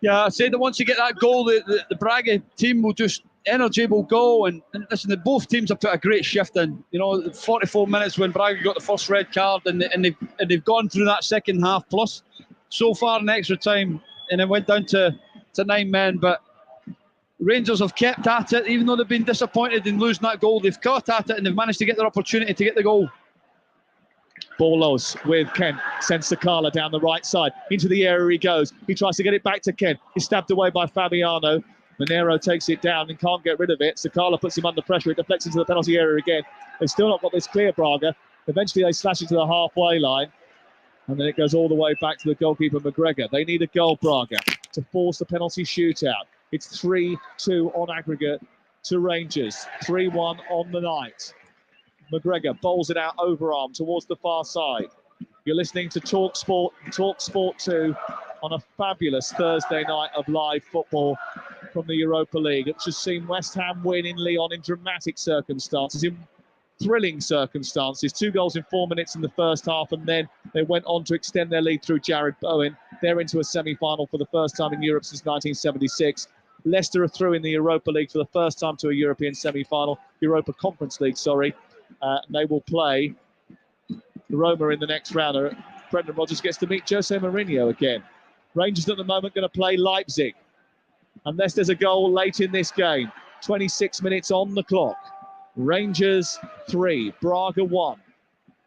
Yeah, I say that once you get that goal, the Braga team will just, energy will go, and listen, both teams have put a great shift in. You know, 44 minutes when Braga got the first red card, and they've gone through that second half plus so far in extra time, and it went down to 9 men. But Rangers have kept at it, even though they've been disappointed in losing that goal. They've caught at it, and they've managed to get their opportunity to get the goal. Borlos with Kent, sends Sakala down the right side. Into the area he goes. He tries to get it back to Kent. He's stabbed away by Fabiano. Monero takes it down and can't get rid of it. Sakala puts him under pressure. It deflects into the penalty area again. They've still not got this clear, Braga. Eventually they slash it to the halfway line. And then it goes all the way back to the goalkeeper, McGregor. They need a goal, Braga, to force the penalty shootout. It's 3-2 on aggregate to Rangers. 3-1 on the night. McGregor bowls it out overarm towards the far side. You're listening to TalkSport, TalkSport 2 on a fabulous Thursday night of live football from the Europa League. It's just seen West Ham win in Lyon in dramatic circumstances, in thrilling circumstances. 2 goals in 4 minutes in the first half, and then they went on to extend their lead through Jared Bowen. They're into a semi-final for the first time in Europe since 1976. Leicester are through in the Europa League for the first time to a European semi-final, Europa Conference League, sorry. They will play Roma in the next round. Brendan Rodgers gets to meet Jose Mourinho again. Rangers at the moment going to play Leipzig, unless there's a goal late in this game. 26 minutes on the clock. Rangers 3, Braga 1.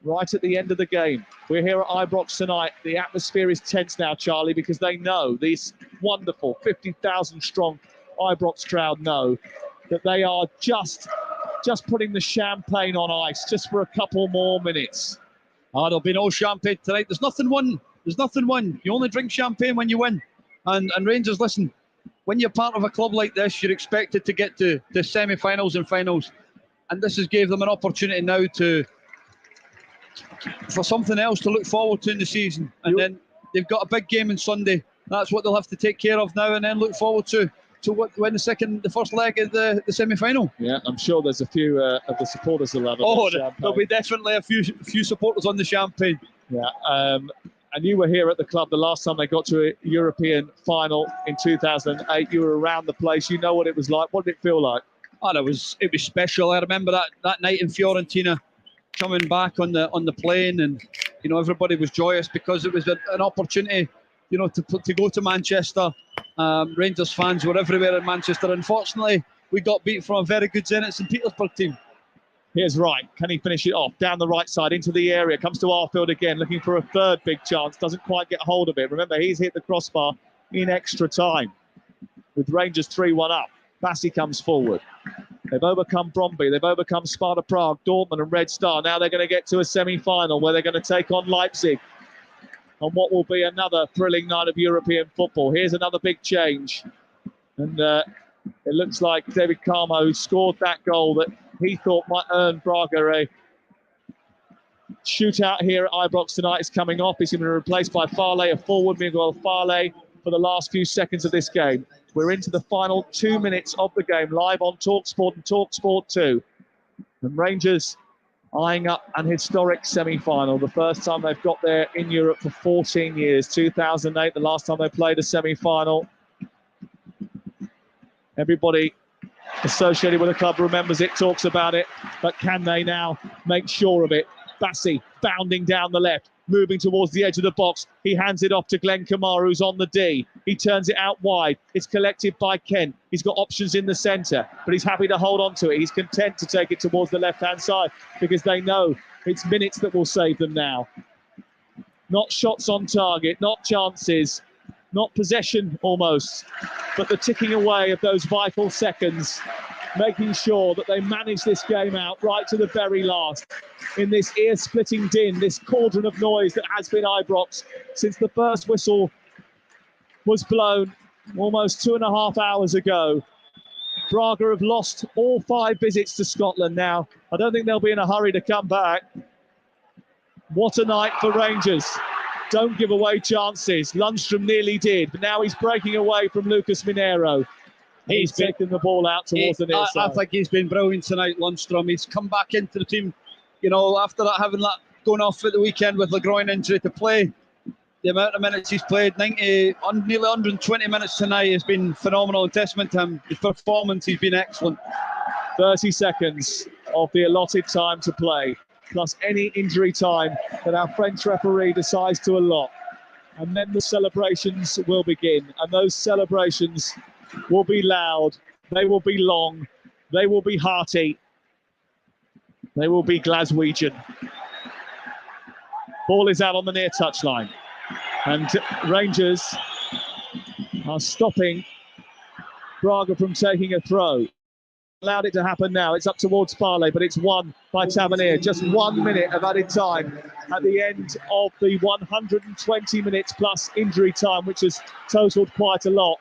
Right at the end of the game. We're here at Ibrox tonight. The atmosphere is tense now, Charlie, because they know, these wonderful 50,000 strong Ibrox crowd know that they are just putting the champagne on ice just for a couple more minutes. Oh, there'll be no champagne tonight. There's nothing won. There's nothing won. You only drink champagne when you win. And Rangers, listen, when you're part of a club like this, you're expected to get to the semi-finals and finals. And this has gave them an opportunity now for something else to look forward to in the season. And then they've got a big game on Sunday. That's what they'll have to take care of now, and then look forward to win the first leg of the semi-final. Yeah, I'm sure there's a few of the supporters will have there'll be definitely a few supporters on the champagne. Yeah, and you were here at the club the last time they got to a European final in 2008. You were around the place. You know what it was like. What did it feel like? Oh, it was special. I remember that night in Fiorentina, coming back on the plane, and everybody was joyous because it was an opportunity, to go to Manchester. Rangers fans were everywhere in Manchester. Unfortunately, we got beat from a very good Zenit St Petersburg team. Here's Wright. Can he finish it off? Down the right side into the area. Comes to Arfield again, looking for a third big chance. Doesn't quite get hold of it. Remember, he's hit the crossbar in extra time. With Rangers 3-1 up. Bassi comes forward. They've overcome Bromby. They've overcome Sparta Prague, Dortmund and Red Star. Now they're going to get to a semi-final where they're going to take on Leipzig on what will be another thrilling night of European football. Here's another big change. And it looks like David Carmo, who scored that goal that he thought might earn Braga a shootout here at Ibrox tonight, is coming off. He's going to be replaced by Farley, a forward. Miguel Farley for the last few seconds of this game. We're into the final 2 minutes of the game, live on TalkSport and TalkSport 2. And Rangers eyeing up an historic semi-final. The first time they've got there in Europe for 14 years. 2008, the last time they played a semi-final. Everybody associated with the club remembers it, talks about it, but can they now make sure of it? Bassi bounding down the left, moving towards the edge of the box. He hands it off to Glenn Kamara, who's on the D. He turns it out wide. It's collected by Kent. He's got options in the centre, but he's happy to hold on to it. He's content to take it towards the left-hand side because they know it's minutes that will save them now. Not shots on target, not chances, not possession almost, but the ticking away of those vital seconds, making sure that they manage this game out right to the very last in this ear-splitting din, this cauldron of noise that has been Ibrox since the first whistle was blown almost 2.5 hours ago. Braga have lost all 5 visits to Scotland now. I don't think they'll be in a hurry to come back. What a night for Rangers. Don't give away chances. Lundstrom nearly did, but now he's breaking away from Lucas Mineiro. He's taken the ball out towards the near side. I think he's been brilliant tonight, Lundstrom. He's come back into the team, after having that going off at the weekend with the groin injury, to play the amount of minutes he's played. Nearly 120 minutes tonight has been phenomenal. Testament to him. His performance, he's been excellent. 30 seconds of the allotted time to play, plus any injury time that our French referee decides to allot. And then the celebrations will begin. And those celebrations will be loud. They will be long. They will be hearty. They will be Glaswegian. Ball is out on the near touchline. And Rangers are stopping Braga from taking a throw. Allowed it to happen now. It's up towards Farley, but it's won by Tavernier. Just 1 minute of added time at the end of the 120 minutes plus injury time, which has totaled quite a lot.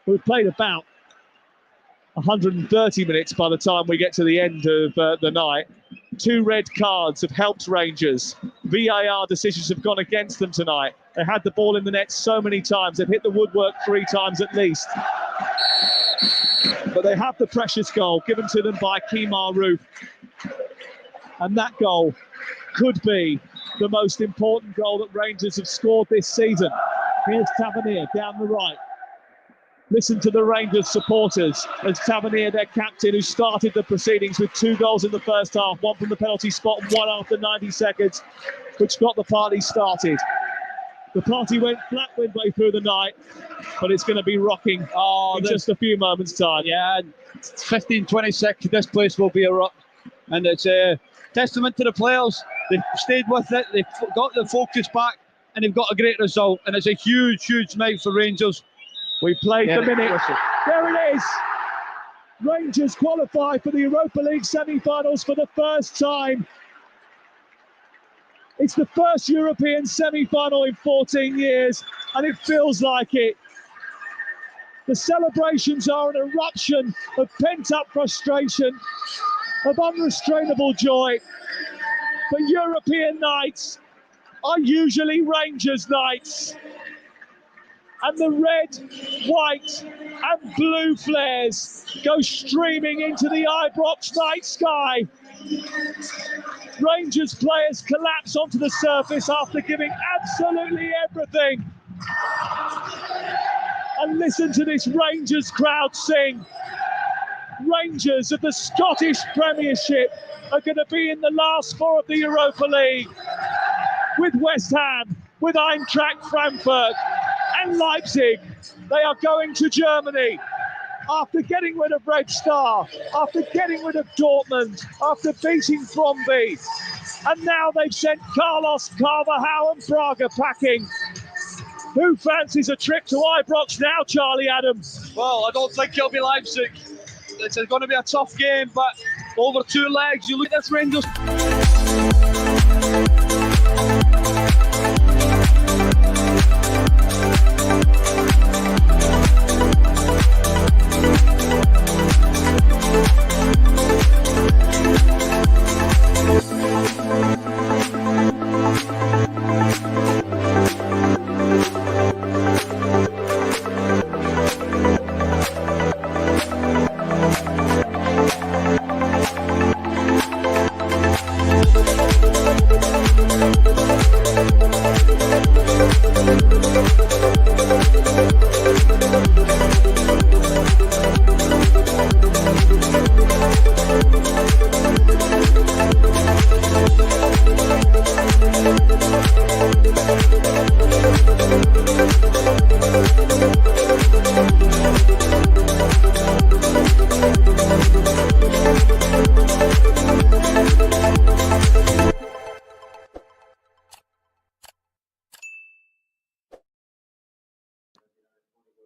We've played about 130 minutes by the time we get to the end of the night. 2 red cards have helped Rangers. VAR decisions have gone against them tonight. They had the ball in the net so many times. They've hit the woodwork 3 times at least. But they have the precious goal given to them by Kemar Roof. And that goal could be the most important goal that Rangers have scored this season. Here's Tavernier down the right. Listen to the Rangers supporters as Tavernier, their captain, who started the proceedings with 2 goals in the first half, 1 from the penalty spot and 1 after 90 seconds, which got the party started. The party went flat midway through the night, but it's going to be rocking in just a few moments' time. Yeah, 15:26, this place will be a rock. And it's a testament to the players. They've stayed with it, they've got the focus back, and they've got a great result. And it's a huge, huge night for Rangers. We played the minute. There it is. Rangers qualify for the Europa League semi-finals for the first time. It's the first European semi-final in 14 years, and it feels like it. The celebrations are an eruption of pent-up frustration, of unrestrainable joy. But European nights are usually Rangers nights. And the red, white and blue flares go streaming into the Ibrox night sky. Rangers players collapse onto the surface after giving absolutely everything. And listen to this Rangers crowd sing. Rangers of the Scottish Premiership are going to be in the last four of the Europa League with West Ham, with Eintracht Frankfurt and Leipzig. They are going to Germany after getting rid of Red Star, after getting rid of Dortmund, after beating Bromby. And now they've sent Carlos Carvajal and Braga packing. Who fancies a trip to Ibrox now, Charlie Adams? Well, I don't think it'll be Leipzig. It's going to be a tough game, but over two legs, you look at this Rangers.